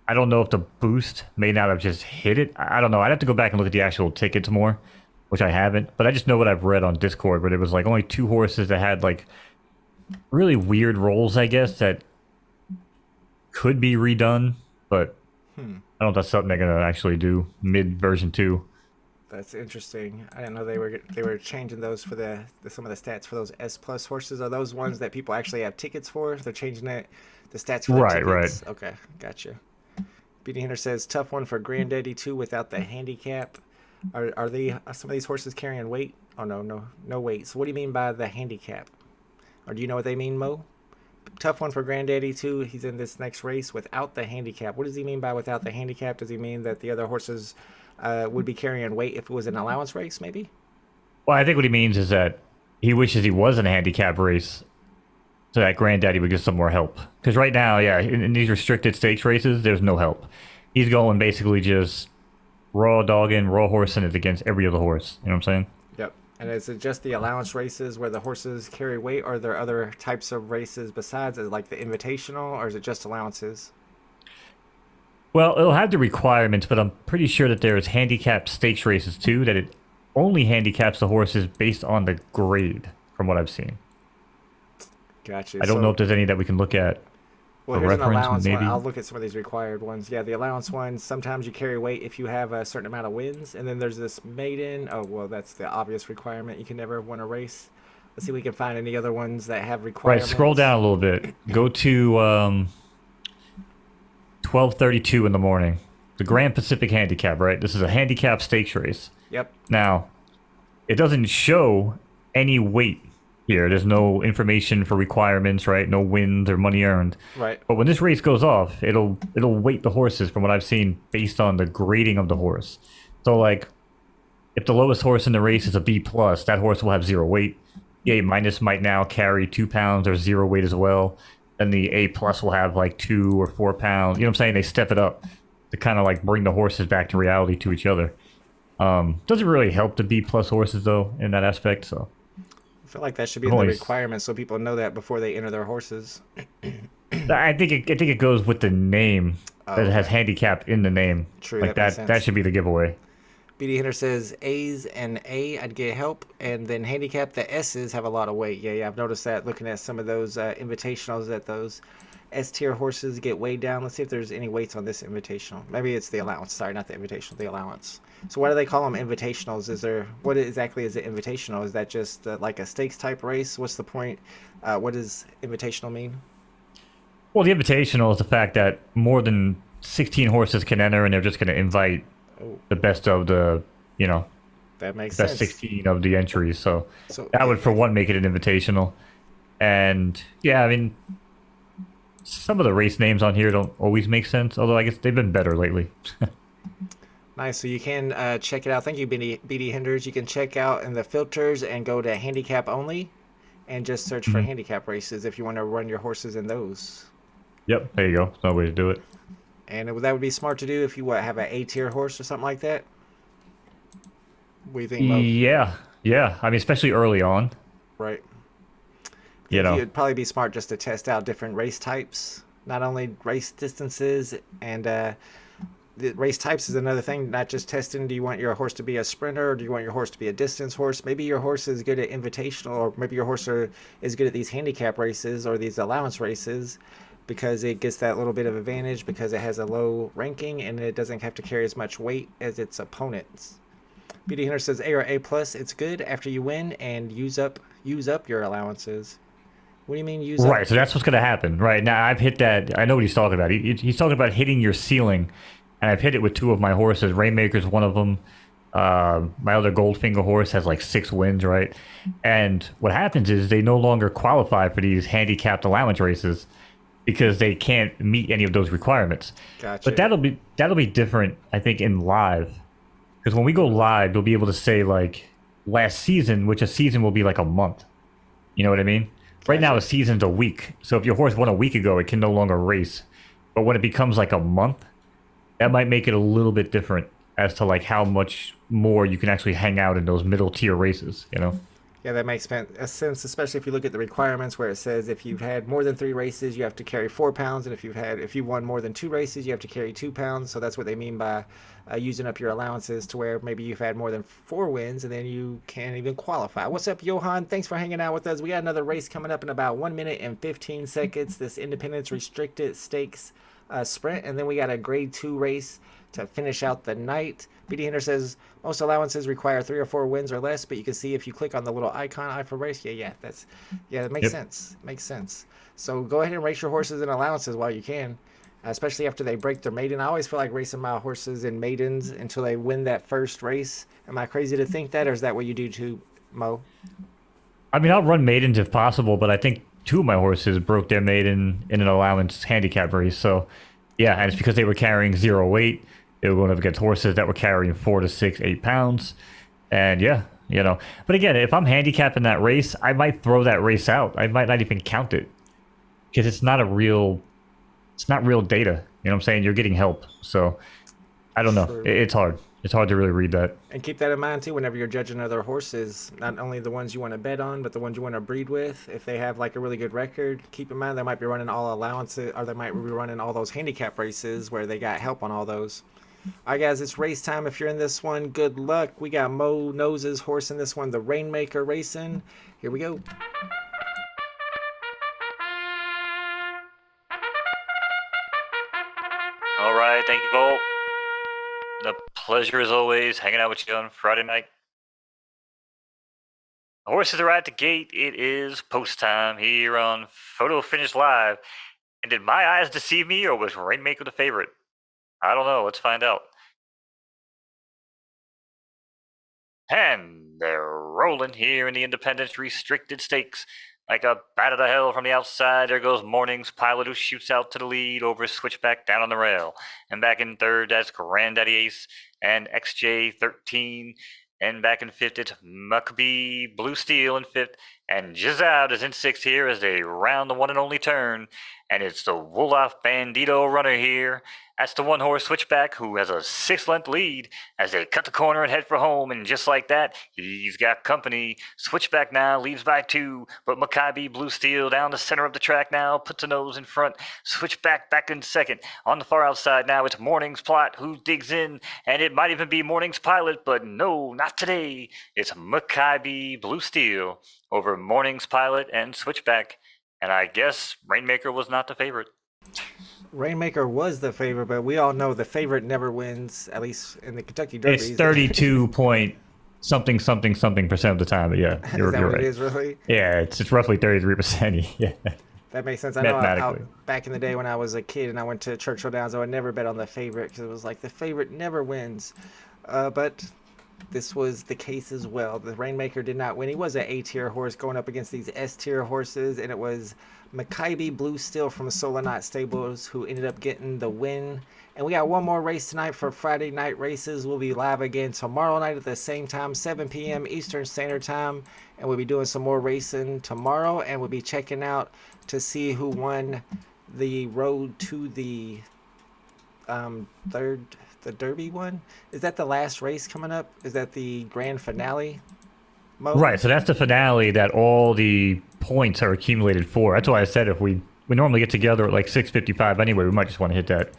I don't know if the boost may not have just hit it. I don't know. I'd have to go back and look at the actual tickets more, which I haven't. But I just know what I've read on Discord, where it was like only 2 horses that had like really weird rolls, I guess, that could be redone. But I don't know if that's something they're gonna actually do mid version 2. That's interesting. I didn't know they were changing those for some of the stats for those S plus horses. Are those ones that people actually have tickets for? They're changing the stats for the tickets. Right. Okay, gotcha. BD Hunter says, tough one for Granddaddy too without the handicap. Are some of these horses carrying weight? Oh, no weight. So what do you mean by the handicap? Or do you know what they mean, Mo? Tough one for Granddaddy too. He's in this next race without the handicap. What does he mean by without the handicap? Does he mean that the other horses would be carrying weight if it was an allowance race, maybe? Well, I think what he means is that he wishes he was in a handicap race so that Granddaddy would get some more help. Because right now, yeah, in these restricted stakes races, there's no help. He's going basically just raw dogging, raw horsing it against every other horse. You know what I'm saying? Yep. And is it just the allowance races where the horses carry weight, or are there other types of races besides, like the invitational, or is it just allowances? Well, it'll have the requirements, but I'm pretty sure that there's handicapped stakes races too, that it only handicaps the horses based on the grade. from what I've seen. Gotcha. I don't know if there's any that we can look at Well, for here's an reference, allowance maybe. one. I'll look at some of these required ones. Yeah, the allowance ones, sometimes you carry weight if you have a certain amount of wins. And then there's this maiden. Oh, well, that's the obvious requirement. You can never win a race. Let's see if we can find any other ones that have Right, requirements. scroll down a little bit. Go to 12:32 in the morning. The Grand Pacific Handicap, right? This is a handicap stakes race. Yep. Now, it doesn't show any weight here. There's no information for requirements, right? No wins or money earned. Right. But when this race goes off, it'll weight the horses from what I've seen based on the grading of the horse. So like, if the lowest horse in the race is a B plus, that horse will have 0 weight. The A minus might now carry 2 pounds or 0 weight as well. And the A plus will have like 2 or 4 pounds. You know what I'm saying? They step it up to kind of like bring the horses back to reality to each other. Doesn't really help the B plus horses though in that aspect. So I feel like that should be in the requirements so people know that before they enter their horses. I think it goes with the name that it has handicap in the name. True, like that makes sense. that should be the giveaway. BD Hinter says A's and A, I'd get help. And then handicap, the S's have a lot of weight. Yeah, I've noticed that looking at some of those invitationals that those S tier horses get weighed down. Let's see if there's any weights on this invitational. Maybe it's the allowance. Sorry, not the invitational, the allowance. So why do they call them invitationals? What exactly is an invitational? Is that just like a stakes type race? What's the point? What does invitational mean? Well, the invitational is the fact that more than 16 horses can enter, and they're just going to invite the best of the, that makes best sense. 16 of the entries. So So that would, for one, make it an invitational. And yeah, I mean, some of the race names on here don't always make sense, although I guess they've been better lately. nice. So you can check it out. Thank you, BD Hinders. You can check out in the filters and go to handicap only and just search for handicap races if you want to run your horses in those. Yep, there you go. That's no way to do it. And that would be smart to do if you have an A tier horse or something like that. What do you think, Mo? Yeah. I mean, especially early on. Right. It'd probably be smart just to test out different race types, not only race distances, and the race types is another thing. Not just testing. Do you want your horse to be a sprinter, or do you want your horse to be a distance horse? Maybe your horse is good at invitational, or maybe your horse is good at these handicap races or these allowance races, because it gets that little bit of advantage because it has a low ranking and it doesn't have to carry as much weight as its opponents. BD Hunter says A or A plus, it's good after you win and use up your allowances. What do you mean use up? Right, so that's what's going to happen. Right, now I've hit that. I know what he's talking about. He's talking about hitting your ceiling, and I've hit it with 2 of my horses. Rainmaker's one of them. My other Goldfinger horse has like 6 wins, right? And what happens is they no longer qualify for these handicapped allowance races because they can't meet any of those requirements. Gotcha. But that'll be different, I think, in live. Because when we go live, you'll be able to say, like, last season, which a season will be like a month. You know what I mean? Right now, a season's a week. So if your horse won a week ago, it can no longer race. But when it becomes like a month, that might make it a little bit different as to like how much more you can actually hang out in those middle tier races, Yeah, that makes sense, especially if you look at the requirements where it says if you've had more than 3 races, you have to carry 4 pounds, and if you won more than 2 races, you have to carry 2 pounds. So that's what they mean by using up your allowances, to where maybe you've had more than 4 wins and then you can't even qualify. What's up, Johan? Thanks for hanging out with us. We got another race coming up in about 1 minute and 15 seconds. This Independence Restricted Stakes sprint, and then we got a grade 2 race to finish out the night. BD Hinter says most allowances require 3 or 4 wins or less, but you can see if you click on the little icon, I for race. That makes sense. Makes sense. So go ahead and race your horses in allowances while you can, especially after they break their maiden. I always feel like racing my horses in maidens until they win that first race. Am I crazy to think that, or is that what you do too, Mo? I mean, I'll run maidens if possible, but I think 2 of my horses broke their maiden in an allowance handicap race. So, yeah, and it's because they were carrying 0 weight. They were going up against horses that were carrying 4 to 6, 8 pounds. And yeah, But again, if I'm handicapping that race, I might throw that race out. I might not even count it. Because it's not real data. You know what I'm saying? You're getting help. So, I don't know. True. It's hard. It's hard to really read that. And keep that in mind too whenever you're judging other horses, not only the ones you want to bet on, but the ones you want to breed with. If they have like a really good record, keep in mind they might be running all allowances, or they might be running all those handicap races where they got help on all those. All right, guys, it's race time. If you're in this one, good luck. We got Knowz's horse in this one, the Rainmaker racing. Here we go. All right, thank you, Bolt. The pleasure as always hanging out with you on Friday night. The horses are at the gate. It is post time here on Photo Finish Live. And did my eyes deceive me, or was Rainmaker the favorite? I don't know. Let's find out. And they're rolling here in the Independence Restricted Stakes. Like a bat out of hell from the outside, there goes Morning's Pilot, who shoots out to the lead over Switchback down on the rail. And back in third, that's Granddaddy Ace and XJ13. And back in fifth, it's Maccabee Blue Steel in fifth. And Jizout is in sixth here as they round the one and only turn. And it's the Wolof Bandito runner here. That's the one-horse Switchback, who has a 6-length lead as they cut the corner and head for home. And just like that, he's got company. Switchback now leads by 2, but Maccabee Blue Steel down the center of the track now puts a nose in front. Switchback back in second. On the far outside now, it's Morning's Plot who digs in, and it might even be Morning's Pilot, but no, not today. It's Maccabee Blue Steel over Morning's Pilot and Switchback. And I guess Rainmaker was not the favorite. Rainmaker was the favorite, but we all know the favorite never wins, at least in the Kentucky Derby. It's 32 point something percent of the time, but yeah, you're, is that you're what right. it is, really? Yeah, it's roughly 33%. Yeah. That makes sense. I know Mathematically. back in the day when I was a kid and I went to Churchill Downs, I would never bet on the favorite because it was like the favorite never wins. But this was the case as well. The Rainmaker did not win. He was an A-tier horse going up against these S-tier horses, and it was Maccabee Blue Steel from Solonot Stables who ended up getting the win. And we got one more race tonight for Friday night races. We'll be live again tomorrow night at the same time, 7 p.m. Eastern Standard Time. And we'll be doing some more racing tomorrow. And we'll be checking out to see who won the road to the the Derby one. Is that the last race coming up? Is that the grand finale? Right, so that's the finale that all the points are accumulated for. That's why I said if we normally get together at like 6:55 anyway, we might just want to hit that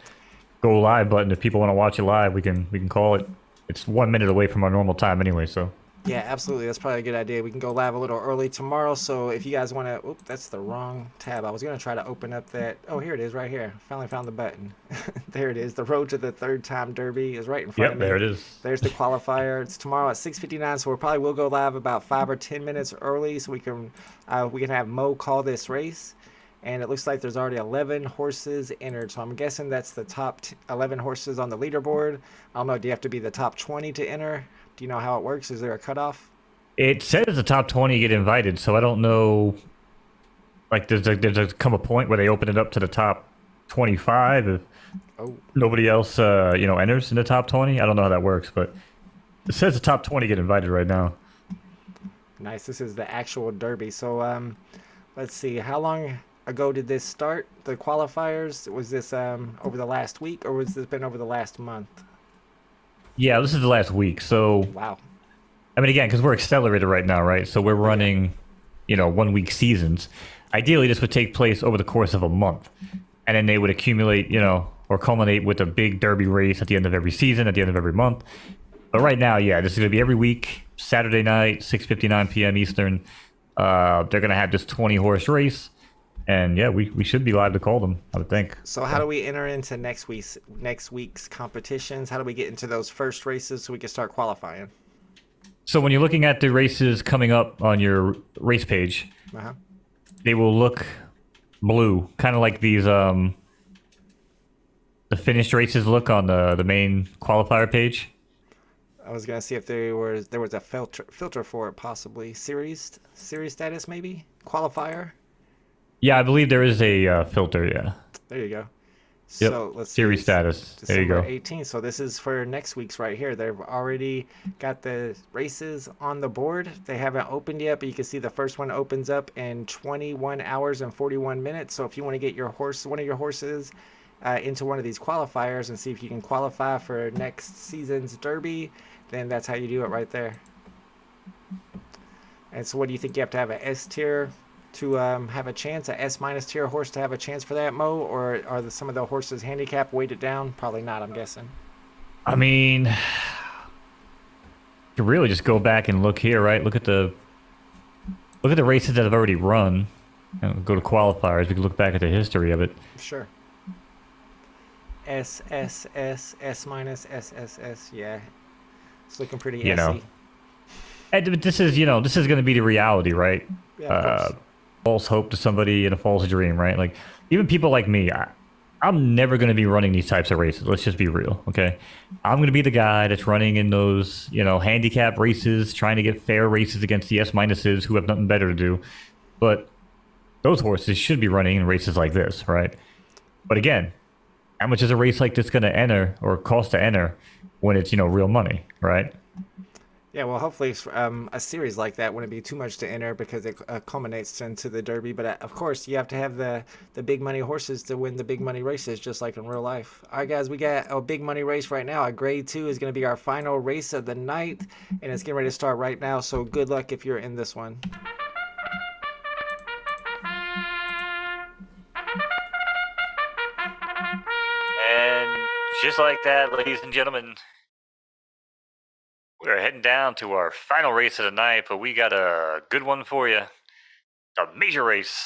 go live button. If people want to watch it live, we can call it. It's 1 minute away from our normal time anyway, so. Yeah, absolutely. That's probably a good idea. We can go live a little early tomorrow. So if you guys want to, oop, that's the wrong tab. I was going to try to open up that. Oh, here it is right here. Finally found the button. There it is. The road to the third time Derby is right in front of me. There it is. There's the qualifier. It's tomorrow at 6:59. So we probably will go live about 5 or 10 minutes early so we can have Mo call this race. And it looks like there's already 11 horses entered. So I'm guessing that's the top 11 horses on the leaderboard. I don't know. Do you have to be the top 20 to enter? Do you know how it works? Is there a cutoff? It says the top 20 get invited, so I don't know. Like, there's a come a point where they open it up to the top 25 if nobody else, enters in the top 20. I don't know how that works, but it says the top 20 get invited right now. Nice. This is the actual Derby. So, let's see. How long ago did this start? The qualifiers? Was this over the last week, or was this been over the last month? Yeah, this is the last week. So, wow. I mean, again, because we're accelerated right now, right? So we're running, 1 week seasons. Ideally, this would take place over the course of a month. And then they would accumulate, or culminate with a big Derby race at the end of every season, at the end of every month. But right now, yeah, this is going to be every week, Saturday night, 6:59 p.m. Eastern. They're going to have this 20-horse race. And yeah, we should be live to call them, I would think. So how do we enter into next week's competitions? How do we get into those first races so we can start qualifying? So when you're looking at the races coming up on your race page, they will look blue, kind of like these the finished races look on the main qualifier page. I was gonna see if there was a filter for it, possibly series status, maybe qualifier. Yeah, I believe there is a filter. Yeah. There you go. Yep. So let's see. Series status. There you go. December 18th. So this is for next week's right here. They've already got the races on the board. They haven't opened yet, but you can see the first one opens up in 21 hours and 41 minutes. So if you want to get one of your horses into one of these qualifiers and see if you can qualify for next season's Derby, then that's how you do it right there. And so what do you think? You have to have an S tier to have a chance, a S- tier horse to have a chance for that, Mo? Or are some of the horses handicap weighted down? Probably not, I'm guessing. I mean, you could really just go back and look here, right? Look at the races that have already run. And go to qualifiers. We can look back at the history of it. Sure. S S S S minus S S S. Yeah, it's looking pretty You know, SE. and this is this is going to be the reality, right? Yeah, of course. False hope to somebody and a false dream, right? Like even people like me, I'm never going to be running these types of races. Let's just be real, okay? I'm going to be the guy that's running in those, handicap races, trying to get fair races against the S minuses who have nothing better to do. But those horses should be running in races like this, right? But again, how much is a race like this going to enter or cost to enter when it's real money, right? Yeah, well, hopefully a series like that wouldn't be too much to enter because it culminates into the Derby. But of course, you have to have the big money horses to win the big money races, just like in real life. All right, guys, we got a big money race right now. A grade 2 is going to be our final race of the night, and it's getting ready to start right now. So good luck if you're in this one. And just like that, ladies and gentlemen, we're heading down to our final race of the night, but we got a good one for you. The major race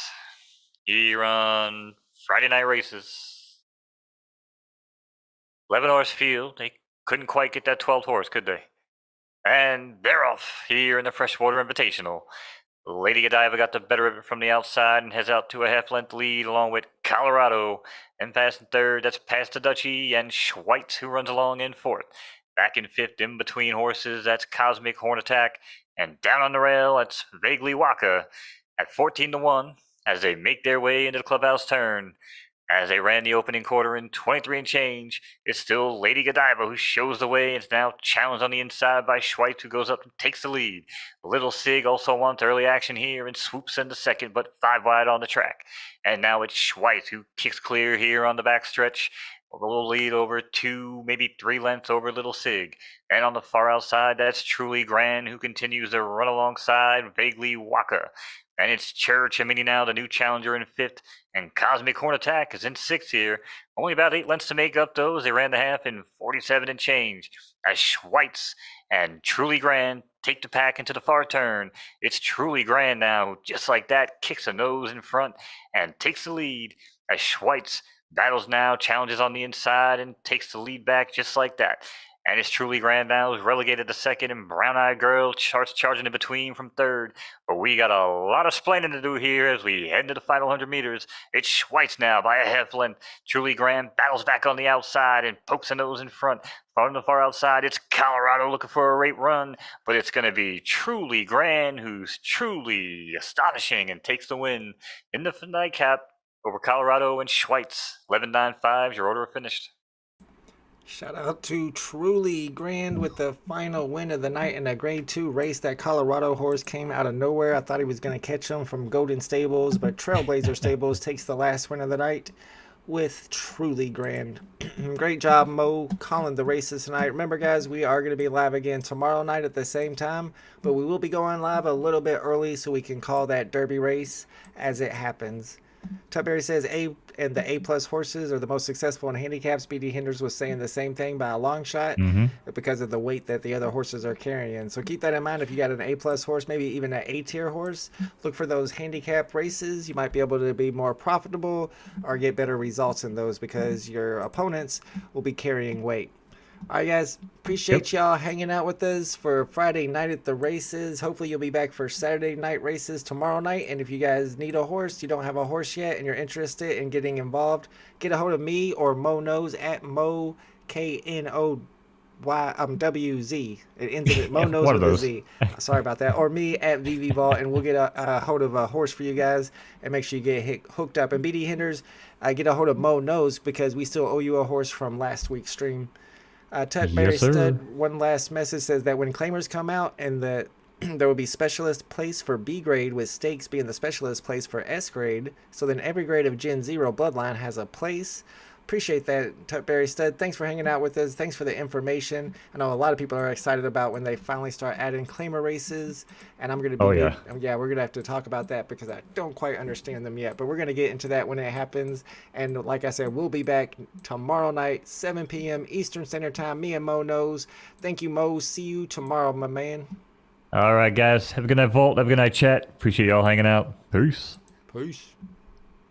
here on Friday Night Races. 11 horse field. They couldn't quite get that 12th horse, could they? And they're off here in the Freshwater Invitational. Lady Godiva got the better of it from the outside and heads out to a half-length lead along with Colorado. And fast in third, that's past the Dutchie and Schweitz, who runs along in fourth. Back in fifth, in between horses, that's Cosmic Horn Attack. And down on the rail, that's Vaguely Waka at 14-1 as they make their way into the clubhouse turn. As they ran the opening quarter in 23 and change, it's still Lady Godiva who shows the way and is now challenged on the inside by Schweitz, who goes up and takes the lead. Little Sig also wants early action here and swoops into second, but 5 wide on the track. And now it's Schweitz who kicks clear here on the backstretch. A little lead over 2, maybe 3 lengths over Little Sig. And on the far outside, that's Truly Grand, who continues to run alongside Vaguely Waka. And it's Church Amini now, the new challenger in fifth. And Cosmic Horn Attack is in sixth here. Only about 8 lengths to make up those. They ran the half in 47 and change. As Schweitz and Truly Grand take the pack into the far turn. It's Truly Grand now, just like that, kicks a nose in front and takes the lead. As Schweitz battles now, challenges on the inside, and takes the lead back just like that. And it's Truly Grand now is relegated to second, and Brown Eyed Girl starts charging in between from third. But we got a lot of splaining to do here as we head into the final 100 meters. It's Schweitz now by a half length. Truly Grand battles back on the outside and pokes a nose in front. On the far outside, it's Colorado looking for a rate run, but it's going to be Truly Grand who's truly astonishing and takes the win in the nightcap over Colorado and Schweitz. 11.95, your order finished. Shout out to Truly Grand with the final win of the night in a grade 2 race. That Colorado horse came out of nowhere. I thought he was going to catch him from Golden Stables, but Trailblazer Stables takes the last win of the night with Truly Grand. Great job, Mo, calling the races tonight. Remember, guys, we are going to be live again tomorrow night at the same time, but we will be going live a little bit early so we can call that Derby race as it happens. Tubberry says A and the A plus horses are the most successful in handicaps. BD Hinders was saying the same thing by a long shot because of the weight that the other horses are carrying. So keep that in mind. If you got an A plus horse, maybe even an A tier horse, look for those handicap races. You might be able to be more profitable or get better results in those because your opponents will be carrying weight. All right, guys, appreciate y'all hanging out with us for Friday night at the races. Hopefully you'll be back for Saturday night races tomorrow night. And if you guys need a horse, you don't have a horse yet, and you're interested in getting involved, get a hold of me or Mo Knowz at Mo KNOWZ. It ends with Mo Knowz with a Z. Sorry about that. Or me at VVBall, and we'll get a hold of a horse for you guys and make sure you get hooked up. And BD Hinders, get a hold of Mo Knowz because we still owe you a horse from last week's stream. Tuck Berry Stud, one last message says that when claimers come out and the there will be specialist place for B grade, with stakes being the specialist place for S grade. So then every grade of Gen 0 Bloodline has a place. Appreciate that, Tutberry Stud. Thanks for hanging out with us. Thanks for the information. I know a lot of people are excited about when they finally start adding claimer races, and I'm going to be, we're going to have to talk about that because I don't quite understand them yet, but we're going to get into that when it happens. And like I said, we'll be back tomorrow night, 7 p.m. Eastern Standard Time. Me and Mo Knowz. Thank you, Mo. See you tomorrow, my man. All right, guys. Have a good night, Vault. Have a good night, chat. Appreciate y'all hanging out. Peace. Peace.